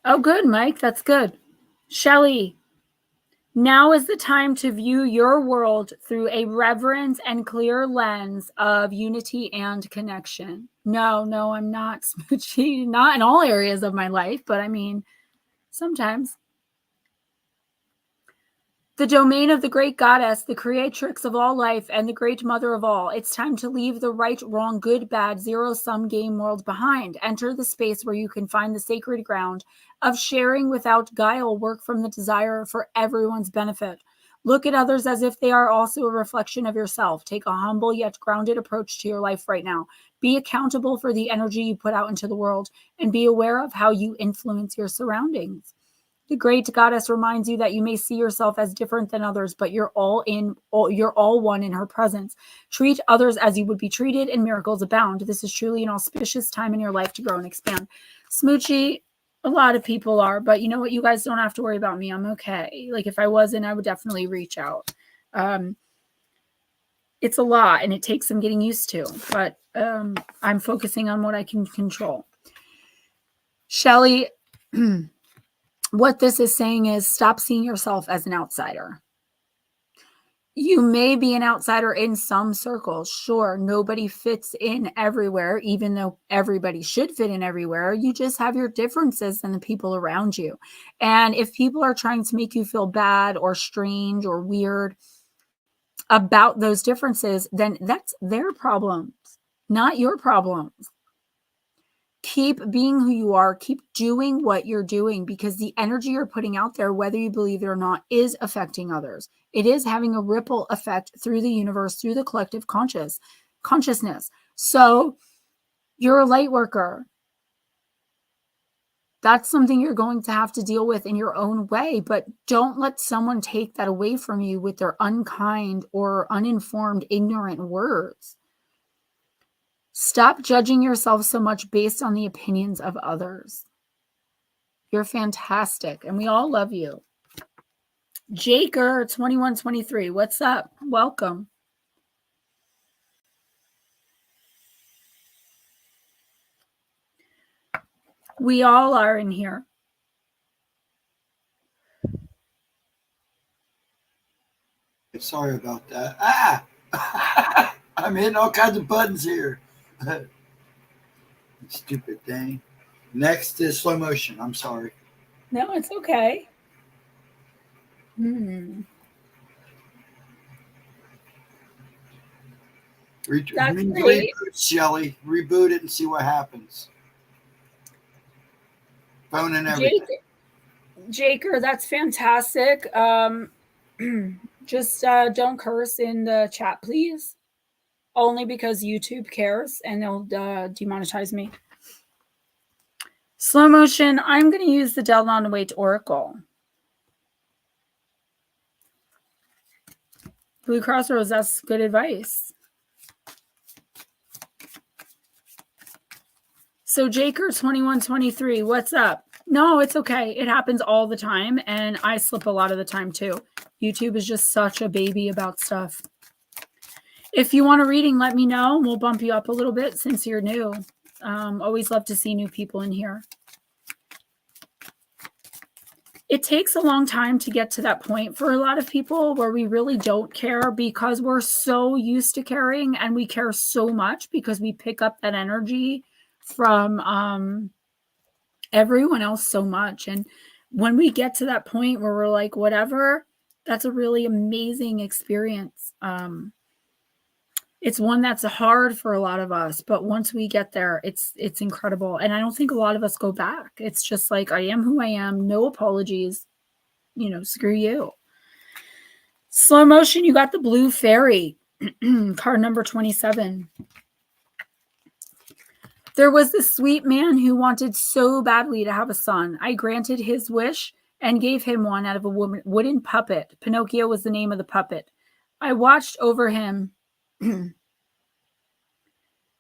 Oh, good, Mike. That's good. Shelley, now is the time to view your world through a reverent and clear lens of unity and connection. No, I'm not smoochy. Not in all areas of my life, but I mean, sometimes. The domain of the great goddess, the creatrix of all life, and the great mother of all. It's time to leave the right, wrong, good, bad, zero-sum game world behind. Enter the space where you can find the sacred ground of sharing without guile, work from the desire for everyone's benefit. Look at others as if they are also a reflection of yourself. Take a humble yet grounded approach to your life right now. Be accountable for the energy you put out into the world, and be aware of how you influence your surroundings. The great goddess reminds you that you may see yourself as different than others, but you're all one in her presence. Treat others as you would be treated, and miracles abound. This is truly an auspicious time in your life to grow and expand. Smoochy, a lot of people are, but you know what? You guys don't have to worry about me. I'm okay. Like if I wasn't, I would definitely reach out. It's a lot, and it takes some getting used to, but I'm focusing on what I can control. Shelley, what this is saying is stop seeing yourself as an outsider. You may be an outsider in some circles. Sure, nobody fits in everywhere, even though everybody should fit in everywhere. You just have your differences than the people around you. And if people are trying to make you feel bad or strange or weird about those differences, then that's their problems, not your problems. Keep being who you are. Keep doing what you're doing, because the energy you're putting out there, whether you believe it or not, is affecting others. It is having a ripple effect through the universe, through the collective consciousness. So you're a light worker. That's something you're going to have to deal with in your own way, but don't let someone take that away from you with their unkind or uninformed, ignorant words. Stop judging yourself so much based on the opinions of others. You're fantastic, and we all love you. Jaker 2123, what's up? Welcome. We all are in here. Sorry about that. I'm hitting all kinds of buttons here. Stupid thing. Next is slow motion. I'm sorry. No, it's okay. That's great. Reboot, Shelly. Reboot it and see what happens. Phone and everything. Jaker, that's fantastic. Just don't curse in the chat, please. Only because YouTube cares and they'll demonetize me. Slow motion, I'm going to use the Delnon Waite Oracle. Blue Crossroads, that's good advice. So Jaker 2123, what's up? No, it's okay. It happens all the time, and I slip a lot of the time too. YouTube is just such a baby about stuff. If you want a reading, let me know. We'll bump you up a little bit since you're new. Always love to see new people in here. It takes a long time to get to that point for a lot of people where we really don't care, because we're so used to caring, and we care so much because we pick up that energy from everyone else so much. And when we get to that point where we're like, whatever, that's a really amazing experience. It's one that's hard for a lot of us, but once we get there, it's incredible. And I don't think a lot of us go back. It's just like, I am who I am. No apologies. Screw you. Slow motion, you got the blue fairy, card number 27. There was this sweet man who wanted so badly to have a son. I granted his wish and gave him one out of a wooden puppet. Pinocchio was the name of the puppet. I watched over him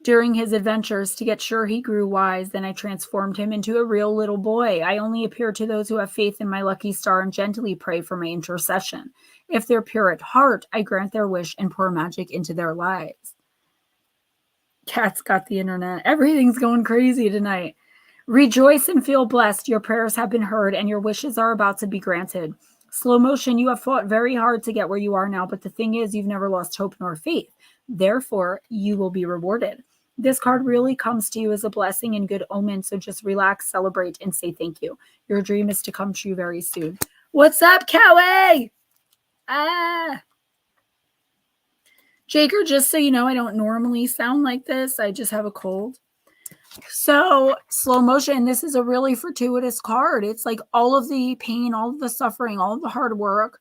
during his adventures to get sure he grew wise. Then I transformed him into a real little boy. I only appear to those who have faith in my lucky star and gently pray for my intercession. If they're pure at heart, I grant their wish and pour magic into their lives. Cat's got the internet. Everything's going crazy tonight. Rejoice and feel blessed. Your prayers have been heard and your wishes are about to be granted. Slow motion, you have fought very hard to get where you are now, but the thing is, you've never lost hope nor faith. Therefore, you will be rewarded. This card really comes to you as a blessing and good omen, so just relax, celebrate, and say thank you. Your dream is to come true very soon. What's up, Cowie? Jaker, just so you know, I don't normally sound like this. I just have a cold. So, slow motion, this is a really fortuitous card. It's like all of the pain, all of the suffering, all of the hard work,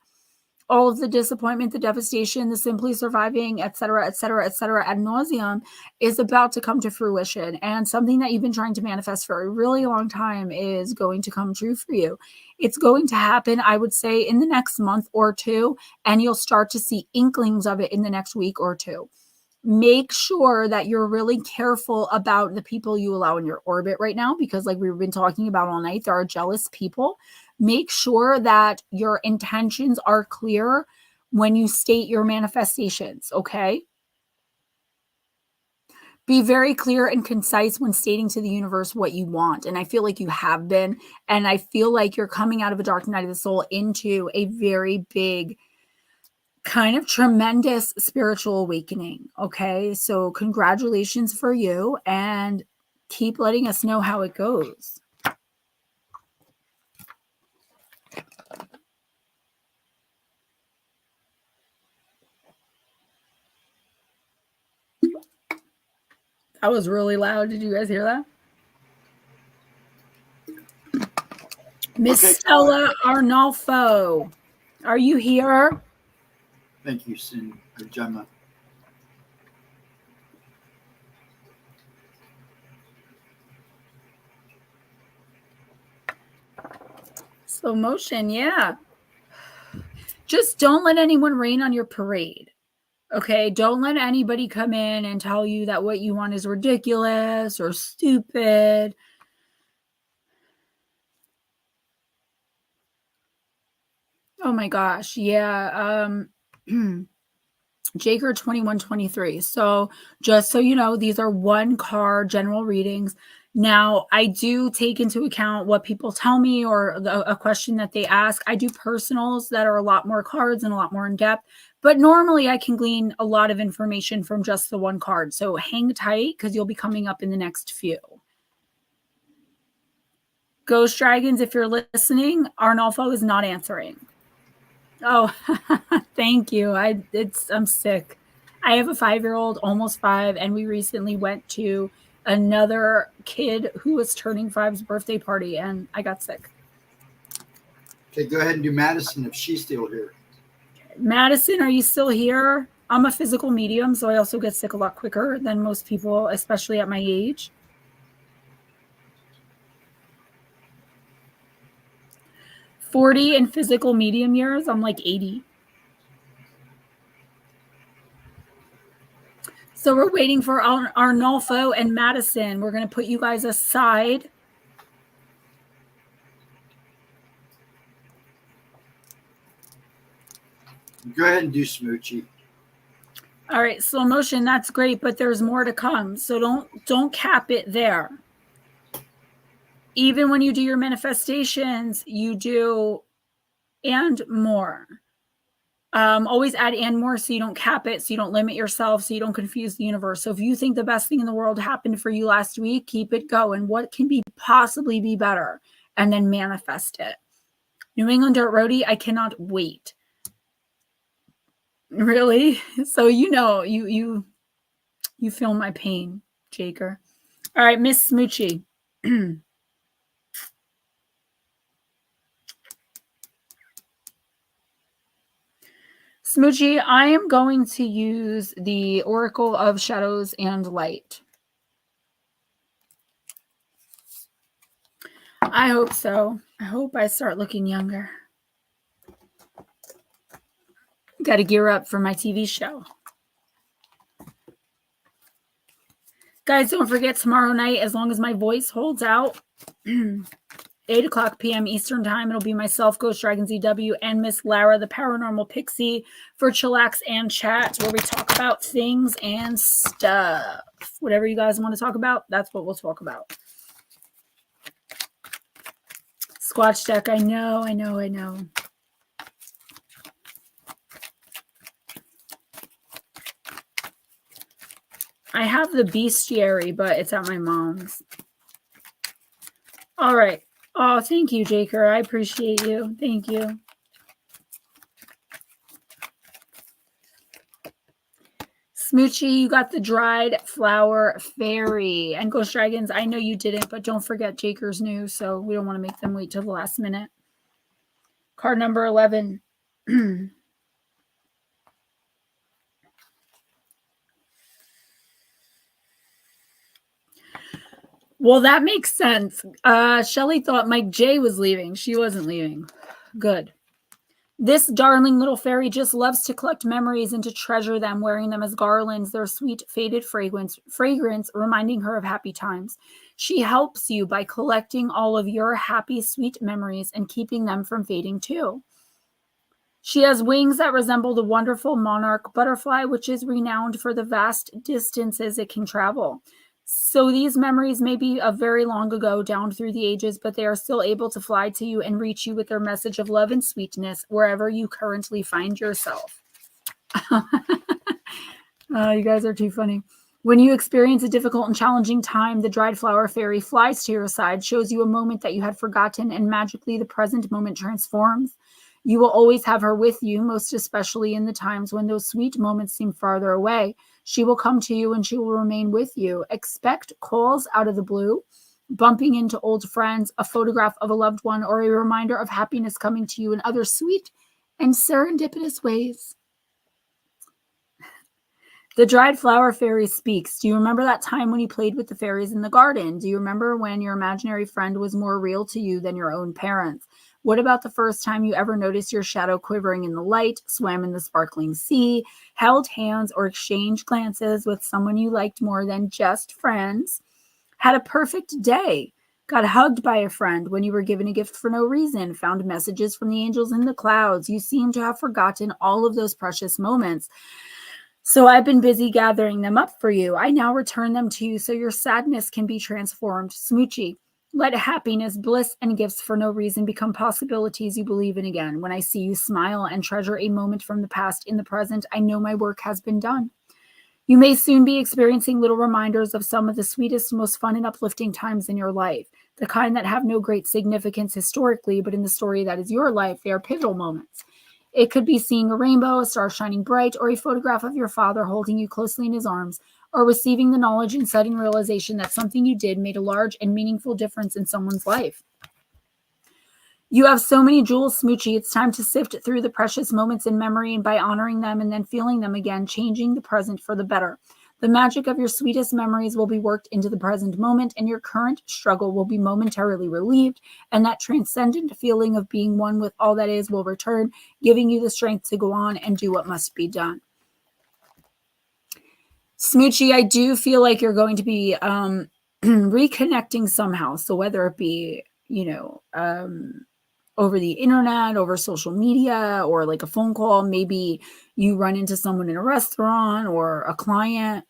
all of the disappointment, the devastation, the simply surviving, etc., etc., etc., ad nauseum is about to come to fruition. And something that you've been trying to manifest for a really long time is going to come true for you. It's going to happen, I would say, in the next month or two, and you'll start to see inklings of it in the next week or two. Make sure that you're really careful about the people you allow in your orbit right now, because like we've been talking about all night, there are jealous people. Make sure that your intentions are clear when you state your manifestations, okay? Be very clear and concise when stating to the universe what you want. And I feel like you have been, and I feel like you're coming out of a dark night of the soul into a very big kind of tremendous spiritual awakening. Okay. So congratulations for you and keep letting us know how it goes. That was really loud. Did you guys hear that? Miss Stella Arnolfo, are you here? Thank you, Gemma. Slow motion, yeah. Just don't let anyone rain on your parade. Okay, don't let anybody come in and tell you that what you want is ridiculous or stupid. Oh my gosh, yeah. Jaker 2123. So just so you know, these are one card general readings. Now, I do take into account what people tell me or a question that they ask. I do personals that are a lot more cards and a lot more in depth, but normally I can glean a lot of information from just the one card. So hang tight because you'll be coming up in the next few. Ghost Dragons, if you're listening, Arnolfo is not answering. Oh, thank you. I'm sick. I have a 5-year-old, almost 5, and we recently went to another kid who was turning 5's birthday party, and I got sick. Okay, go ahead and do Madison if she's still here. Madison, are you still here? I'm a physical medium, so I also get sick a lot quicker than most people, especially at my age. 40 in physical medium years, I'm like 80. So we're waiting for Arnolfo and Madison. We're going to put you guys aside. Go ahead and do Smoochie. All right, slow motion, that's great, but there's more to come. So don't cap it there. Even when you do your manifestations, you do and more. Always add and more so you don't cap it, so you don't limit yourself, so you don't confuse the universe. So if you think the best thing in the world happened for you last week, keep it going. What can possibly be better? And then manifest it. New England Dirt Roadie, I cannot wait. Really? So you know, you feel my pain, Jaker. All right, Miss Smoochie. Smoochie, I am going to use the Oracle of Shadows and Light. I hope so. I hope I start looking younger. Got to gear up for my TV show. Guys, don't forget tomorrow night, as long as my voice holds out, 8 o'clock p.m. Eastern Time, it'll be myself, Ghostdragonzw, and Miss Lara, the Paranormal Pixie, for Chillax and Chat, where we talk about things and stuff. Whatever you guys want to talk about, that's what we'll talk about. Squatch deck, I know. I have the bestiary, but it's at my mom's. All right. Oh, thank you, Jaker. I appreciate you. Thank you. Smoochie, you got the dried flower fairy. And Ghost Dragons, I know you didn't, but don't forget Jaker's new, so we don't want to make them wait till the last minute. Card number 11. Well, that makes sense. Shelly thought Mike J was leaving. She wasn't leaving. Good. This darling little fairy just loves to collect memories and to treasure them, wearing them as garlands, their sweet faded fragrance reminding her of happy times. She helps you by collecting all of your happy, sweet memories and keeping them from fading too. She has wings that resemble the wonderful monarch butterfly, which is renowned for the vast distances it can travel. So these memories may be of very long ago, down through the ages, but they are still able to fly to you and reach you with their message of love and sweetness wherever you currently find yourself. You guys are too funny. When you experience a difficult and challenging time, the dried flower fairy flies to your side, shows you a moment that you had forgotten, and magically the present moment transforms. You will always have her with you, most especially in the times when those sweet moments seem farther away. She will come to you and she will remain with you. Expect calls out of the blue, bumping into old friends, a photograph of a loved one, or a reminder of happiness coming to you in other sweet and serendipitous ways. The dried flower fairy speaks. Do you remember that time when you played with the fairies in the garden? Do you remember when your imaginary friend was more real to you than your own parents? What about the first time you ever noticed your shadow quivering in the light, swam in the sparkling sea, held hands, or exchanged glances with someone you liked more than just friends? Had a perfect day, got hugged by a friend when you were given a gift for no reason, found messages from the angels in the clouds. You seem to have forgotten all of those precious moments. So I've been busy gathering them up for you. I now return them to you so your sadness can be transformed. Smoochie. Let happiness, bliss, and gifts for no reason become possibilities you believe in again. When I see you smile and treasure a moment from the past in the present, I know my work has been done. You may soon be experiencing little reminders of some of the sweetest, most fun and uplifting times in your life, the kind that have no great significance historically, but in the story that is your life, they are pivotal moments. It could be seeing a rainbow, a star shining bright, or a photograph of your father holding you closely in his arms, or receiving the knowledge and sudden realization that something you did made a large and meaningful difference in someone's life. You have so many jewels, Smoochie. It's time to sift through the precious moments in memory, and by honoring them and then feeling them again, changing the present for the better. The magic of your sweetest memories will be worked into the present moment, and your current struggle will be momentarily relieved, and that transcendent feeling of being one with all that is will return, giving you the strength to go on and do what must be done. Smoochie, I do feel like you're going to be reconnecting somehow. So whether it be, over the internet, over social media, or like a phone call, maybe you run into someone in a restaurant or a client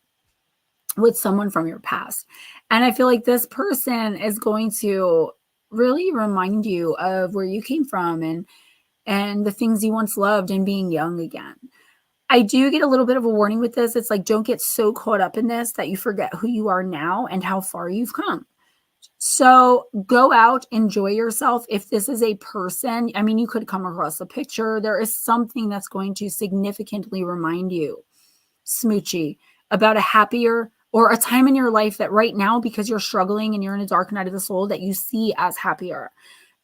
with someone from your past. And I feel like this person is going to really remind you of where you came from and the things you once loved and being young again. I do get a little bit of a warning with this. It's like, don't get so caught up in this that you forget who you are now and how far you've come. So go out, enjoy yourself. If this is a person, I mean, you could come across a picture. There is something that's going to significantly remind you, Smoochie, about a happier or a time in your life that right now, because you're struggling and you're in a dark night of the soul, that you see as happier.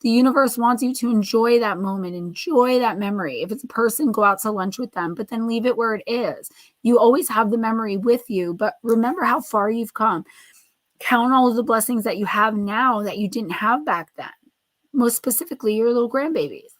The universe wants you to enjoy that moment, enjoy that memory. If it's a person, go out to lunch with them, but then leave it where it is. You always have the memory with you, but remember how far you've come. Count all of the blessings that you have now that you didn't have back then. Most specifically, your little grandbabies.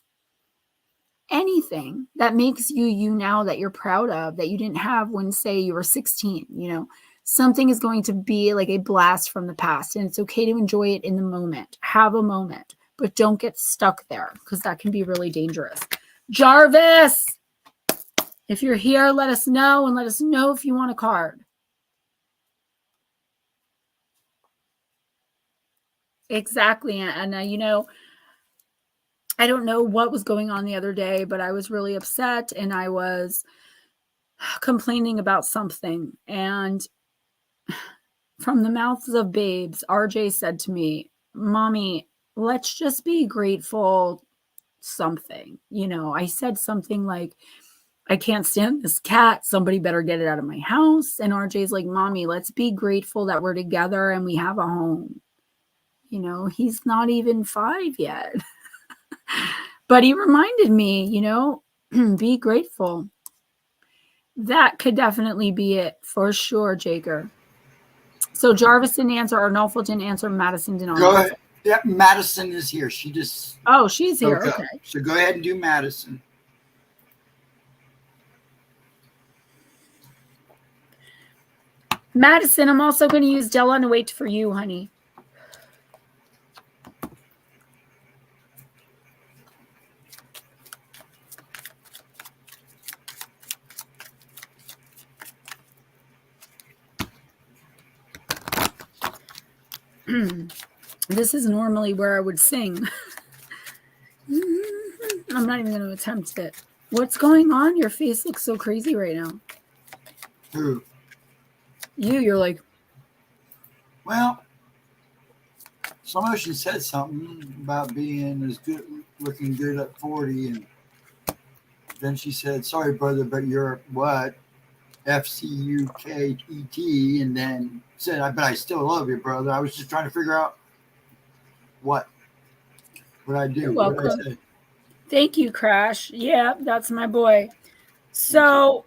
Anything that makes you now, that you're proud of, that you didn't have when, say, you were 16, something is going to be like a blast from the past, and it's okay to enjoy it in the moment. Have a moment, but don't get stuck there, because that can be really dangerous. Jarvis, if you're here, let us know, and let us know if you want a card. Exactly. And I don't know what was going on the other day, but I was really upset, and I was complaining about something. And from the mouths of babes, RJ said to me, Mommy, let's just be grateful something. I said something like, I can't stand this cat. Somebody better get it out of my house. And RJ's like, Mommy, let's be grateful that we're together and we have a home. He's not even 5 yet. But he reminded me, be grateful. That could definitely be it for sure, Jaker. So Jarvis didn't answer, Arnulfo didn't answer, Madison didn't answer. Go ahead. Yeah, Madison is here. She just... Oh, she's here. Okay. So go ahead and do Madison. Madison, I'm also going to use Della and wait for you, honey. This is normally where I would sing. I'm not even going to attempt it. What's going on? Your face looks so crazy right now. Who? You're like... Well, she said something about being as good, looking good at 40, and then she said, sorry, brother, but you're what? FCUKET, and then said, but I still love you, brother. I was just trying to figure out what I do. You're welcome. What I say. Thank you, Crash. Yeah, that's my boy. So,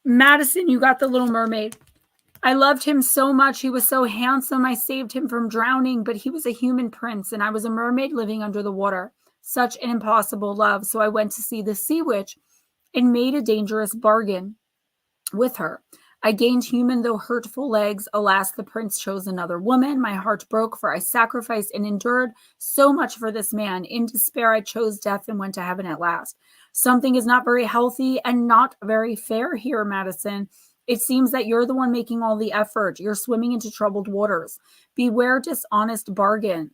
Madison, you got the Little Mermaid. I loved him so much. He was so handsome. I saved him from drowning, but he was a human prince, and I was a mermaid living under the water. Such an impossible love. So I went to see the sea witch and made a dangerous bargain with her. I gained human, though hurtful legs. Alas, the prince chose another woman. My heart broke, for I sacrificed and endured so much for this man. In despair, I chose death and went to heaven at last. Something is not very healthy and not very fair here, Madison. It seems that you're the one making all the effort. You're swimming into troubled waters. Beware dishonest bargains.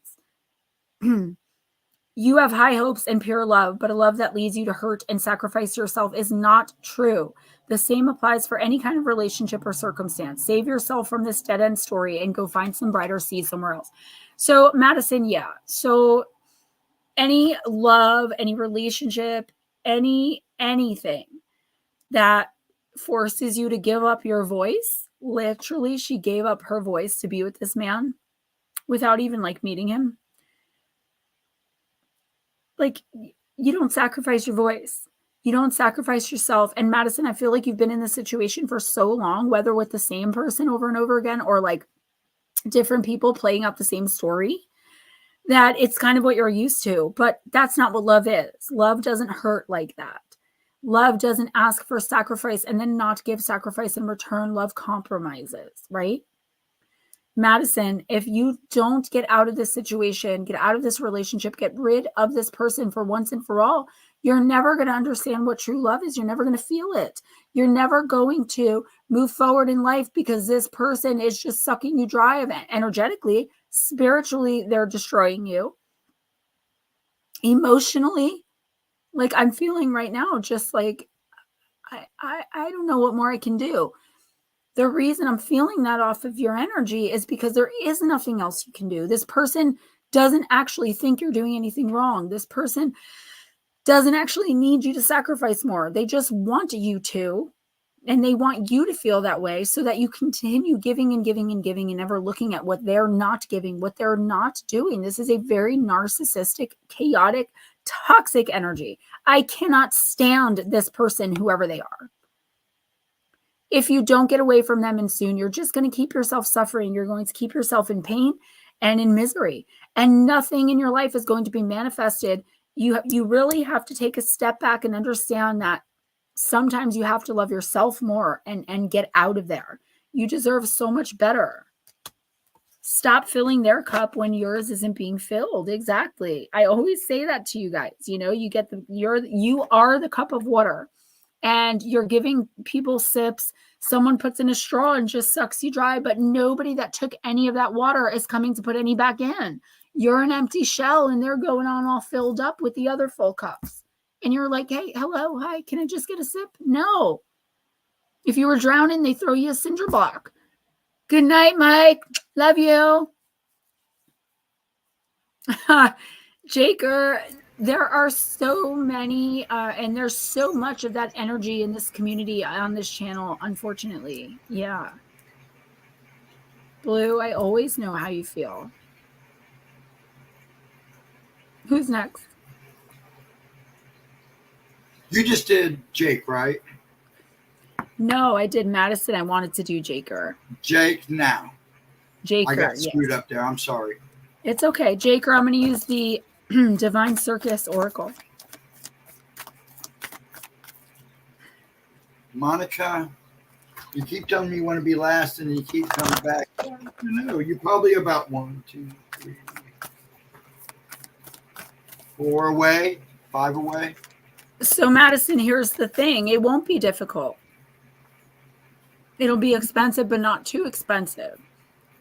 You have high hopes and pure love, but a love that leads you to hurt and sacrifice yourself is not true. The same applies for any kind of relationship or circumstance. Save yourself from this dead-end story and go find some brighter seas somewhere else. So, Madison, yeah. So, any love, any relationship, anything that forces you to give up your voice, literally, she gave up her voice to be with this man without even, meeting him. You don't sacrifice your voice. You don't sacrifice yourself. And Madison, I feel like you've been in this situation for so long, whether with the same person over and over again or different people playing out the same story, that it's kind of what you're used to. But that's not what love is. Love doesn't hurt like that. Love doesn't ask for sacrifice and then not give sacrifice in return. Love compromises, right? Madison, if you don't get out of this situation, get out of this relationship, get rid of this person for once and for all, you're never going to understand what true love is. You're never going to feel it. You're never going to move forward in life because this person is just sucking you dry energetically. Spiritually, they're destroying you. Emotionally, I'm feeling right now, just I don't know what more I can do. The reason I'm feeling that off of your energy is because there is nothing else you can do. This person doesn't actually think you're doing anything wrong. This person doesn't actually need you to sacrifice more. They just want you to, and they want you to feel that way so that you continue giving and giving and giving and never looking at what they're not giving, what they're not doing. This is a very narcissistic, chaotic, toxic energy. I cannot stand this person, whoever they are. If you don't get away from them and soon, you're just going to keep yourself suffering. You're going to keep yourself in pain and in misery, and nothing in your life is going to be manifested. You really have to take a step back and understand that sometimes you have to love yourself more and get out of there. You deserve so much better. Stop filling their cup when yours isn't being filled. Exactly. I always say that to you guys. You know, you are the cup of water, and you're giving people sips. Someone puts in a straw and just sucks you dry, but nobody that took any of that water is coming to put any back in. You're an empty shell, and they're going on all filled up with the other full cups. And you're like, hey, hello, hi, can I just get a sip? No. If you were drowning, they throw you a cinder block. Good night, Mike. Love you. Jaker, there are so many, and there's so much of that energy in this community on this channel, unfortunately. Yeah. Blue, I always know how you feel. Who's next? You just did Jake, right? No, I did Madison. I wanted to do Jaker. Jake now. Jaker, I got screwed up there. I'm sorry. It's okay. Jaker, I'm going to use the Divine Circus Oracle. Monica, you keep telling me you want to be last, and you keep coming back. No, you're probably about 1, 2, 3, 4 away, 5 away. So, Madison, here's the thing. It won't be difficult. It'll be expensive, but not too expensive.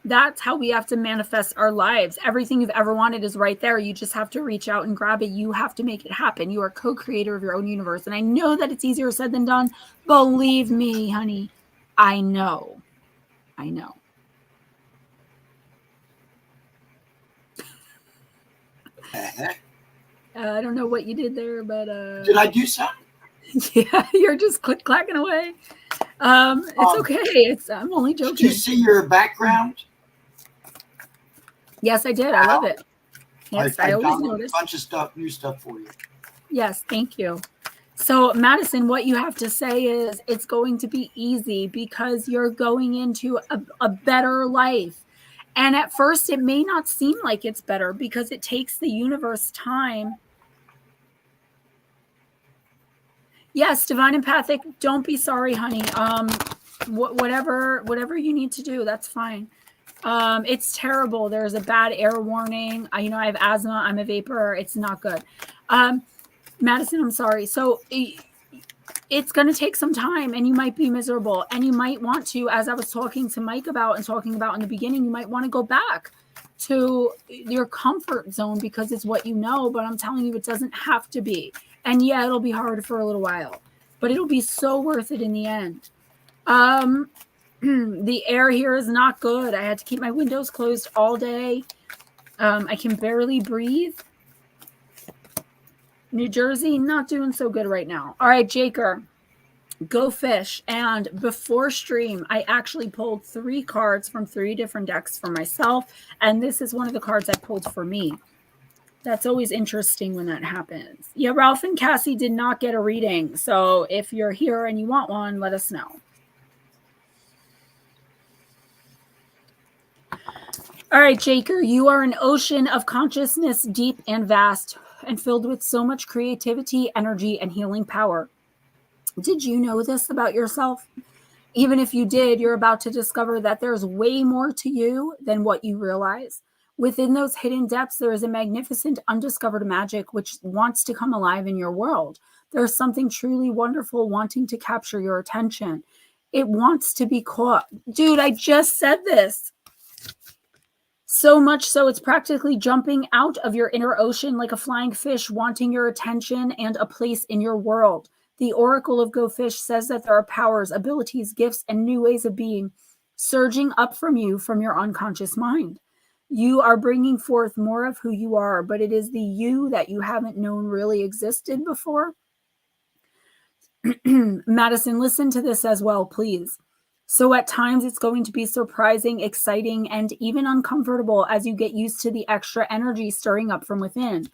That's how we have to manifest our lives. Everything you've ever wanted is right there. You just have to reach out and grab it. You have to make it happen. You are co-creator of your own universe. And I know that it's easier said than done. Believe me, honey. I know. I know. I don't know what you did there, but did I do something? Yeah, you're just click-clacking away. It's okay. I'm only joking. Did you see your background? Yes, I did. I love it. Yes, I always notice. A bunch of stuff, new stuff for you. Yes, thank you. So, Madison, what you have to say is it's going to be easy because you're going into a better life. And at first, it may not seem like it's better because it takes the universe time. Yes, divine empathic, don't be sorry, honey. Whatever you need to do, that's fine. It's terrible. There's a bad air warning. I have asthma. I'm a vapor. It's not good. Madison, I'm sorry. So it's going to take some time, and you might be miserable, and you might want to, as I was talking to Mike about in the beginning, you might want to go back to your comfort zone because it's what you know, but I'm telling you, it doesn't have to be. And yeah, it'll be hard for a little while, but it'll be so worth it in the end. The air here is not good. I had to keep my windows closed all day. I can barely breathe. New Jersey, not doing so good right now. All right, Jaker, go fish. And before stream, I actually pulled 3 cards from 3 different decks for myself. And this is one of the cards I pulled for me. That's always interesting when that happens. Yeah, Ralph and Cassie did not get a reading. So if you're here and you want one, let us know. All right, Jaker, you are an ocean of consciousness, deep and vast, and filled with so much creativity, energy, and healing power. Did you know this about yourself? Even if you did, you're about to discover that there's way more to you than what you realize. Within those hidden depths, there is a magnificent undiscovered magic which wants to come alive in your world. There's something truly wonderful wanting to capture your attention. It wants to be caught. Dude, I just said this. So much so it's practically jumping out of your inner ocean like a flying fish, wanting your attention and a place in your world. The Oracle of Go Fish says that there are powers, abilities, gifts, and new ways of being surging up from you from your unconscious mind. You are bringing forth more of who you are, but it is the you that you haven't known really existed before. Madison, listen to this as well, please. So at times it's going to be surprising, exciting, and even uncomfortable as you get used to the extra energy stirring up from within.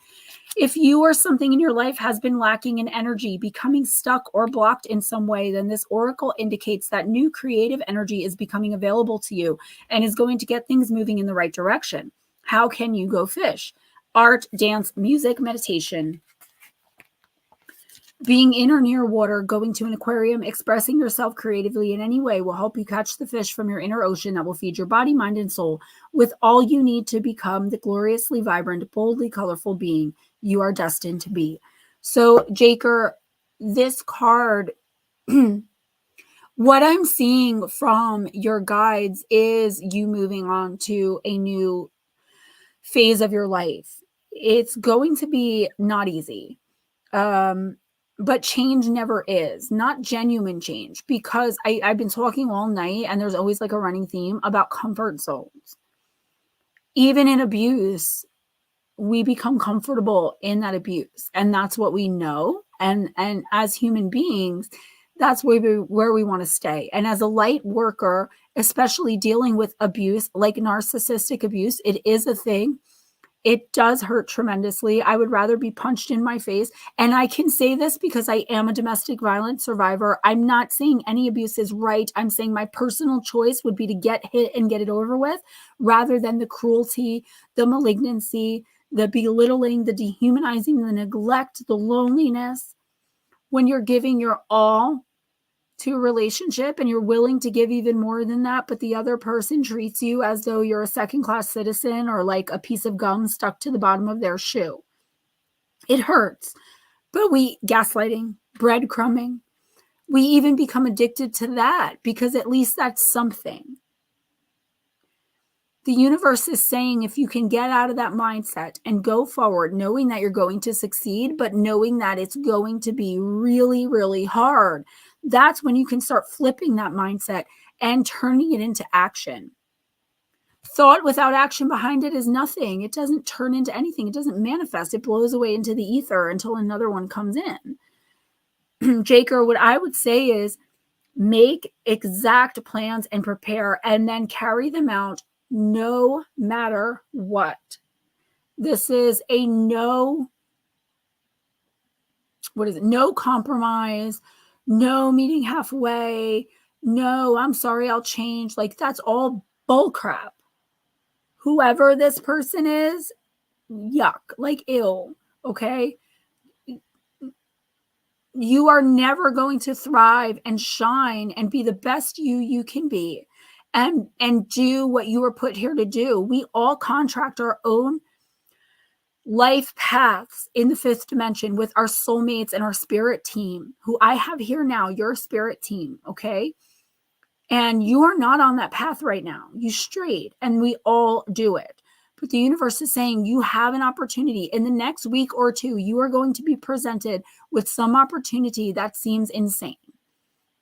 If you or something in your life has been lacking in energy, becoming stuck or blocked in some way, then this oracle indicates that new creative energy is becoming available to you and is going to get things moving in the right direction. How can you go fish? Art, dance, music, meditation. Being in or near water, going to an aquarium, expressing yourself creatively in any way will help you catch the fish from your inner ocean that will feed your body, mind, and soul with all you need to become the gloriously vibrant, boldly colorful being you are destined to be. So, Jaker, this card, what I'm seeing from your guides is you moving on to a new phase of your life. It's going to be not easy. But change never is, not genuine change, because I've been talking all night and there's always like a running theme about comfort zones. Even in abuse, we become comfortable in that abuse, and that's what we know. And as human beings, that's where we want to stay. And as a light worker, especially dealing with abuse, like narcissistic abuse, it is a thing. It does hurt tremendously. I would rather be punched in my face. And I can say this because I am a domestic violence survivor. I'm not saying any abuse is right. I'm saying my personal choice would be to get hit and get it over with rather than the cruelty, the malignancy, the belittling, the dehumanizing, the neglect, the loneliness. When you're giving your all to a relationship and you're willing to give even more than that, but the other person treats you as though you're a second-class citizen or like a piece of gum stuck to the bottom of their shoe. It hurts. But we gaslighting, breadcrumbing, we even become addicted to that because at least that's something. The universe is saying if you can get out of that mindset and go forward, knowing that you're going to succeed, but knowing that it's going to be really, really hard, that's when you can start flipping that mindset and turning it into action. Thought without action behind it is nothing. It doesn't turn into anything. It doesn't manifest. It blows away into the ether until another one comes in. Jaker, what I would say is make exact plans and prepare and then carry them out no matter what. This is a no compromise, no meeting halfway, no, I'm sorry, I'll change. Like, that's all bull crap. Whoever this person is, yuck, like ill, okay? You are never going to thrive and shine and be the best you can be and do what you were put here to do. We all contract our own life paths in the fifth dimension with our soulmates and our spirit team, who I have here now, your spirit team, okay? And you are not on that path right now. You strayed, and we all do it. But the universe is saying you have an opportunity. In the next week or two, you are going to be presented with some opportunity that seems insane.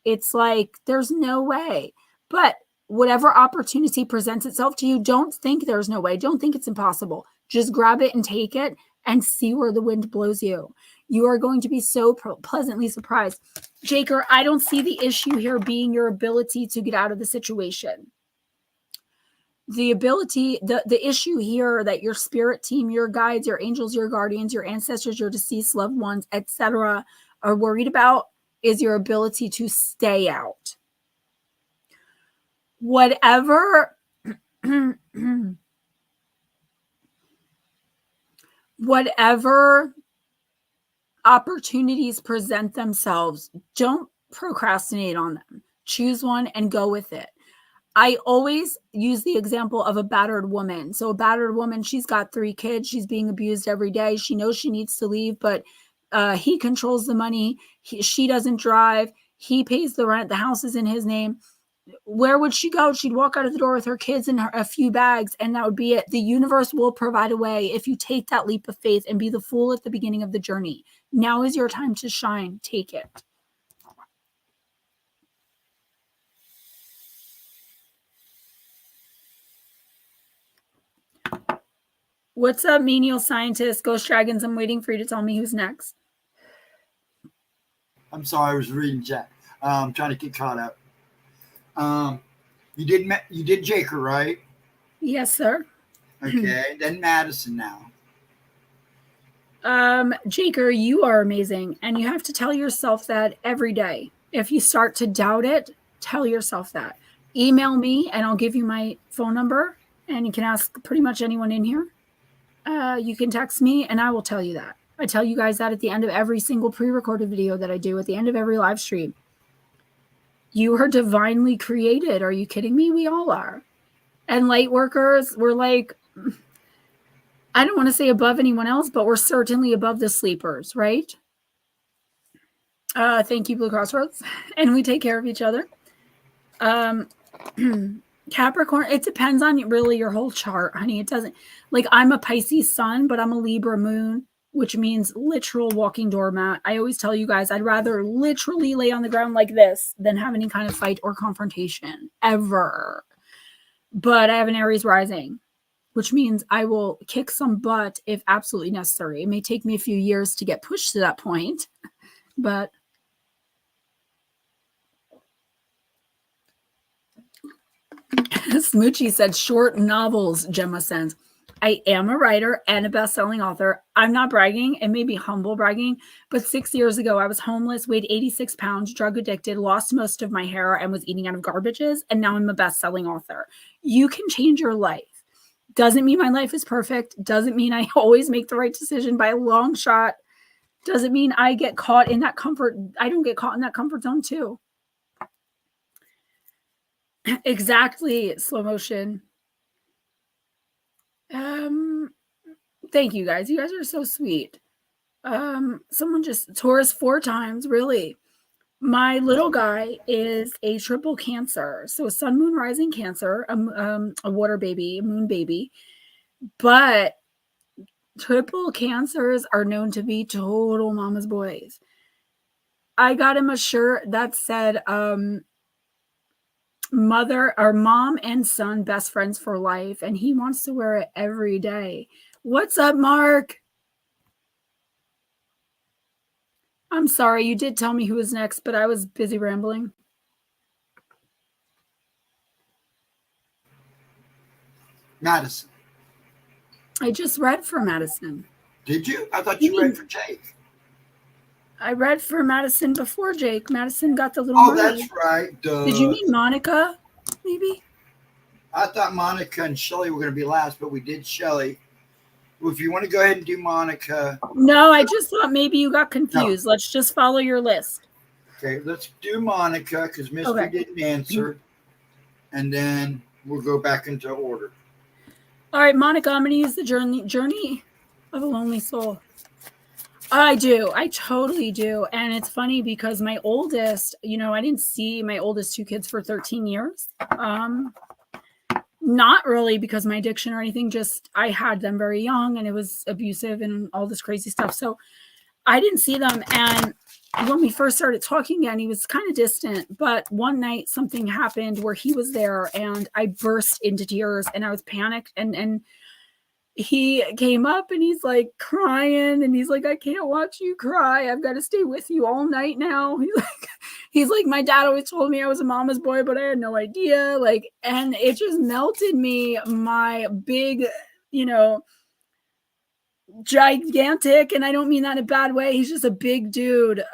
It's like, there's no way. But whatever opportunity presents itself to you, don't think there's no way. Don't think it's impossible. Just grab it and take it and see where the wind blows you. You are going to be so pleasantly surprised. Jaker, I don't see the issue here being your ability to get out of the situation. The ability, the issue here that your spirit team, your guides, your angels, your guardians, your ancestors, your deceased loved ones, etc., are worried about is your ability to stay out. Whatever opportunities present themselves, don't procrastinate on them. Choose one and go with it. I always use the example of a battered woman. So a battered woman, she's got 3 kids. She's being abused every day. She knows she needs to leave, but he controls the money. She doesn't drive. He pays the rent. The house is in his name. Where would she go? She'd walk out of the door with her kids and a few bags, and that would be it. The universe will provide a way if you take that leap of faith and be the fool at the beginning of the journey. Now is your time to shine. Take it. What's up, menial scientist? Ghost Dragons, I'm waiting for you to tell me who's next. I'm sorry, I was reading chat. I'm trying to get caught up. You did Jaker, right? Yes, sir. Okay. Then Madison now. Jaker, you are amazing. And you have to tell yourself that every day. If you start to doubt it, tell yourself that. Email me and I'll give you my phone number and you can ask pretty much anyone in here. You can text me and I will tell you that. I tell you guys that at the end of every single pre-recorded video that I do, at the end of every live stream. You are divinely created. Are you kidding me? We all are. And light workers, we're like, I don't want to say above anyone else, but we're certainly above the sleepers, right? Thank you, Blue Crossroads. And we take care of each other. Capricorn, it depends on really your whole chart, honey. It doesn't, like, I'm a Pisces sun, but I'm a Libra moon, which means literal walking doormat. I always tell you guys, I'd rather literally lay on the ground like this than have any kind of fight or confrontation ever. But I have an Aries rising, which means I will kick some butt if absolutely necessary. It may take me a few years to get pushed to that point, but Smoochie said short novels, Gemma sends. I am a writer and a best-selling author. I'm not bragging. It may be humble bragging, but 6 years ago, I was homeless, weighed 86 pounds, drug addicted, lost most of my hair, and was eating out of garbages. And now I'm a best-selling author. You can change your life. Doesn't mean my life is perfect. Doesn't mean I always make the right decision by a long shot. Doesn't mean I get caught in that comfort. I don't get caught in that comfort zone too. Exactly. Slow motion. Thank you guys. You guys are so sweet. Someone just Taurus 4 times, really. My little guy is a triple Cancer. So sun, moon, rising Cancer, a water baby, a moon baby. But triple Cancers are known to be total mama's boys. I got him a shirt that said, mother or mom and son best friends for life, and he wants to wear it every day. What's up, Mark? I'm sorry, you did tell me who was next, but I was busy rambling. Madison. I just read for Madison. Did you? I thought you read for Jake. I read for Madison before Jake. Madison got the little Oh, mermaid. that's right. Duh. Did you mean Monica, maybe? I thought Monica and Shelly were going to be last, but we did Shelly. Well, if you want to go ahead and do Monica. No, I just thought maybe you got confused. No. Let's just follow your list. Okay, let's do Monica because Misty didn't answer. And then we'll go back into order. All right, Monica, I'm going to use the journey of a lonely soul. I do. I totally do. And it's funny because my oldest, I didn't see my oldest 2 kids for 13 years. Not really because of my addiction or anything, just I had them very young and it was abusive and all this crazy stuff. So I didn't see them. And when we first started talking again, he was kind of distant. But one night something happened where he was there and I burst into tears and I was panicked. And he came up and he's like crying and he's like, I can't watch you cry. I've got to stay with you all night now. He's like, my dad always told me I was a mama's boy, but I had no idea. And it just melted me. My big, gigantic, and I don't mean that in a bad way. He's just a big dude.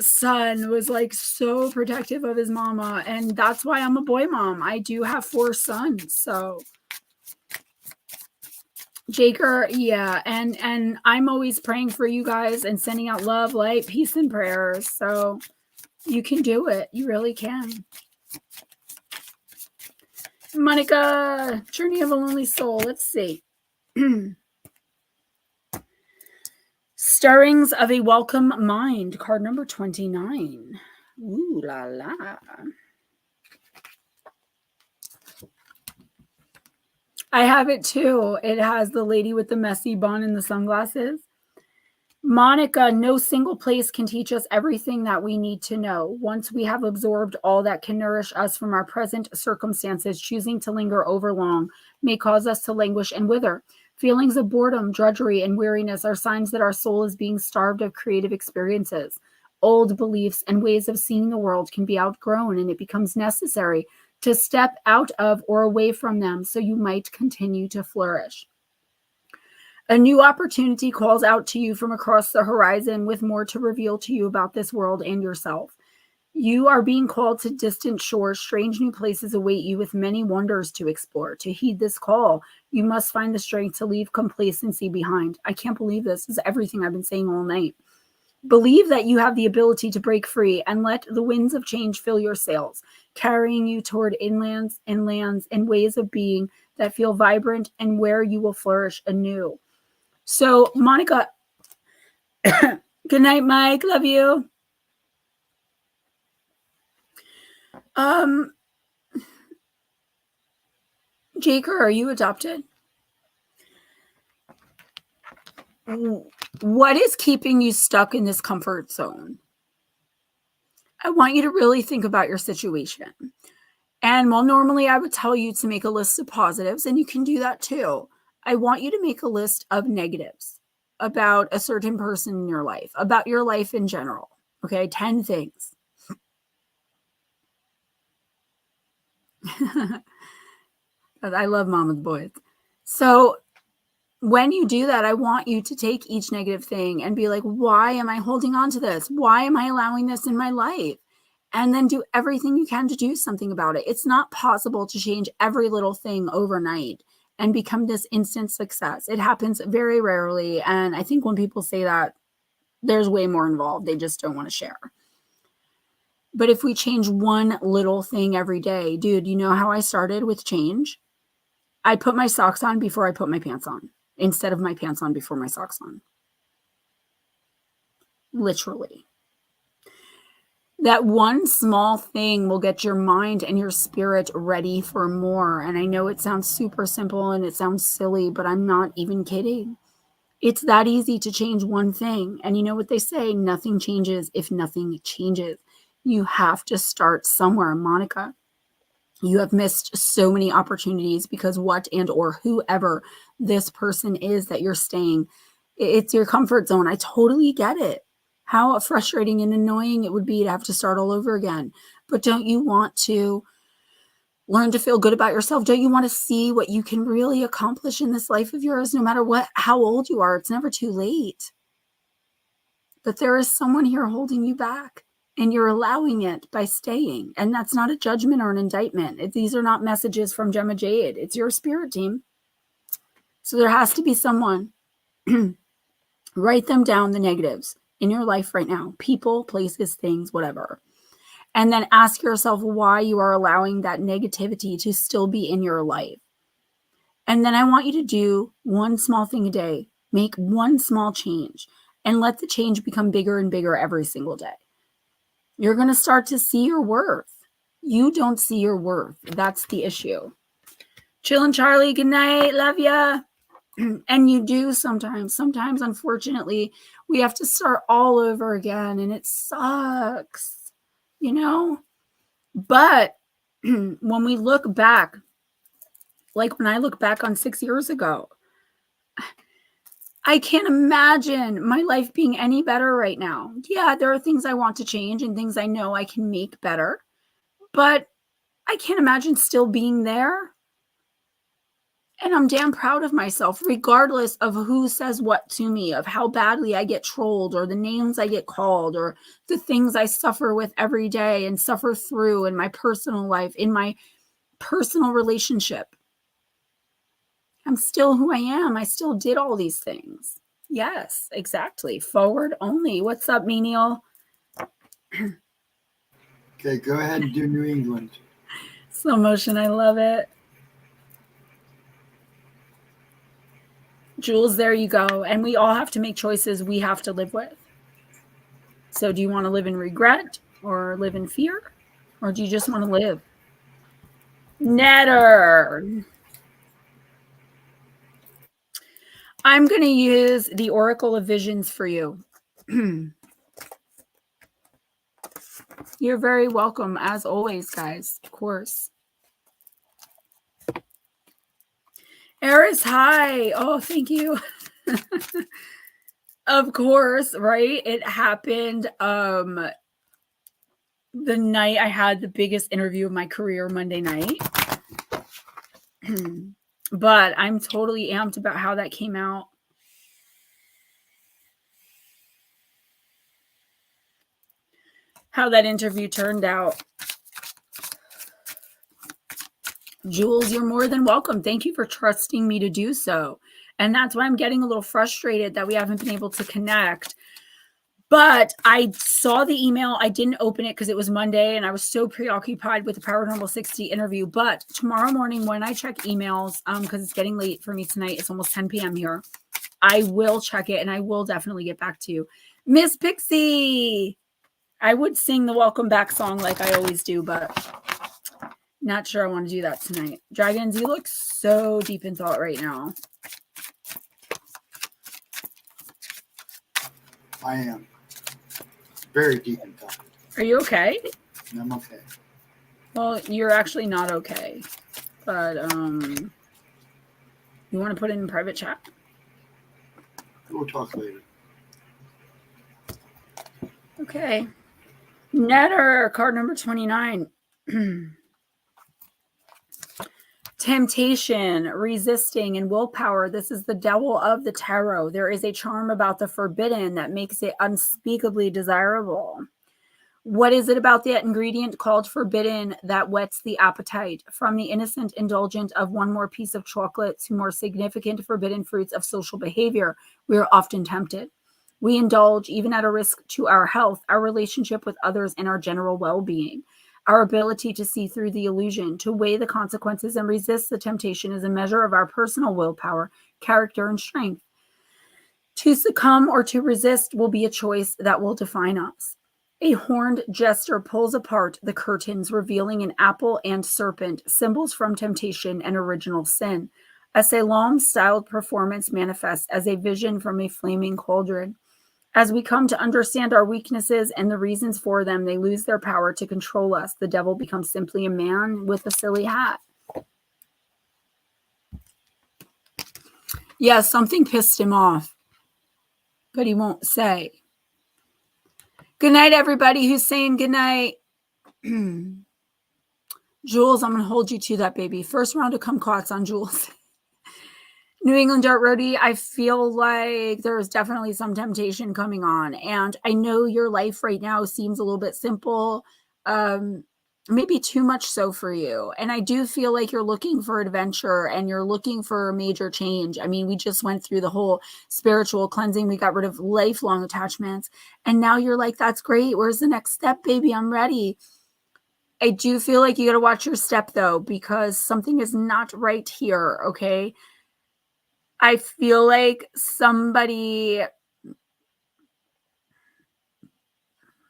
Son was like so protective of his mama. And that's why I'm a boy mom. I do have 4 sons. So Jaker, yeah, and I'm always praying for you guys and sending out love, light, peace, and prayers. So you can do it. You really can. Monica, Journey of a Lonely Soul. Let's see. Stirrings of a Welcome Mind. Card number 29. Ooh la la. I have it too. It has the lady with the messy bun and the sunglasses. Monica, no single place can teach us everything that we need to know. Once we have absorbed all that can nourish us from our present circumstances, choosing to linger over long may cause us to languish and wither. Feelings of boredom, drudgery, and weariness are signs that our soul is being starved of creative experiences. Old beliefs and ways of seeing the world can be outgrown, and it becomes necessary to step out of or away from them so you might continue to flourish. A new opportunity calls out to you from across the horizon with more to reveal to you about this world and yourself. You are being called to distant shores. Strange new places await you with many wonders to explore. To heed this call, you must find the strength to leave complacency behind. I can't believe this. This is everything I've been saying all night. Believe that you have the ability to break free and let the winds of change fill your sails, carrying you toward inlands and lands and ways of being that feel vibrant and where you will flourish anew. So, Monica, good night, Mike. Love you. Jaker, are you adopted? What is keeping you stuck in this comfort zone? I want you to really think about your situation. And while normally I would tell you to make a list of positives, and you can do that too, I want you to make a list of negatives about a certain person in your life, about your life in general. Okay, 10 things. I love mama's boys. So when you do that, I want you to take each negative thing and be like, why am I holding on to this? Why am I allowing this in my life? And then do everything you can to do something about it. It's not possible to change every little thing overnight and become this instant success. It happens very rarely. And I think when people say that, there's way more involved. They just don't want to share. But if we change one little thing every day, dude, you know how I started with change? I put my socks on before I put my pants on, instead of my pants on before my socks on. Literally. That one small thing will get your mind and your spirit ready for more. And I know it sounds super simple and it sounds silly, but I'm not even kidding. It's that easy to change one thing. And you know what they say? Nothing changes if nothing changes. You have to start somewhere, Monica. You have missed so many opportunities because what and or whoever this person is that you're staying, it's your comfort zone. I totally get it. How frustrating and annoying it would be to have to start all over again. But don't you want to learn to feel good about yourself? Don't you want to see what you can really accomplish in this life of yours, no matter how old you are? It's never too late. But there is someone here holding you back. And you're allowing it by staying. And that's not a judgment or an indictment. These are not messages from Gemma Jade. It's your spirit team. So there has to be someone. Write them down, the negatives in your life right now. People, places, things, whatever. And then ask yourself why you are allowing that negativity to still be in your life. And then I want you to do one small thing a day. Make one small change. And let the change become bigger and bigger every single day. You're going to start to see your worth. You don't see your worth. That's the issue. Chillin' Charlie, good night. Love ya. And you do sometimes. Sometimes, unfortunately, we have to start all over again. And it sucks, you know? But when we look back, like when I look back on 6 years ago, I can't imagine my life being any better right now. Yeah, there are things I want to change and things I know I can make better, but I can't imagine still being there. And I'm damn proud of myself, regardless of who says what to me, of how badly I get trolled or the names I get called or the things I suffer with every day and suffer through in my personal life, in my personal relationship. I'm still who I am. I still did all these things. Yes, exactly. Forward only. What's up, Menial? Okay, go ahead and do New England. Slow motion. I love it. Jules, there you go. And we all have to make choices we have to live with. So do you want to live in regret or live in fear? Or do you just want to live? Netter. I'm going to use the Oracle of Visions for you. You're very welcome, as always, guys, of course. Eris, hi. Oh, thank you. Of course, right? It happened the night I had the biggest interview of my career, Monday night. But I'm totally amped about how that came out. How that interview turned out. Jules, you're more than welcome. Thank you for trusting me to do so. And that's why I'm getting a little frustrated that we haven't been able to connect. But I saw the email. I didn't open it because it was Monday and I was so preoccupied with the Paranormal 60 interview. But tomorrow morning when I check emails, because it's getting late for me tonight, it's almost 10 p.m. here, I will check it and I will definitely get back to you. Miss Pixie! I would sing the welcome back song like I always do, but not sure I want to do that tonight. Dragons, you look so deep in thought right now. I am very deep in thought. Are you okay? I'm okay. Well, you're actually not okay. But you want to put it in private chat? We'll talk later. Okay. Netter, card number 29. Temptation, resisting, and willpower. This is the devil of the tarot. There is a charm about the forbidden that makes it unspeakably desirable. What is it about that ingredient called forbidden that whets the appetite? From the innocent indulgent of one more piece of chocolate to more significant forbidden fruits of social behavior, we are often tempted. We indulge even at a risk to our health, our relationship with others, and our general well-being. Our ability to see through the illusion, to weigh the consequences and resist the temptation is a measure of our personal willpower, character, and strength. To succumb or to resist will be a choice that will define us. A horned jester pulls apart the curtains, revealing an apple and serpent, symbols from temptation and original sin. A Salome-styled performance manifests as a vision from a flaming cauldron. As we come to understand our weaknesses and the reasons for them, they lose their power to control us. The devil becomes simply a man with a silly hat. Yeah, something pissed him off, but he won't say. Good night, everybody who's saying good night. Jules, I'm going to hold you to that, baby. First round of kumquats on Jules. New England Dirt Roadie, I feel like there's definitely some temptation coming on. And I know your life right now seems a little bit simple, maybe too much so for you. And I do feel like you're looking for adventure and you're looking for a major change. I mean, we just went through the whole spiritual cleansing. We got rid of lifelong attachments. And now you're like, that's great. Where's the next step, baby? I'm ready. I do feel like you got to watch your step, though, because something is not right here, okay? I feel like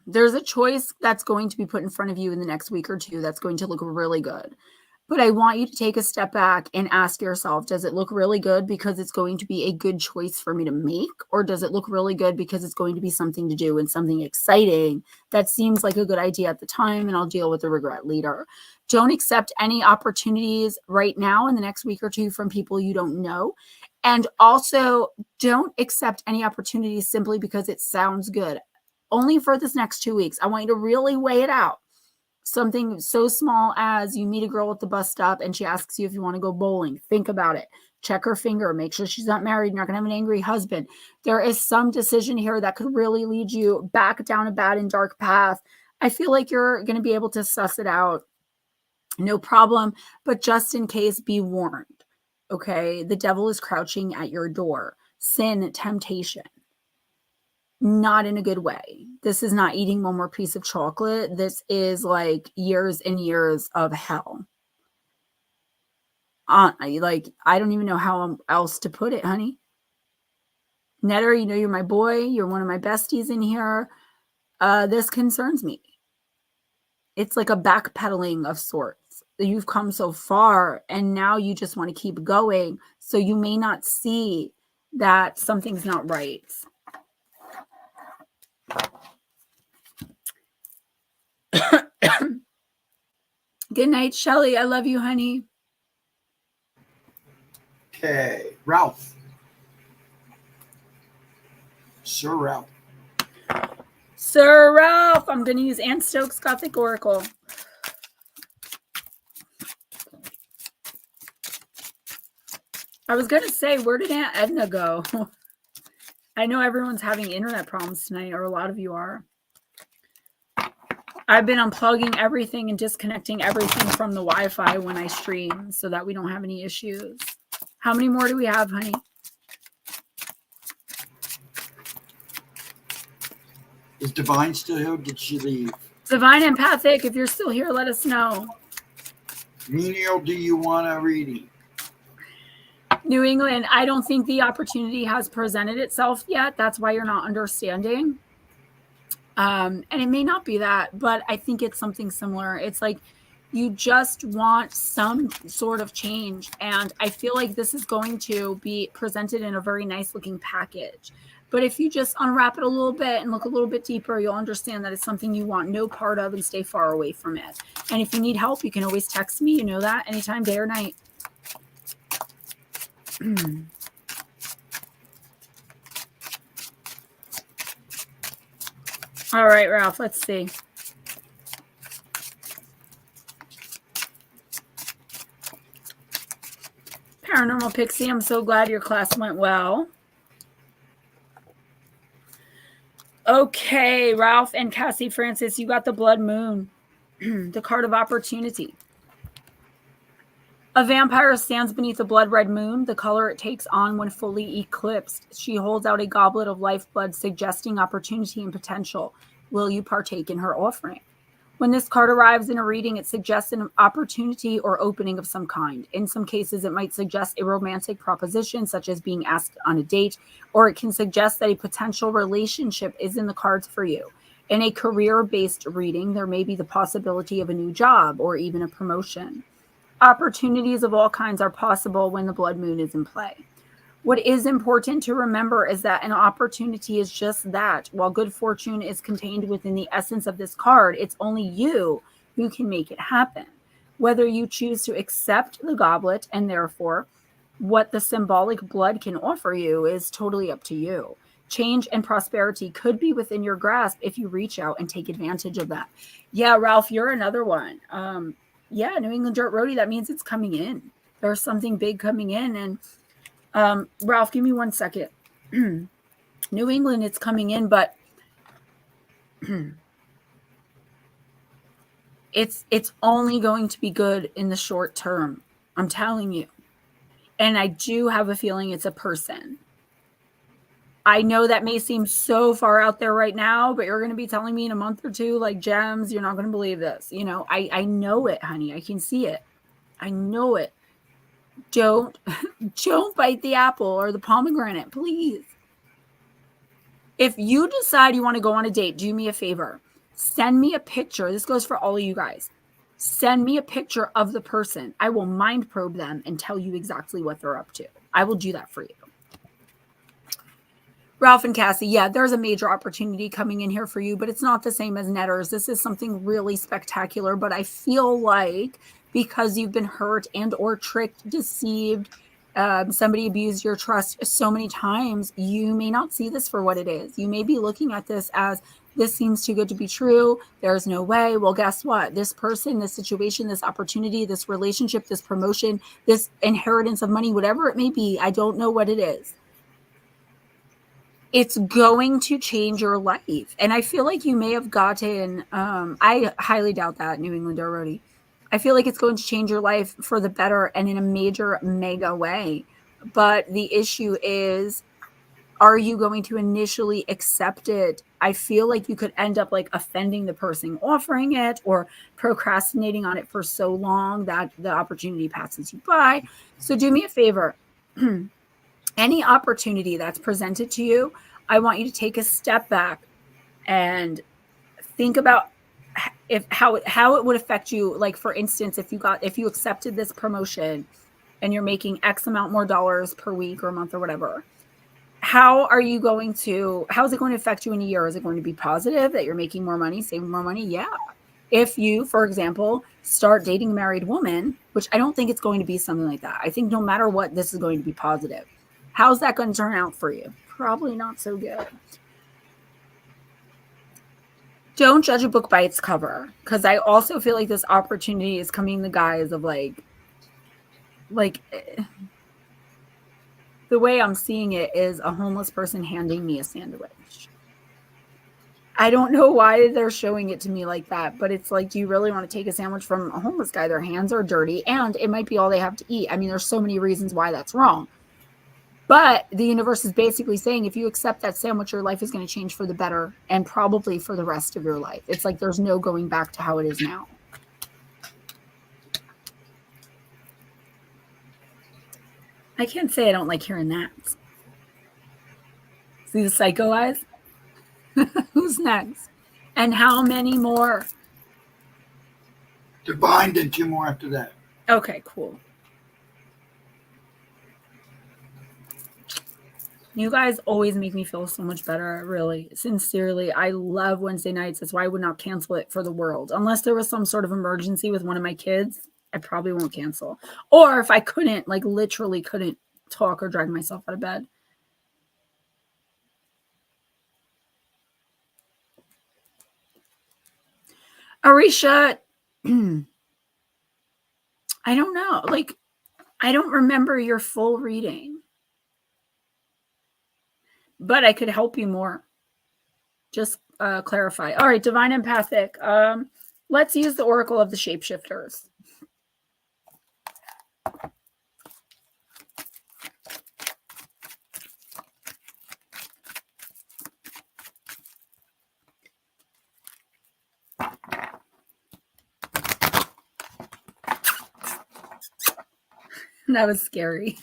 there's a choice that's going to be put in front of you in the next week or two that's going to look really good. But I want you to take a step back and ask yourself, does it look really good because it's going to be a good choice for me to make? Or does it look really good because it's going to be something to do and something exciting that seems like a good idea at the time, and I'll deal with the regret later? Don't accept any opportunities right now in the next week or two from people you don't know. And also, don't accept any opportunities simply because it sounds good. Only for this next 2 weeks. I want you to really weigh it out. Something so small as you meet a girl at the bus stop and she asks you if you want to go bowling. Think about it. Check her finger. Make sure she's not married. You're not going to have an angry husband. There is some decision here that could really lead you back down a bad and dark path. I feel like you're going to be able to suss it out. No problem. But just in case, be warned. Okay, the devil is crouching at your door. Sin, temptation. Not in a good way. This is not eating one more piece of chocolate. This is like years and years of hell. I don't even know how else to put it, honey. Netter, you know you're my boy. You're one of my besties in here. This concerns me. It's like a backpedaling of sorts. You've come so far and now you just want to keep going. So you may not see that something's not right. Good night, Shelly. I love you, honey. Okay, Ralph. Sir Ralph. Sir Ralph. I'm going to use Anne Stokes Gothic Oracle. I was going to say, where did Aunt Edna go? I know everyone's having internet problems tonight, or a lot of you are. I've been unplugging everything and disconnecting everything from the Wi-Fi when I stream so that we don't have any issues. How many more do we have, honey? Is Divine still here? Did she leave? Divine Empathic, if you're still here, let us know. Menial, do you want a reading? New England, I don't think the opportunity has presented itself yet. That's why you're not understanding. And it may not be that, but I think it's something similar. It's like you just want some sort of change. And I feel like this is going to be presented in a very nice looking package. But if you just unwrap it a little bit and look a little bit deeper, you'll understand that it's something you want no part of and stay far away from it. And if you need help, you can always text me. You know that anytime, day or night. All right, Ralph, let's see. Paranormal Pixie, I'm so glad your class went well. Okay, Ralph and Cassie Francis, you got the Blood Moon, the card of opportunity. A vampire stands beneath the blood red moon, the color it takes on when fully eclipsed. She holds out a goblet of lifeblood, suggesting opportunity and potential. Will you partake in her offering? When this card arrives in a reading, it suggests an opportunity or opening of some kind. In some cases, it might suggest a romantic proposition, such as being asked on a date, or it can suggest that a potential relationship is in the cards for you. In a career-based reading, there may be the possibility of a new job or even a promotion. Opportunities of all kinds are possible when the blood moon is in play. What is important to remember is that an opportunity is just that. While good fortune is contained within the essence of this card, it's only you who can make it happen. Whether you choose to accept the goblet and therefore what the symbolic blood can offer you is totally up to you. Change and prosperity could be within your grasp if you reach out and take advantage of that. Yeah, Ralph, you're another one. Yeah, New England Dirt Roadie, that means it's coming in. There's something big coming in. And Ralph, give me 1 second. New England, it's coming in, but it's only going to be good in the short term. I'm telling you. And I do have a feeling it's a person. I know that may seem so far out there right now, but you're going to be telling me in a month or two, like, Gems, you're not going to believe this. You know, I know it, honey. I can see it. I know it. Don't bite the apple or the pomegranate, please. If you decide you want to go on a date, do me a favor. Send me a picture. This goes for all of you guys. Send me a picture of the person. I will mind probe them and tell you exactly what they're up to. I will do that for you. Ralph and Cassie, yeah, there's a major opportunity coming in here for you, but it's not the same as Netters. This is something really spectacular, but I feel like because you've been hurt and or tricked, deceived, somebody abused your trust so many times, you may not see this for what it is. You may be looking at this as, this seems too good to be true. There's no way. Well, guess what? This person, this situation, this opportunity, this relationship, this promotion, this inheritance of money, whatever it may be, I don't know what it is. It's going to change your life. And I feel like you may have gotten, I highly doubt that, New England Roadie. I feel like it's going to change your life for the better and in a major, mega way. But the issue is, are you going to initially accept it? I feel like you could end up like offending the person offering it or procrastinating on it for so long that the opportunity passes you by. So do me a favor. Any opportunity that's presented to you, I want you to take a step back and think about how it would affect you. Like, for instance, if you accepted this promotion and you're making X amount more dollars per week or month or whatever, how is it going to affect you in a year? Is it going to be positive that you're making more money, saving more money? Yeah. If you, for example, start dating a married woman, which I don't think it's going to be something like that. I think no matter what, this is going to be positive. How's that going to turn out for you? Probably not so good. Don't judge a book by its cover, because I also feel like this opportunity is coming in the guise of like the way I'm seeing it is a homeless person handing me a sandwich. I don't know why they're showing it to me like that, but it's like, do you really want to take a sandwich from a homeless guy? Their hands are dirty, and it might be all they have to eat. I mean, there's so many reasons why that's wrong. But the universe is basically saying, if you accept that sandwich, your life is going to change for the better, and probably for the rest of your life. It's like there's no going back to how it is now. I can't say I don't like hearing that. See the psycho eyes? Who's next? And how many more? Divine, and 2 more after that. Okay, cool. You guys always make me feel so much better, really. Sincerely, I love Wednesday nights. That's why I would not cancel it for the world. Unless there was some sort of emergency with one of my kids, I probably won't cancel. Or if I couldn't, like literally couldn't talk or drag myself out of bed. Arisha, I don't know. Like, I don't remember your full reading. But I could help you more. Just clarify. All right, Divine Empathic. Let's use the Oracle of the Shapeshifters. That was scary.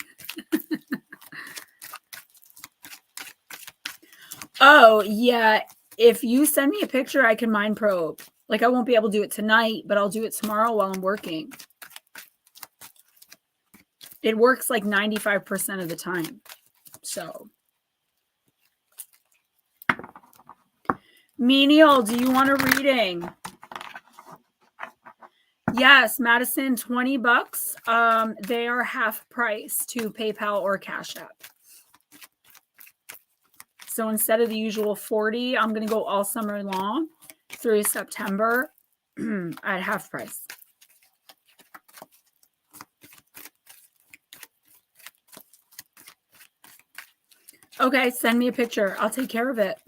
Oh, yeah. If you send me a picture, I can mind probe. Like, I won't be able to do it tonight, but I'll do it tomorrow while I'm working. It works like 95% of the time. So. Menial, do you want a reading? Yes, Madison, $20. They are half price to PayPal or Cash App. So instead of the usual 40, I'm going to go all summer long through September at half price. Okay, send me a picture. I'll take care of it.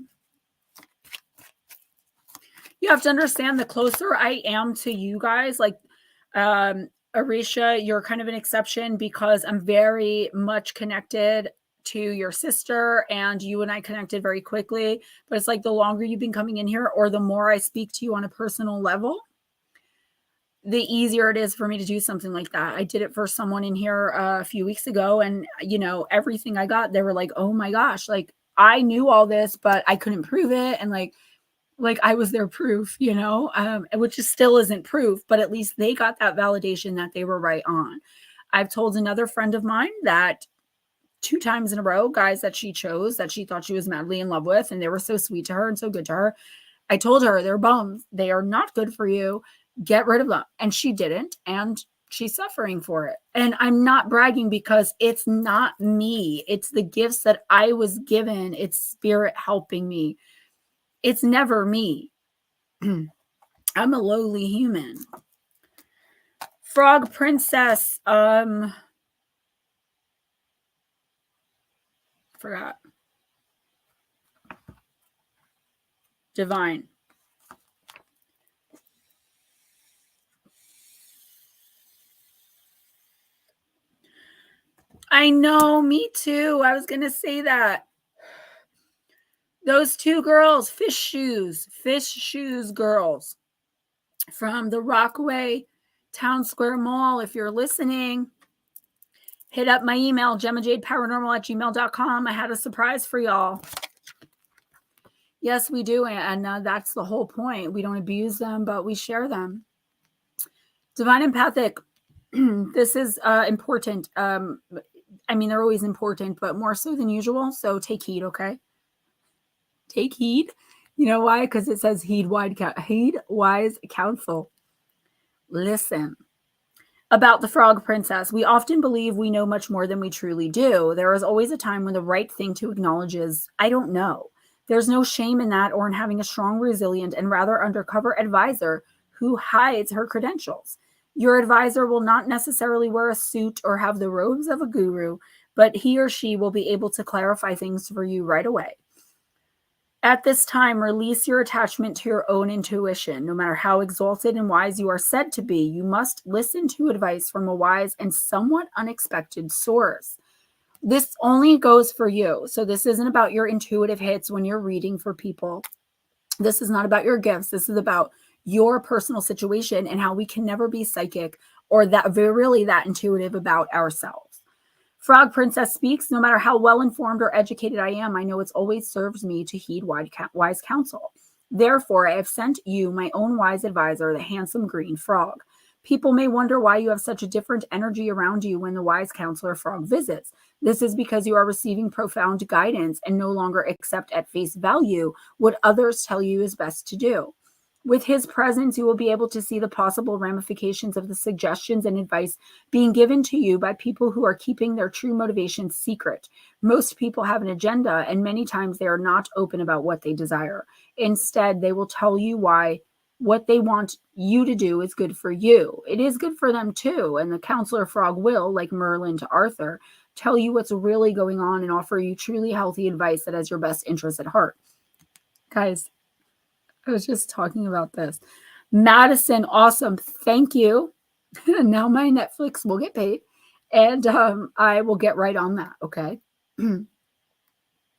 You have to understand, the closer I am to you guys, like Arisha, you're kind of an exception because I'm very much connected to your sister, and you and I connected very quickly. But it's like the longer you've been coming in here, or the more I speak to you on a personal level, the easier it is for me to do something like that. I did it for someone in here a few weeks ago, and you know, everything I got, they were like, oh my gosh, like I knew all this, but I couldn't prove it. And like I was their proof, you know, which is still isn't proof, but at least they got that validation that they were right on. I've told another friend of mine that 2 times in a row, guys that she chose, that she thought she was madly in love with, and they were so sweet to her and so good to her. I told her, they're bums. They are not good for you. Get rid of them. And she didn't. And she's suffering for it. And I'm not bragging, because it's not me. It's the gifts that I was given. It's spirit helping me. It's never me. I'm a lowly human. Frog Princess. Forgot. Divine. I know, me too. I was going to say that. Those 2 girls, fish shoes girls from the Rockaway Town Square Mall. If you're listening, hit up my email, GemmaJadeParanormal@gmail.com. I had a surprise for y'all. Yes, we do. And that's the whole point. We don't abuse them, but we share them. Divine Empathic. This is important. I mean, they're always important, but more so than usual. So take heed, okay? Take heed. You know why? Because it says heed wise counsel. Listen. About the frog princess, we often believe we know much more than we truly do. There is always a time when the right thing to acknowledge is, I don't know. There's no shame in that or in having a strong, resilient, and rather undercover advisor who hides her credentials. Your advisor will not necessarily wear a suit or have the robes of a guru, but he or she will be able to clarify things for you right away. At this time, release your attachment to your own intuition. No matter how exalted and wise you are said to be, you must listen to advice from a wise and somewhat unexpected source. This only goes for you. So this isn't about your intuitive hits when you're reading for people. This is not about your gifts. This is about your personal situation and how we can never be psychic or that really that intuitive about ourselves. Frog Princess speaks, no matter how well-informed or educated I am, I know it's always serves me to heed wise counsel. Therefore, I have sent you my own wise advisor, the handsome green frog. People may wonder why you have such a different energy around you when the wise counselor frog visits. This is because you are receiving profound guidance and no longer accept at face value what others tell you is best to do. With his presence, you will be able to see the possible ramifications of the suggestions and advice being given to you by people who are keeping their true motivations secret. Most people have an agenda, and many times they are not open about what they desire. Instead, they will tell you why what they want you to do is good for you. It is good for them too, and the counselor frog will, like Merlin to Arthur, tell you what's really going on and offer you truly healthy advice that has your best interest at heart. Guys, I was just talking about this. Madison, awesome. Thank you. Now my Netflix will get paid. And I will get right on that, okay?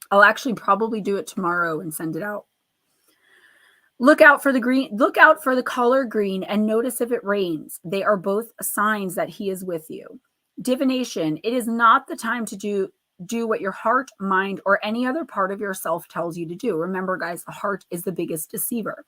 I'll actually probably do it tomorrow and send it out. Look out for the green. Look out for the color green and notice if it rains. They are both signs that he is with you. Divination. It is not the time to do what your heart, mind, or any other part of yourself tells you to do. Remember, guys, the heart is the biggest deceiver.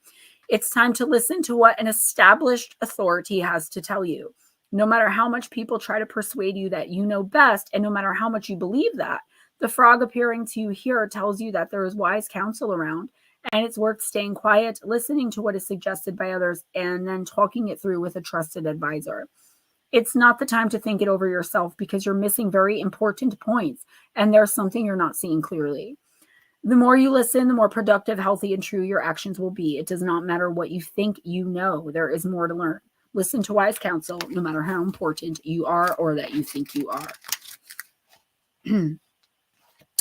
It's time to listen to what an established authority has to tell you. No matter how much people try to persuade you that you know best, and no matter how much you believe that, the frog appearing to you here tells you that there is wise counsel around, and it's worth staying quiet, listening to what is suggested by others, and then talking it through with a trusted advisor. It's not the time to think it over yourself because you're missing very important points and there's something you're not seeing clearly. The more you listen, the more productive, healthy, and true your actions will be. It does not matter what you think you know. There is more to learn. Listen to wise counsel, no matter how important you are or that you think you are.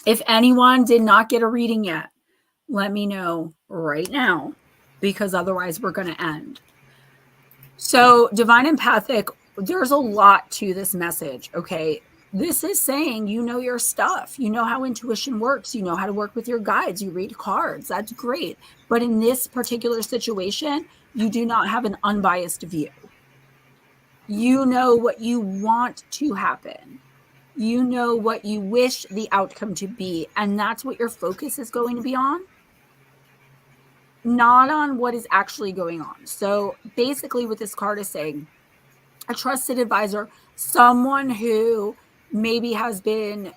If anyone did not get a reading yet, let me know right now because otherwise we're going to end. So divine empathic, there's a lot to this message, okay? This is saying you know your stuff. You know how intuition works. You know how to work with your guides. You read cards. That's great. But in this particular situation, you do not have an unbiased view. You know what you want to happen. You know what you wish the outcome to be. And that's what your focus is going to be on. Not on what is actually going on. So basically what this card is saying, a trusted advisor, someone who maybe has been,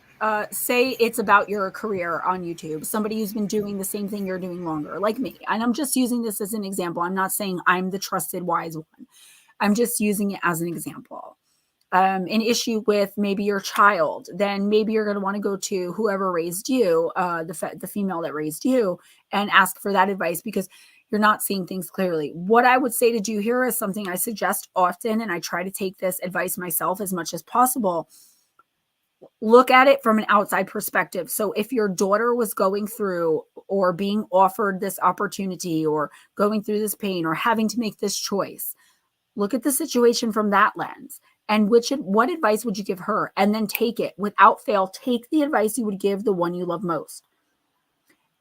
say it's about your career on YouTube, somebody who's been doing the same thing you're doing longer, like me. And I'm just using this as an example. I'm not saying I'm the trusted wise one. I'm just using it as an example. An issue with maybe your child, then maybe you're going to want to go to whoever raised you, the female that raised you, and ask for that advice because you're not seeing things clearly. What I would say to do here is something I suggest often, and I try to take this advice myself as much as possible. Look at it from an outside perspective. So if your daughter was going through or being offered this opportunity or going through this pain or having to make this choice, look at the situation from that lens. And what advice would you give her? And then take it without fail. Take the advice you would give the one you love most.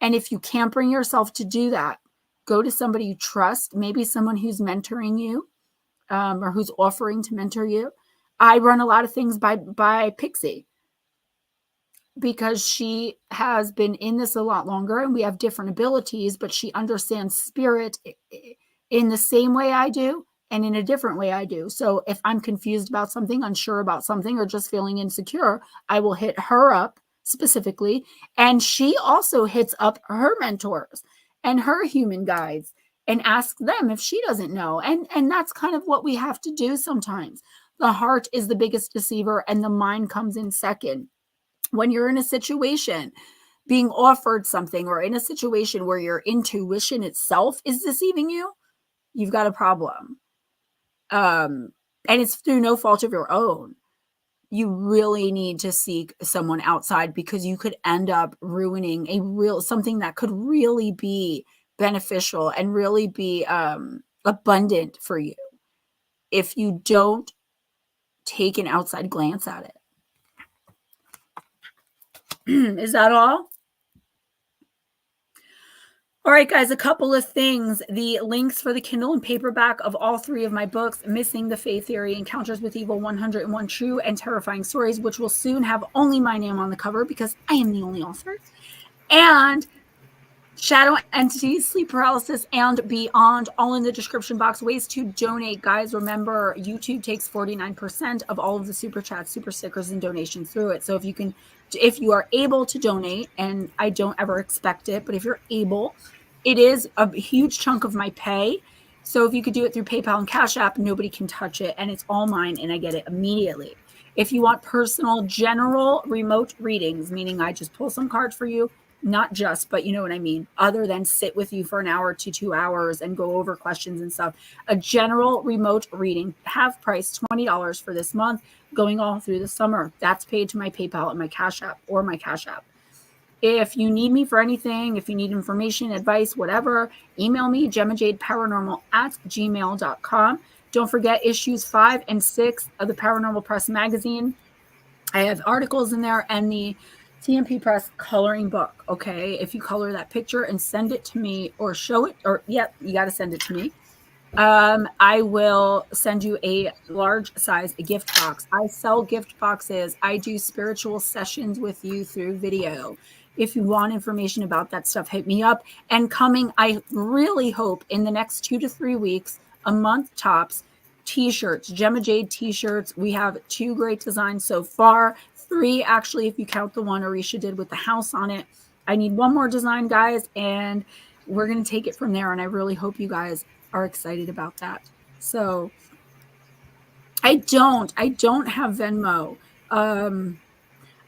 And if you can't bring yourself to do that, go to somebody you trust, maybe someone who's mentoring you or who's offering to mentor you. I run a lot of things by Pixie because she has been in this a lot longer and we have different abilities, but she understands spirit in the same way I do. And in a different way I do. So if I'm confused about something, unsure about something, or just feeling insecure, I will hit her up specifically. And she also hits up her mentors and her human guides and ask them if she doesn't know. And that's kind of what we have to do sometimes. The heart is the biggest deceiver, and the mind comes in second. When you're in a situation being offered something, or in a situation where your intuition itself is deceiving you, you've got a problem. And it's through no fault of your own. You really need to seek someone outside, because you could end up ruining something that could really be beneficial and really be abundant for you if you don't take an outside glance at it. Is that all? All right, guys, a couple of things. The links for the Kindle and paperback of all 3 of my books, Missing the Faith Theory, Encounters with Evil, 101 True and Terrifying Stories, which will soon have only my name on the cover because I am the only author, and Shadow Entities, Sleep Paralysis, and Beyond, all in the description box. Ways to donate, guys. Remember, YouTube takes 49% of all of the super chats, super stickers, and donations through it. So if you are able to donate, and I don't ever expect it, but if you're able, it is a huge chunk of my pay. So if you could do it through PayPal and Cash App, nobody can touch it, and it's all mine, and I get it immediately. If you want personal, general, remote readings, meaning I just pull some cards for you, not just, but you know what I mean, other than sit with you for an hour to 2 hours and go over questions and stuff, a general remote reading, half price, $20 for this month, going all through the summer. That's paid to my PayPal and my Cash App, or my Cash App. If you need me for anything, if you need information, advice, whatever, email me, GemmaJadeParanormal@gmail.com. Don't forget issues 5 and 6 of the Paranormal Press magazine. I have articles in there, and the TMP Press coloring book. Okay, if you color that picture and send it to me, or show it, or you got to send it to me. I will send you a large size gift box. I sell gift boxes. I do spiritual sessions with you through video. If you want information about that stuff, hit me up. And coming, I really hope in the next 2 to 3 weeks, a month tops, t-shirts, Gemma Jade t-shirts. We have 2 great designs so far. 3, actually, if you count the one Arisha did with the house on it. I need 1 more design, guys, and we're going to take it from there. And I really hope you guys are excited about that. So I don't have Venmo.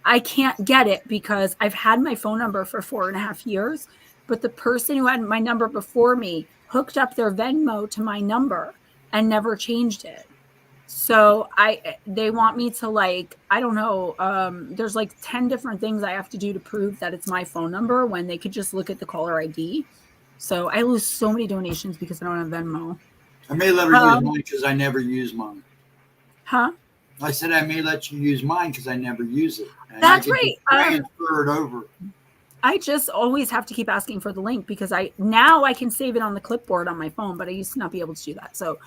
I can't get it because I've had my phone number for 4.5 years, but the person who had my number before me hooked up their Venmo to my number and never changed it. So they want me to, like, I don't know, there's like 10 different things I have to do to prove that it's my phone number when they could just look at the caller ID. So I lose so many donations because I don't have Venmo. I may let her use mine because I never use mine. Huh? I said I may let you use mine because I never use it. And that's I right. Transfer it over. I just always have to keep asking for the link because now I can save it on the clipboard on my phone, but I used to not be able to do that. So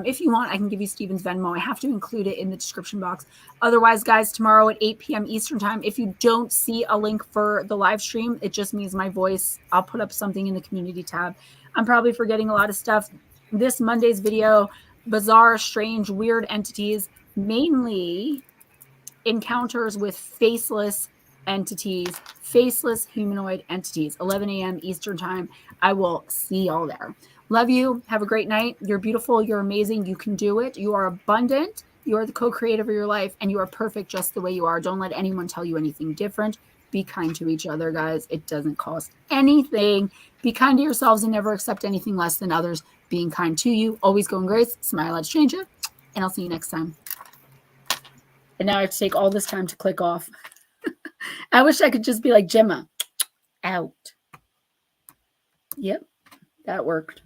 if you want, I can give you Steven's Venmo. I have to include it in the description box. Otherwise, guys, tomorrow at 8 p.m. Eastern time, if you don't see a link for the live stream, it just means my voice. I'll put up something in the community tab. I'm probably forgetting a lot of stuff. This Monday's video, bizarre, strange, weird entities, mainly encounters with faceless entities, faceless humanoid entities, 11 a.m. Eastern time. I will see y'all there. Love you. Have a great night. You're beautiful. You're amazing. You can do it. You are abundant. You are the co-creator of your life, and you are perfect just the way you are. Don't let anyone tell you anything different. Be kind to each other, guys. It doesn't cost anything. Be kind to yourselves and never accept anything less than others. Being kind to you. Always go in grace. Smile at a stranger. And I'll see you next time. And now I have to take all this time to click off. I wish I could just be like, Gemma, out. Yep, that worked.